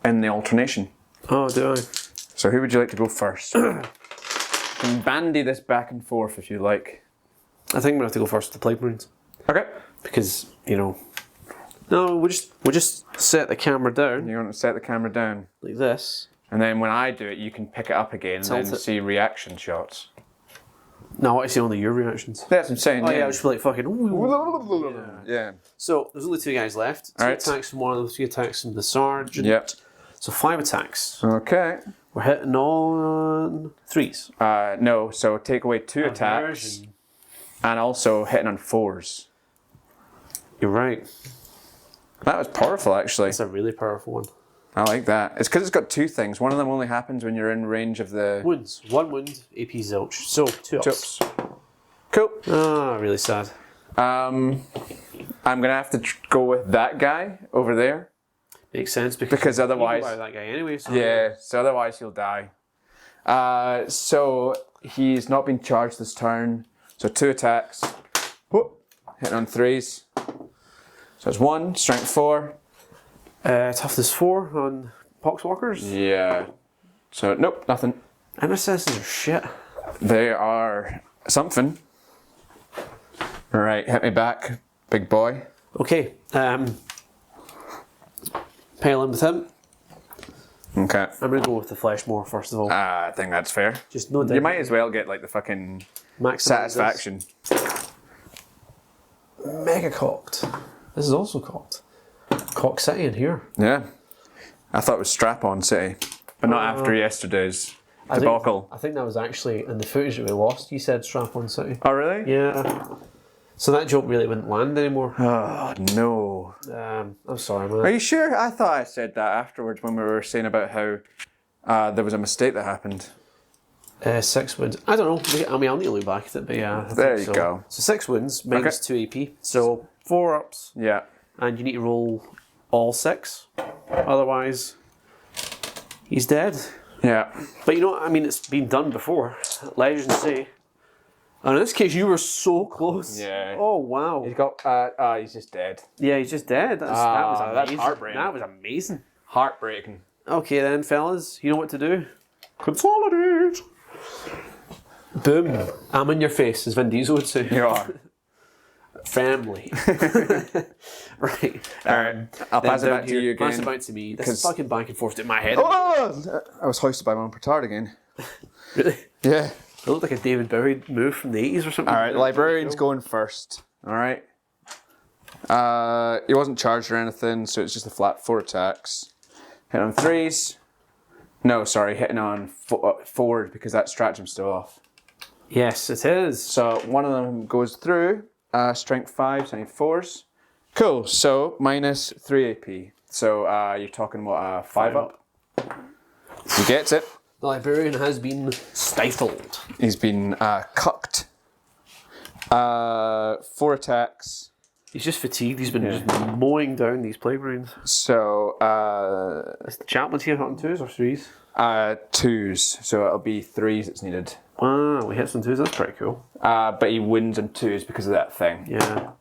in the alternation. Oh, do I? So who would you like to go first? You can bandy this back and forth if you like. I think I'm gonna have to go first with the Plague Marines. Okay. Because, you know. No, we'll just set the camera down. You're going to set the camera down. Like this. And then when I do it, you can pick it up again and Tilt then it. see reaction shots. No, I want to see only your reactions. That's what I'm saying. Oh yeah, I should be like fucking. Ooh. Yeah. So there's only 2 guys left. 2 Alright. attacks from one of them, 3 attacks from the sergeant. Yep. So 5 attacks. Okay. We're hitting on 3s. No, so take away 2 attacks Aversion. and also hitting on 4s. You're right. That was powerful, actually. That's a really powerful one. I like that. It's because it's got 2 things. One of them only happens when you're in range of the Wounds. 1 wound, AP zilch. So 2 ups. chips. Cool. Ah, really sad. I'm gonna have to go with that guy over there Makes sense because you otherwise, go by that guy anyway. So yeah. So otherwise he'll die. So he's not been charged this turn. So 2 attacks. Whoop. Hitting on 3s. So it's 1, strength 4. Toughness 4 on Poxwalkers. Yeah. So nope, nothing. Intercessors are shit. They are something. Right, hit me back, big boy. Okay. Pile in with him. Okay. I'm gonna go with the flesh more first of all. I think that's fair. Just no doubt. You might as well get like the fucking Maximize satisfaction. this. Mega cocked. This is also cocked. Cock City in here. Yeah. I thought it was Strap On City, but not after yesterday's debacle. I think that was actually in the footage that we lost. You said Strap On City. Oh, really? Yeah. So that joke really wouldn't land anymore. Oh, no. I'm sorry, Are man. you sure? I thought I said that afterwards when we were saying about how there was a mistake that happened. 6 wins. I don't know. I mean, I'll need to look back at it, but yeah. I There think you so. go. So 6 wins, minus 2 AP. So 4 ups, Yeah. and you need to roll all 6. Otherwise, he's dead. Yeah. But you know what? I mean, it's been done before. Legends say. And in this case, you were so close. Yeah. Oh, wow. He's got, he's just dead. Yeah, he's just dead. That was that's amazing. heartbreaking. That was amazing. Heartbreaking. Okay then, fellas. You know what to do. Consolidate. Boom. I'm in your face, as Vin Diesel would say. You are. Family. Right. Alright. I'll pass it down back to you again. Pass it back to me. This is 'cause- fucking back and forth in my head. Oh! I was hoisted by my own petard again. Really? Yeah. It looked like a David Bowie move from the 80s or something. Alright, the librarian's going first. Alright. He wasn't charged or anything, so it's just a flat 4 attacks. Hit on 3s. No, sorry, hitting on 4 because that stratagem's still off. Yes, it is. So one of them goes through. Strength 5, so I need 4s. Cool, so minus 3 AP. So you're talking what, 5 up? He gets it. The librarian has been stifled. He's been cucked. 4 attacks. He's just fatigued. He's been just mowing down these Plague Marines. So Is the chaplain's here on 2s or 3s? 2s. So it'll be 3s that's needed. Wow, we hit some 2s. That's pretty cool. But he wins on 2s because of that thing. Yeah.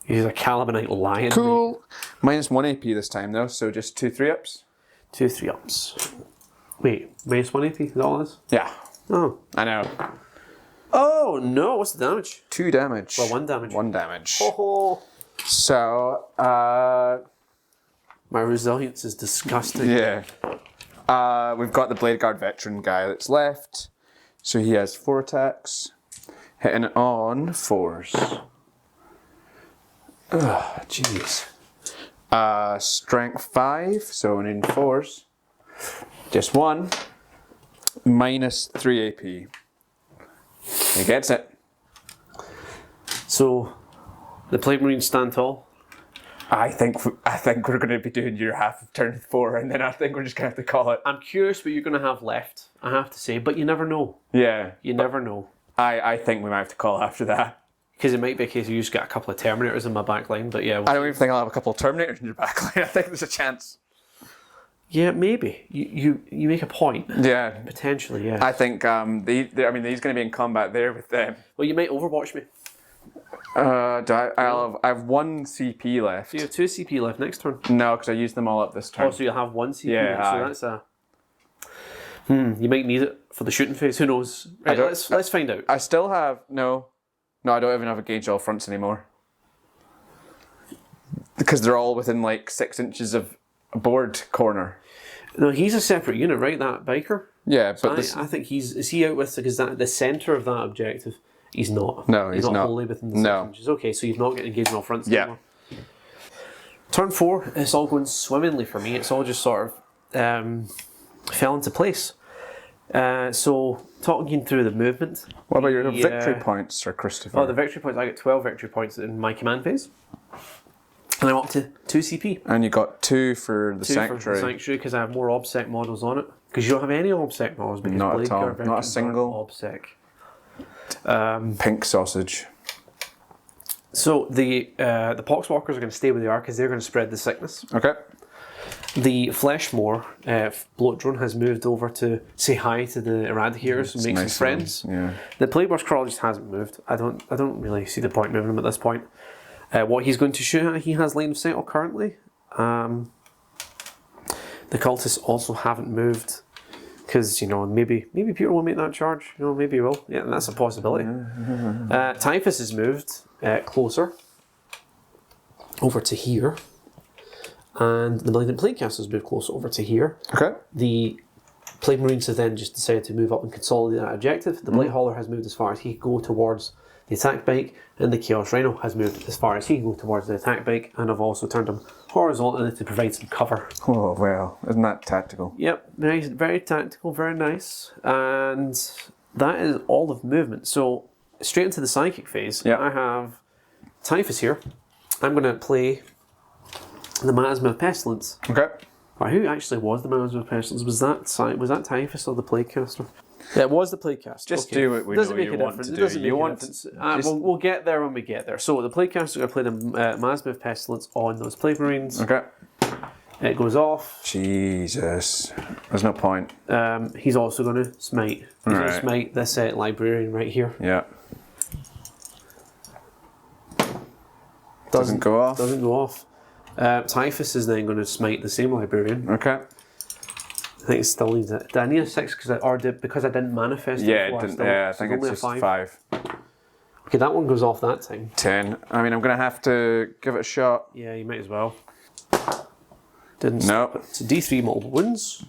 He's a Calibanite lion. Cool. Minus 1 AP this time though, so just 2 3-ups. 2 3-ups. Wait, minus 1 AP? Is that all it is? Yeah, Oh. I know. Oh, no. What's the damage? 2 damage. Well, 1 damage. 1 damage. Oh. So, My resilience is disgusting. yeah. We've got the Blade Guard veteran guy that's left. So he has 4 attacks. Hitting on 4s. Ugh, jeez. Strength 5, so we need 4s. Just 1. Minus 3 AP. He gets it. So, the Plague Marines stand tall. I think we're going to be doing your half of turn 4, and then I think we're just going to have to call it. I'm curious what you're going to have left, I have to say, but you never know. Yeah. You never know. I think we might have to call after that. Because it might be a case of you just got a couple of Terminators in my back line, but yeah. I don't even think I'll have a couple of Terminators in your back line. I think there's a chance. Yeah, maybe. You make a point. Yeah. Potentially, yeah. I think he's going to be in combat there with them. Well, you might Overwatch me. I have 1 CP left. You have 2 CP left next turn. No, because I used them all up this turn. Oh, so you'll have 1 CP Yeah, left, so that's a... You might need it for the shooting phase, who knows? Right, let's find out. I still have... No, I don't even have a gauge all fronts anymore. Because they're all within like 6 inches of a board corner. No, he's a separate unit, right? That biker? Yeah, So but I think is he out with, because the centre of that objective, he's not. No, he's not. Wholly within the 6 inches. Okay, so you've not got engagement all fronts Yeah. anymore. Turn 4, it's all going swimmingly for me. It's all just sort of fell into place. So, talking through the movement. what about your victory points, Sir Christopher? Oh, the victory points. I got 12 victory points in my command phase. And I'm up to 2 CP. And you got 2 for the 2 Sanctuary. for the Sanctuary, because I have more OBSEC models on it. Because you don't have any OBSEC models. Because Not at all. Bladeguard Not a veterans single. are OBSEC. Pink sausage. So the Poxwalkers are going to stay where they are because they're going to spread the sickness. Okay. The Fleshmore bloat drone has moved over to say hi to the Eradicators and make nice some friends. Yeah. The Plagueburst Crawler just hasn't moved. I don't really see the point moving him at this point. What he's going to shoot at, he has line of sight currently. The Cultists also haven't moved because maybe Peter will make that charge. Maybe he will. Yeah, that's a possibility. Typhus has moved closer over to here. And the Malignant Plaguecasters moved closer over to here. Okay. The Plague Marines have then just decided to move up and consolidate that objective. The Blight Hauler has moved as far as he can go towards the attack bike, and the Chaos Rhino has moved as far as he can go towards the attack bike, and I've also turned him horizontally to provide some cover. Oh, well, isn't that tactical? Yep, very, very tactical, very nice. And that is all of movement. So, straight into the Psychic phase, I have Typhus here. I'm going to play the Miasma of Pestilence. Okay. Right, who actually was the Miasma of Pestilence? Was that Typhus or the Plaguecaster? Yeah, it was the Plaguecaster. Just do what we know you want to do. It doesn't make a difference. We'll get there when we get there. So the Plaguecaster are going to play the Miasma of Pestilence on those Plague Marines. Okay. It goes off. Jesus. There's no point. He's also going to smite. He's going to smite this Librarian right here. Yeah. Doesn't go off. Doesn't go off. Typhus is then going to smite the same Librarian. Okay. I think it still needs it. Did I need a 6 because I didn't manifest it? Yeah, it didn't. I think it's just 5. Okay, that one goes off that time. 10. I mean, I'm going to have to give it a shot. Yeah, you might as well. Didn't Nope. stop it. So D3 multiple wounds.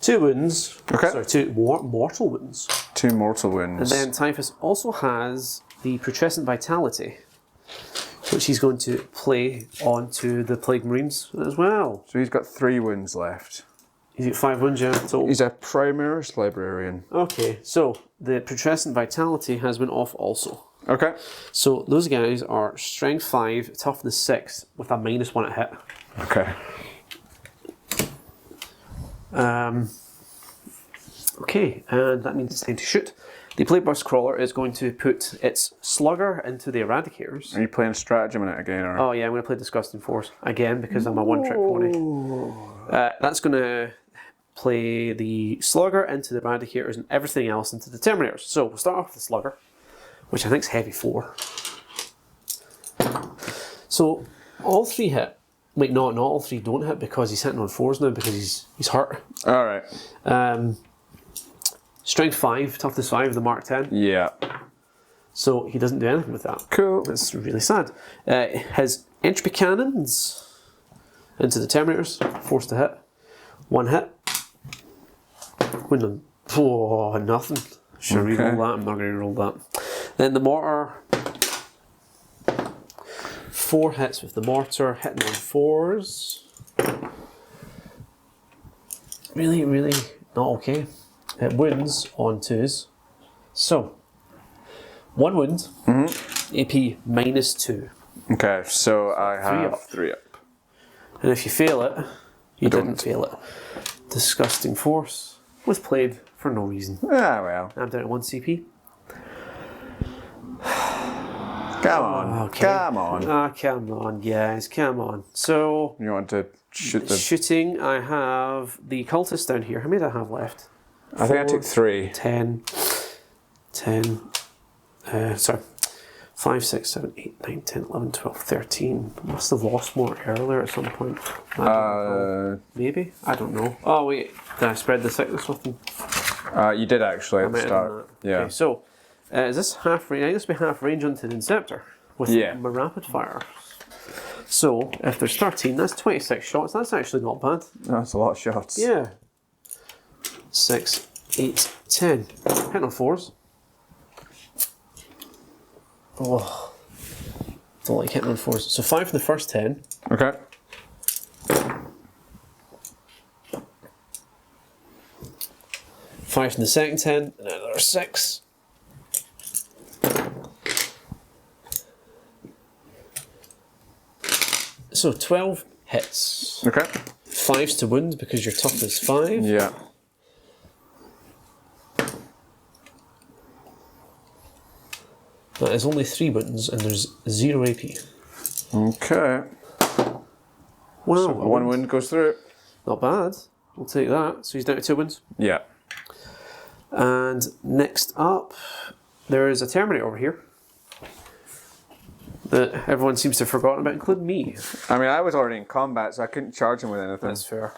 2 wounds. Okay. Sorry, 2 mortal wounds. 2 mortal wounds. And then Typhus also has the Putrescent Vitality, which he's going to play onto the Plague Marines as well. So he's got 3 wounds left. He's got 5 wounds, yeah. So, He's a Primaris Librarian. okay, so the Putrescent Vitality has been off also. Okay. So those guys are Strength 5, Toughness 6, with a -1 at hit. Okay. Okay, and that means it's time to shoot. The Plagueburst Crawler is going to put its Slugger into the Eradicators. Are you playing stratagem in it again? Or? Oh yeah, I'm going to play Disgusting Force again because I'm a one-trick pony. That's going to play the Slugger into the Eradicators and everything else into the Terminators. So we'll start off with the Slugger, which I think is heavy 4. So all 3 hit. Wait, no, not all 3 don't hit because he's hitting on 4s now because he's hurt. All right. Strength 5, Toughness 5, the Mark 10. Yeah. So he doesn't do anything with that. Cool. That's really sad. His Entropy Cannons into the Terminators, forced to hit. 1 hit. Oh, nothing. Should I reroll that? I'm not going to reroll that. Then the Mortar. 4 hits with the Mortar, hitting on 4s. Really, really not okay. It wounds on 2s. So, 1 wound, AP -2. Okay, so I have up. 3 up. And if you fail it, you don't. didn't fail it. Disgusting Force was played for no reason. Ah, well. I'm down to 1 CP. Come on. Okay. Come on. Ah, come on, guys, come on. So, You want to shoot the... shooting, I have the cultist down here. How many do I have left? I think I took 3. 10, 5, 6, 7, 8, 9, 10, 11, 12, 13. Must have lost more earlier at some point. I don't know. Maybe? I don't know. Oh, wait. Did I spread the sickness with them? You did actually at the might have done start. that. Yeah. Okay, so, is this half range? I guess we half range onto the Inceptor with my rapid fire. So, if there's 13, that's 26 shots. That's actually not bad. That's a lot of shots. Yeah. 6, 8, 10. Hitting on 4s. Oh. Don't like hitting on 4s. So 5 for the first 10. Okay. 5 from the second 10. And another 6. So 12 hits. Okay. 5s to wound because your tough is 5. Yeah. That is only 3 wounds and there's 0 AP. Okay. Wow. So 1 wound goes through. Not bad. We'll take that. So he's down to 2 wounds. Yeah. And next up, there is a Terminator over here that everyone seems to have forgotten about, including me. I mean, I was already in combat, so I couldn't charge him with anything. That's fair.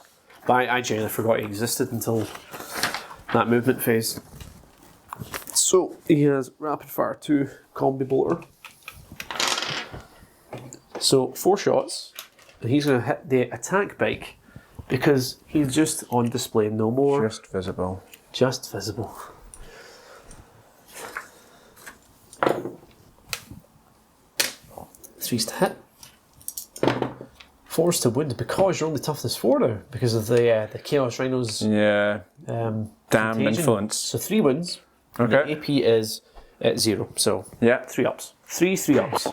But I genuinely forgot he existed until that movement phase. So he has rapid fire 2 combi bolter. So 4 shots, and he's going to hit the attack bike because he's just on display, no more. Just visible. Just visible. Threes to hit. 4s to wound because you're only toughness 4 now because of the Chaos Rhino's Yeah. damn influence. So 3 wounds. Okay. The AP is at 0. So Yeah. 3 ups. 3 ups.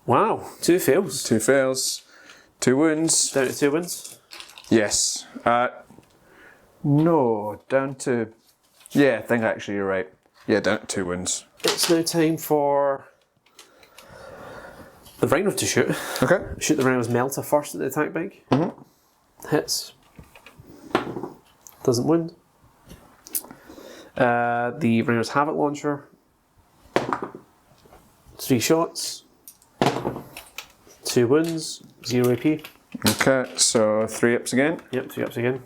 Wow, 2 fails. 2 fails. 2 wounds. Down to 2 wounds. Yes. No, down to... Yeah, I think actually you're right. Yeah, down to 2 wounds. It's now time for the Rhino to shoot. Okay. Shoot the Rhino's Melta first at the attack bike. Hits. Doesn't wound. The Rhino's Havoc Launcher. 3 shots. 2 wounds. 0 AP. Okay, so 3 ups again. Yep, 3 ups again.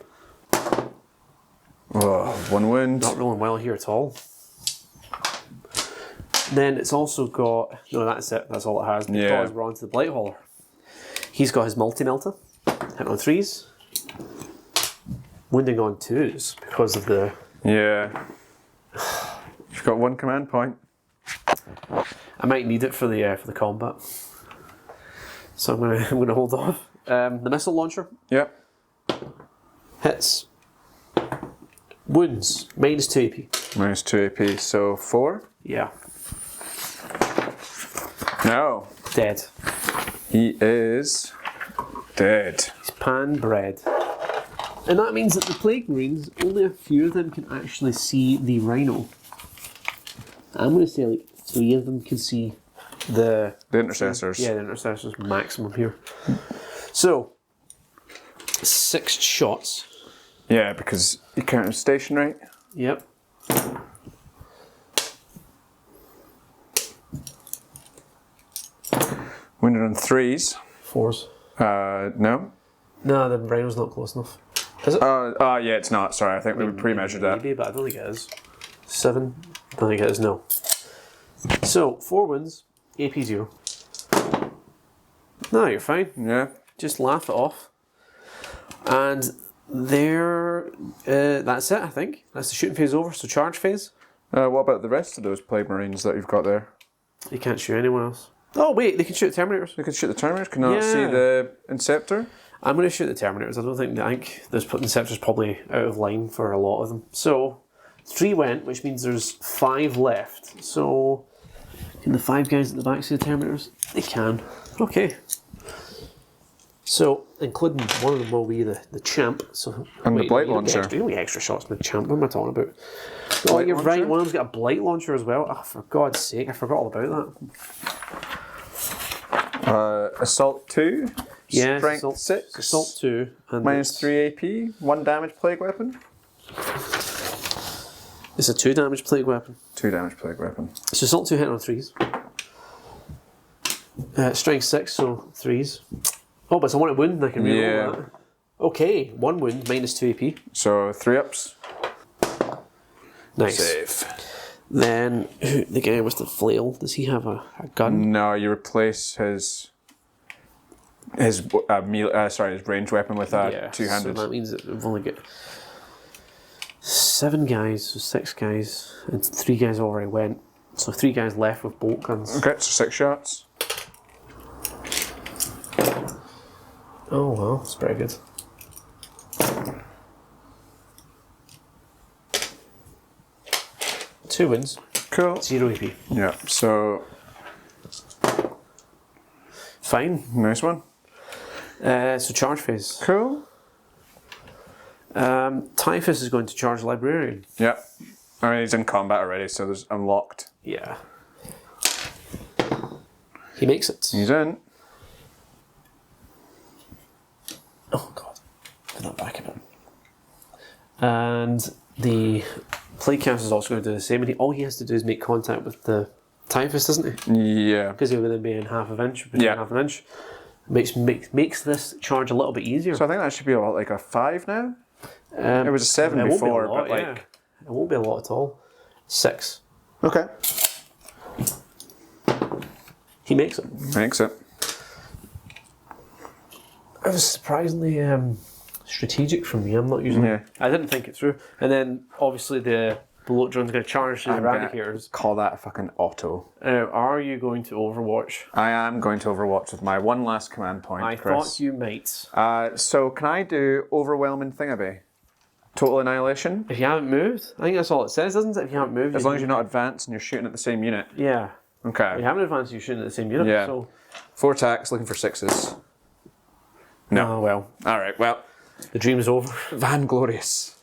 Oh, 1 wound. Not rolling well here at all. Then it's also got... No, that's it. That's all it has. Because we're on to the Blight Hauler. He's got his multi-melta. Hit on 3s. Wounding on 2s because of the... Yeah. You've got 1 command point. I might need it for the combat. So I'm gonna hold off. The missile launcher Yep. hits. Wounds. Minus 2 AP. Minus 2 AP, so 4. Yeah. No. Dead. He is dead. He's pan bread. And that means that the Plague Marines, only a few of them can actually see the Rhino. I'm going to say like 3 of them can see the Intercessors. Yeah, the Intercessors maximum here. So, 6 shots. Yeah, because you count stationary. Yep. Wounded on 3s. 4s. No. No, the Rhino's not close enough. Is it? Yeah, it's not. Sorry, I think we pre-measured that. Maybe, but I don't think it is. 7. I don't think it is, no. So, 4 wounds, AP 0. No, you're fine. Yeah. Just laugh it off. And there, that's it, I think. That's the shooting phase over, so charge phase. What about the rest of those Plague Marines that you've got there? You can't shoot anyone else. Oh, wait, they can shoot the Terminators. They can shoot the Terminators, can not see Yeah. the Inceptor? I'm going to shoot the Terminators. I think those Inceptor's probably out of line for a lot of them. So, 3 went, which means there's 5 left. So, Can the 5 guys at the back see the Terminators? They can. Okay. So, including one of them will be the champ. So, And the blight launcher. You don't get extra shots with the champ. What am I talking about? Oh, you're right. One of them's got a blight launcher as well. Oh, for God's sake, I forgot all about that. Assault 2. Yeah, Strength 6. Assault 2. And Minus 3 AP. 1 damage plague weapon. It's a 2 damage plague weapon. 2 damage plague weapon. So Assault 2 hit on 3s. Strength 6, so 3s. Oh, but it's a 1 wound, and I can reroll that. Okay, 1 wound, minus 2 AP. So 3 ups. Nice. Save. Then, the guy with the flail, does he have a gun? No, you replace his ranged weapon with a two-handed. So that means that we've only got 7 guys, so 6 guys, and 3 guys already went. So 3 guys left with bolt guns. Okay, so 6 shots. Oh well, that's pretty good. Two wins. Cool. 0 AP. Yeah, so Fine. nice one. So charge phase. Cool. Typhus is going to charge Librarian. Yeah. I mean, he's in combat already, so there's unlocked. Yeah. He makes it. He's in. Oh god. Put that back a bit. And the Playcast is also going to do the same, and all he has to do is make contact with the Typhus, doesn't he? Yeah. Because he'll then be in half an inch. Half an inch. Makes this charge a little bit easier. So I think that should be about like a 5 now. It was a 7 it before, won't be a lot, but like. it won't be a lot at all. 6. Okay. He makes it. Makes it. It was surprisingly strategic from me. I'm not using Yeah. I didn't think it through. And then obviously the bullet drone's going to charge the Eradicators. Call that a fucking auto. Are you going to Overwatch? I am going to Overwatch with my one last command point, I Chris. thought you might. So can I do overwhelming thingaby? Total annihilation? If you haven't moved, I think that's all it says, isn't it? If you haven't moved, As long as you're not advanced and you're shooting at the same unit. Yeah. Okay. If you haven't advanced, you're shooting at the same unit. Yeah. So. 4 attacks, looking for 6s. No. Oh well. Alright, well. The dream is over. Vanglorious.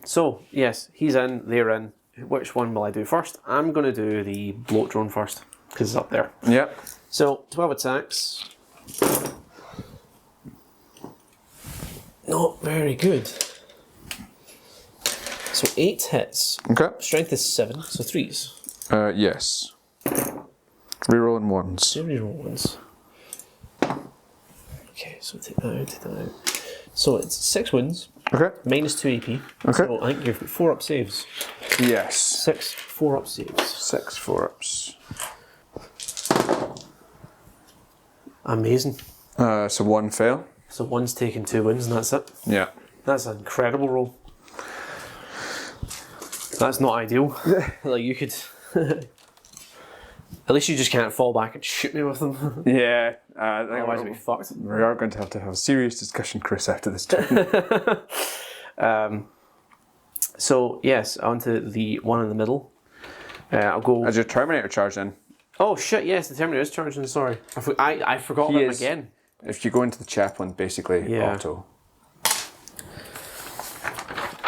So yes, he's in. They're in. Which one will I do first? I'm going to do the bloat drone first because it's up there. Yep. So 12 attacks. Not very good. So 8 hits. Okay. Strength is 7, so 3s. Yes. Rerolling 1s. 0 ones. Okay, so take that out, take that out. So it's 6 wins, Okay. minus 2 AP. Okay. So I think you've got 4 up saves. Yes. 6 4 up saves. 6 4-ups. Amazing. So 1 fail. So 1's taken 2 wins and that's it. Yeah. That's an incredible roll. That's not ideal. Like you could... At least you just can't fall back and shoot me with them. Yeah. I think Otherwise we'd be fucked. we are going to have a serious discussion, Chris, after this turn. So yes, onto the one in the middle. I'll go... As your Terminator charged in, Oh shit, yes, the Terminator is charging, sorry. I forgot He about him is. again. if you go into the chaplain, basically Yeah. auto.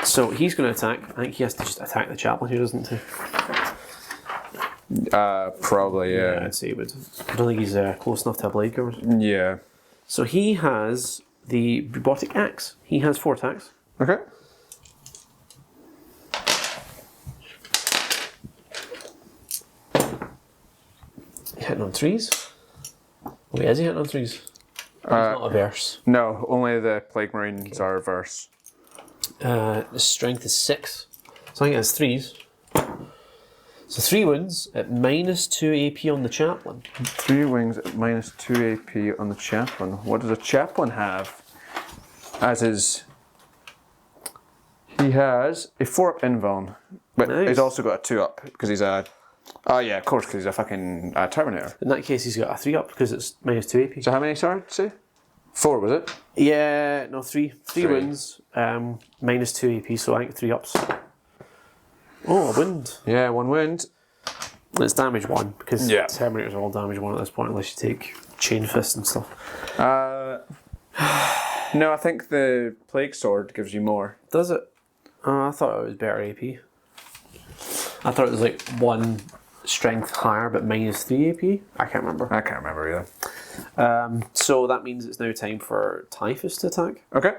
So he's going to attack. I think he has to just attack the chaplain here, doesn't he? Probably, yeah. I'd say he would. I don't think he's close enough to a blade guard. Yeah. So he has the robotic axe. He has 4 attacks. Okay. Hitting on 3s. Wait, is he hitting on 3s? He's not a verse. No, only the Plague Marines are reverse. The strength is 6. So I think that's 3s. So 3 wounds at minus 2 AP on the chaplain. 3 wings at minus 2 AP on the chaplain. What does a chaplain have? As is... He has a 4-up invuln, but Nice. he's also got a 2-up because he's a... Oh yeah, of course, because he's a fucking Terminator. In that case, he's got a 3 up because it's minus 2 AP. So how many, sorry, say? 4, was it? Yeah, no, 3. 3 Three. wounds, minus 2 AP, so I think 3 ups. Oh, a wound. Yeah, 1 wound. It's damage 1 because Yeah. Terminators are all damage 1 at this point, unless you take Chain Fist and stuff. No, I think the Plague Sword gives you more. Does it? I thought it was better AP. I thought it was like 1 strength higher, but minus 3 AP. I can't remember. I can't remember either. So that means it's now time for Typhus to attack. Okay.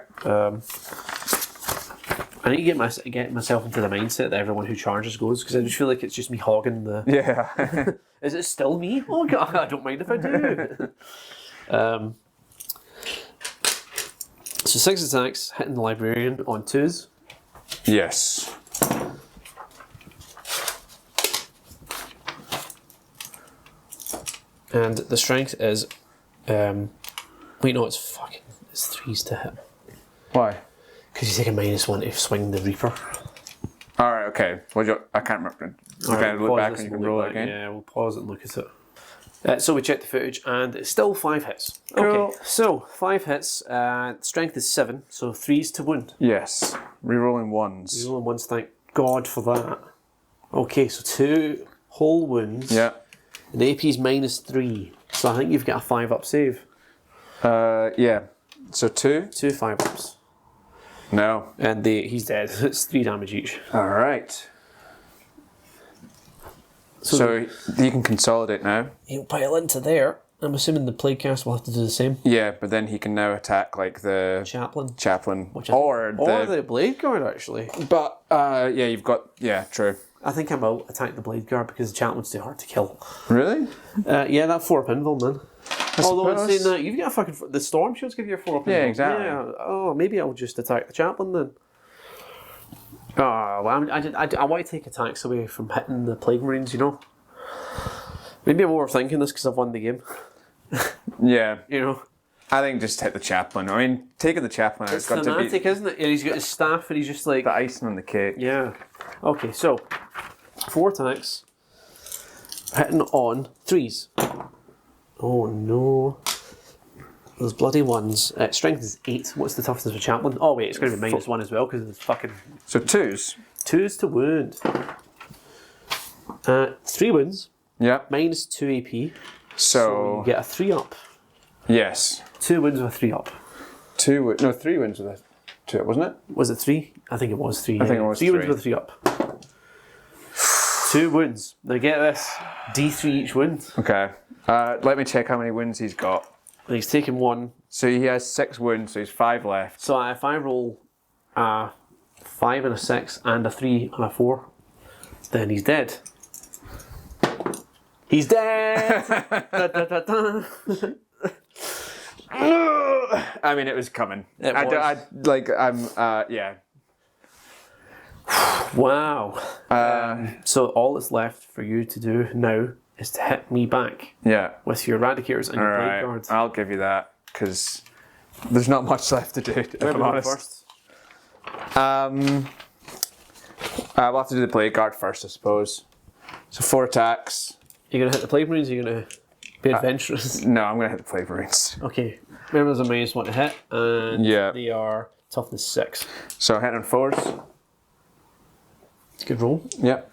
I need to get myself into the mindset that everyone who charges goes, because I just feel like it's just me hogging the. Yeah. Is it still me? Oh god, I don't mind if I do. So 6 attacks, hitting the Librarian on 2s. Yes. And the strength is, wait no, it's 3s to hit. Why? Because you take a -1 to swing the Reaper. All right. Okay. I can't remember. Okay, look back and you can roll it again. Yeah, we'll pause it and look at it. So we check the footage and it's still 5 hits. Cool. Okay, so 5 hits, strength is 7, so 3s to wound. Yes. Rerolling 1s. Rolling 1s, thank God for that. Okay, so 2 whole wounds. Yeah. And the AP is -3, so I think you've got a 5-up save. Yeah. So 2? 2 5-ups. No. And he's dead. It's 3 damage each. All right. So you can consolidate now. He'll pile into there. I'm assuming the Plague Cast will have to do the same. Yeah, but then he can now attack like the Chaplain. or the Blade Guard, actually. But yeah, you've got true. I think I will attack the Blade Guard because the Chaplain's too hard to kill. Really? Yeah, that 4-up invul, man. Although in suppose. saying that, you've got a fucking... The Storm Shields give you a 4-up invul. Yeah, exactly. Yeah. Oh, maybe I'll just attack the Chaplain then. Oh, well, I want to take attacks away from hitting the Plague Marines, you know? Maybe I'm overthinking this because I've won the game. Yeah. You know? I think just hit the Chaplain. I mean, taking the Chaplain, it's got fanatic, to be isn't it? And he's got his staff and he's just like... the icing on the cake. Yeah. Okay, so 4 attacks, hitting on 3s. Oh no. Those bloody ones. Strength is 8. What's the toughness of a Chaplain? Oh wait, it's going to be -1 as well because it's fucking... So 2s? 2s to wound. 3 wounds, Yeah. -2 AP. So You get a 3-up. yes. 2 wounds with a 3-up. 3 wins with a 2, wasn't it? Was it 3? I think it was 3. I think it was 3 wounds 3. with a 3-up. 2 wounds. Now get this. D3 each wound. Okay. Let me check how many wounds he's got. And he's taken 1. So he has 6 wounds, so he's 5 left. So if I roll a 5 and a 6 and a 3 and a 4, then he's dead. He's dead! Da, da, da, da. I mean, it was coming. It was. Yeah. Wow. So all that's left for you to do now is to hit me back Yeah. with your Eradicators and All your Blade right. Guards. I'll give you that because there's not much left to do. If I'm honest. First. We'll have to do the Blade Guard first, I suppose. So 4 attacks. You're going to hit the Plague Marines, or you're going to be adventurous? No, I'm going to hit the Plague Marines. Okay. Remember there's a -1 to hit, and Yeah. they are toughness 6. So hitting on 4s. Good roll. Yep.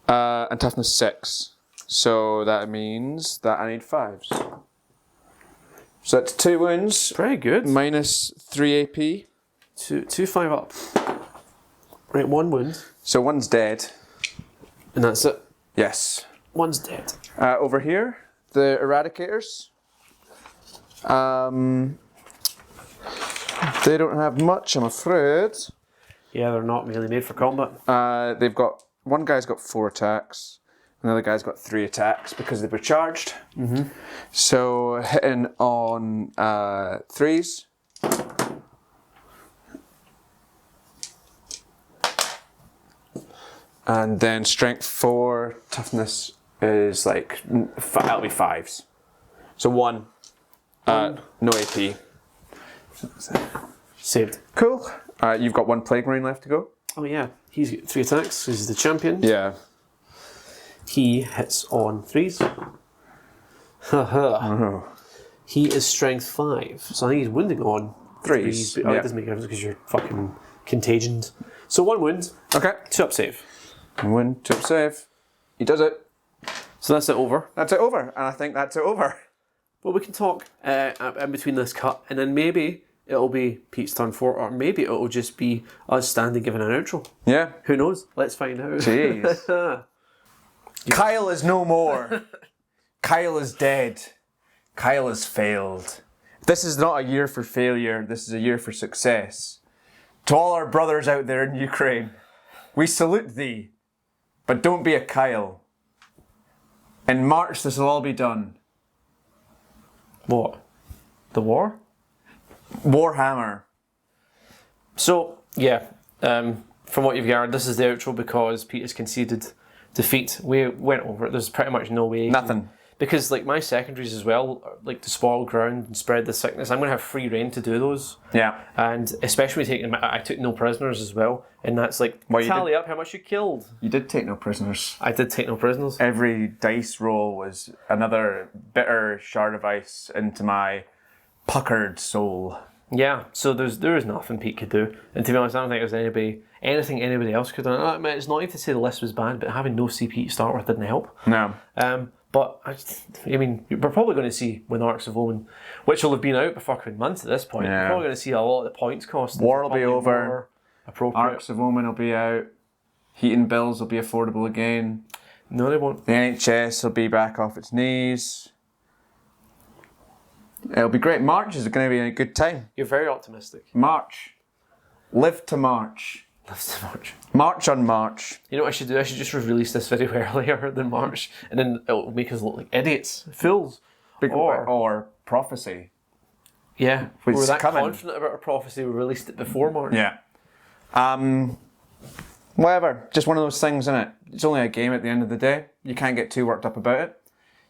And toughness 6. So that means that I need 5s. So that's 2 wounds. Pretty good. -3 AP. Two 5-up. Right, 1 wound, So 1's dead. and that's it. Yes. 1's dead. Over here, the Eradicators. They don't have much, I'm afraid. Yeah, they're not really made for combat. They've got... One guy's got 4 attacks. Another guy's got 3 attacks because they were charged. Mm-hmm. So hitting on 3s. And then strength 4, toughness is like... That'll be 5s. So 1. No AP. Saved. Cool. You've got 1 Plague Marine left to go. Oh yeah, he's got 3 attacks. He's the champion. Yeah. He hits on 3s. Haha. He is strength 5, so I think he's wounding on 3s. But it doesn't make a difference because you're fucking contagioned. So 1 wound, Okay. 2-up save. 1 2-up save. He does it. So that's it over. That's it over. And I think that's it over. But we can talk in between this cut, and then maybe it'll be Pete's turn 4, or maybe it'll just be us standing giving an outro. Yeah. Who knows? Let's find out. Jeez. Kyle is no more. Kyle is dead. Kyle has failed. This is not a year for failure. This is a year for success. To all our brothers out there in Ukraine, we salute thee, but don't be a Kyle. In March, this will all be done. What? The war? Warhammer. So, yeah, from what you've gathered, this is the outro because Pete has conceded defeat. We went over it. There's pretty much no way. Nothing. Because, like, my secondaries as well, like to spoil ground and spread the sickness, I'm going to have free reign to do those. Yeah. And especially taking, I took no prisoners as well. And that's like, tally up how much you killed. You did take no prisoners. I did take no prisoners. Every dice roll was another bitter shard of ice into my puckered soul. Yeah, so there is nothing Pete could do. And to be honest, I don't think there's anything anybody else could do. I mean, it's not even to say the list was bad, but having no CP to start with didn't help. No. But, I mean, we're probably going to see when Arcs of Omen, which will have been out for fucking months at this point, Yeah. we're probably going to see a lot of the points cost. War will be over. Appropriate. Arcs of Omen will be out. Heating bills will be affordable again. No, they won't. The NHS will be back off its knees. It'll be great. March is going to be a good time. You're very optimistic. March. Live to March. That's too much. March on March. You know what I should do? I should just release this video earlier than March, and then it'll make us look like idiots, fools. Or prophecy. Yeah, Which we're is that coming. confident about our prophecy, we released it before March. Yeah. Whatever. Just one of those things, isn't it? It's only a game at the end of the day. You can't get too worked up about it.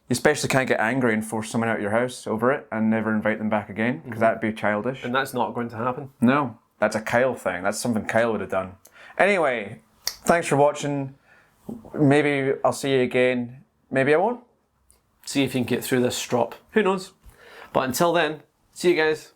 You especially can't get angry and force someone out of your house over it and never invite them back again, because that'd be childish. And that's not going to happen. No, that's a Kyle thing. That's something Kyle would have done. Anyway, thanks for watching. Maybe I'll see you again. Maybe I won't. See if you can get through this strop. Who knows? But until then, see you guys.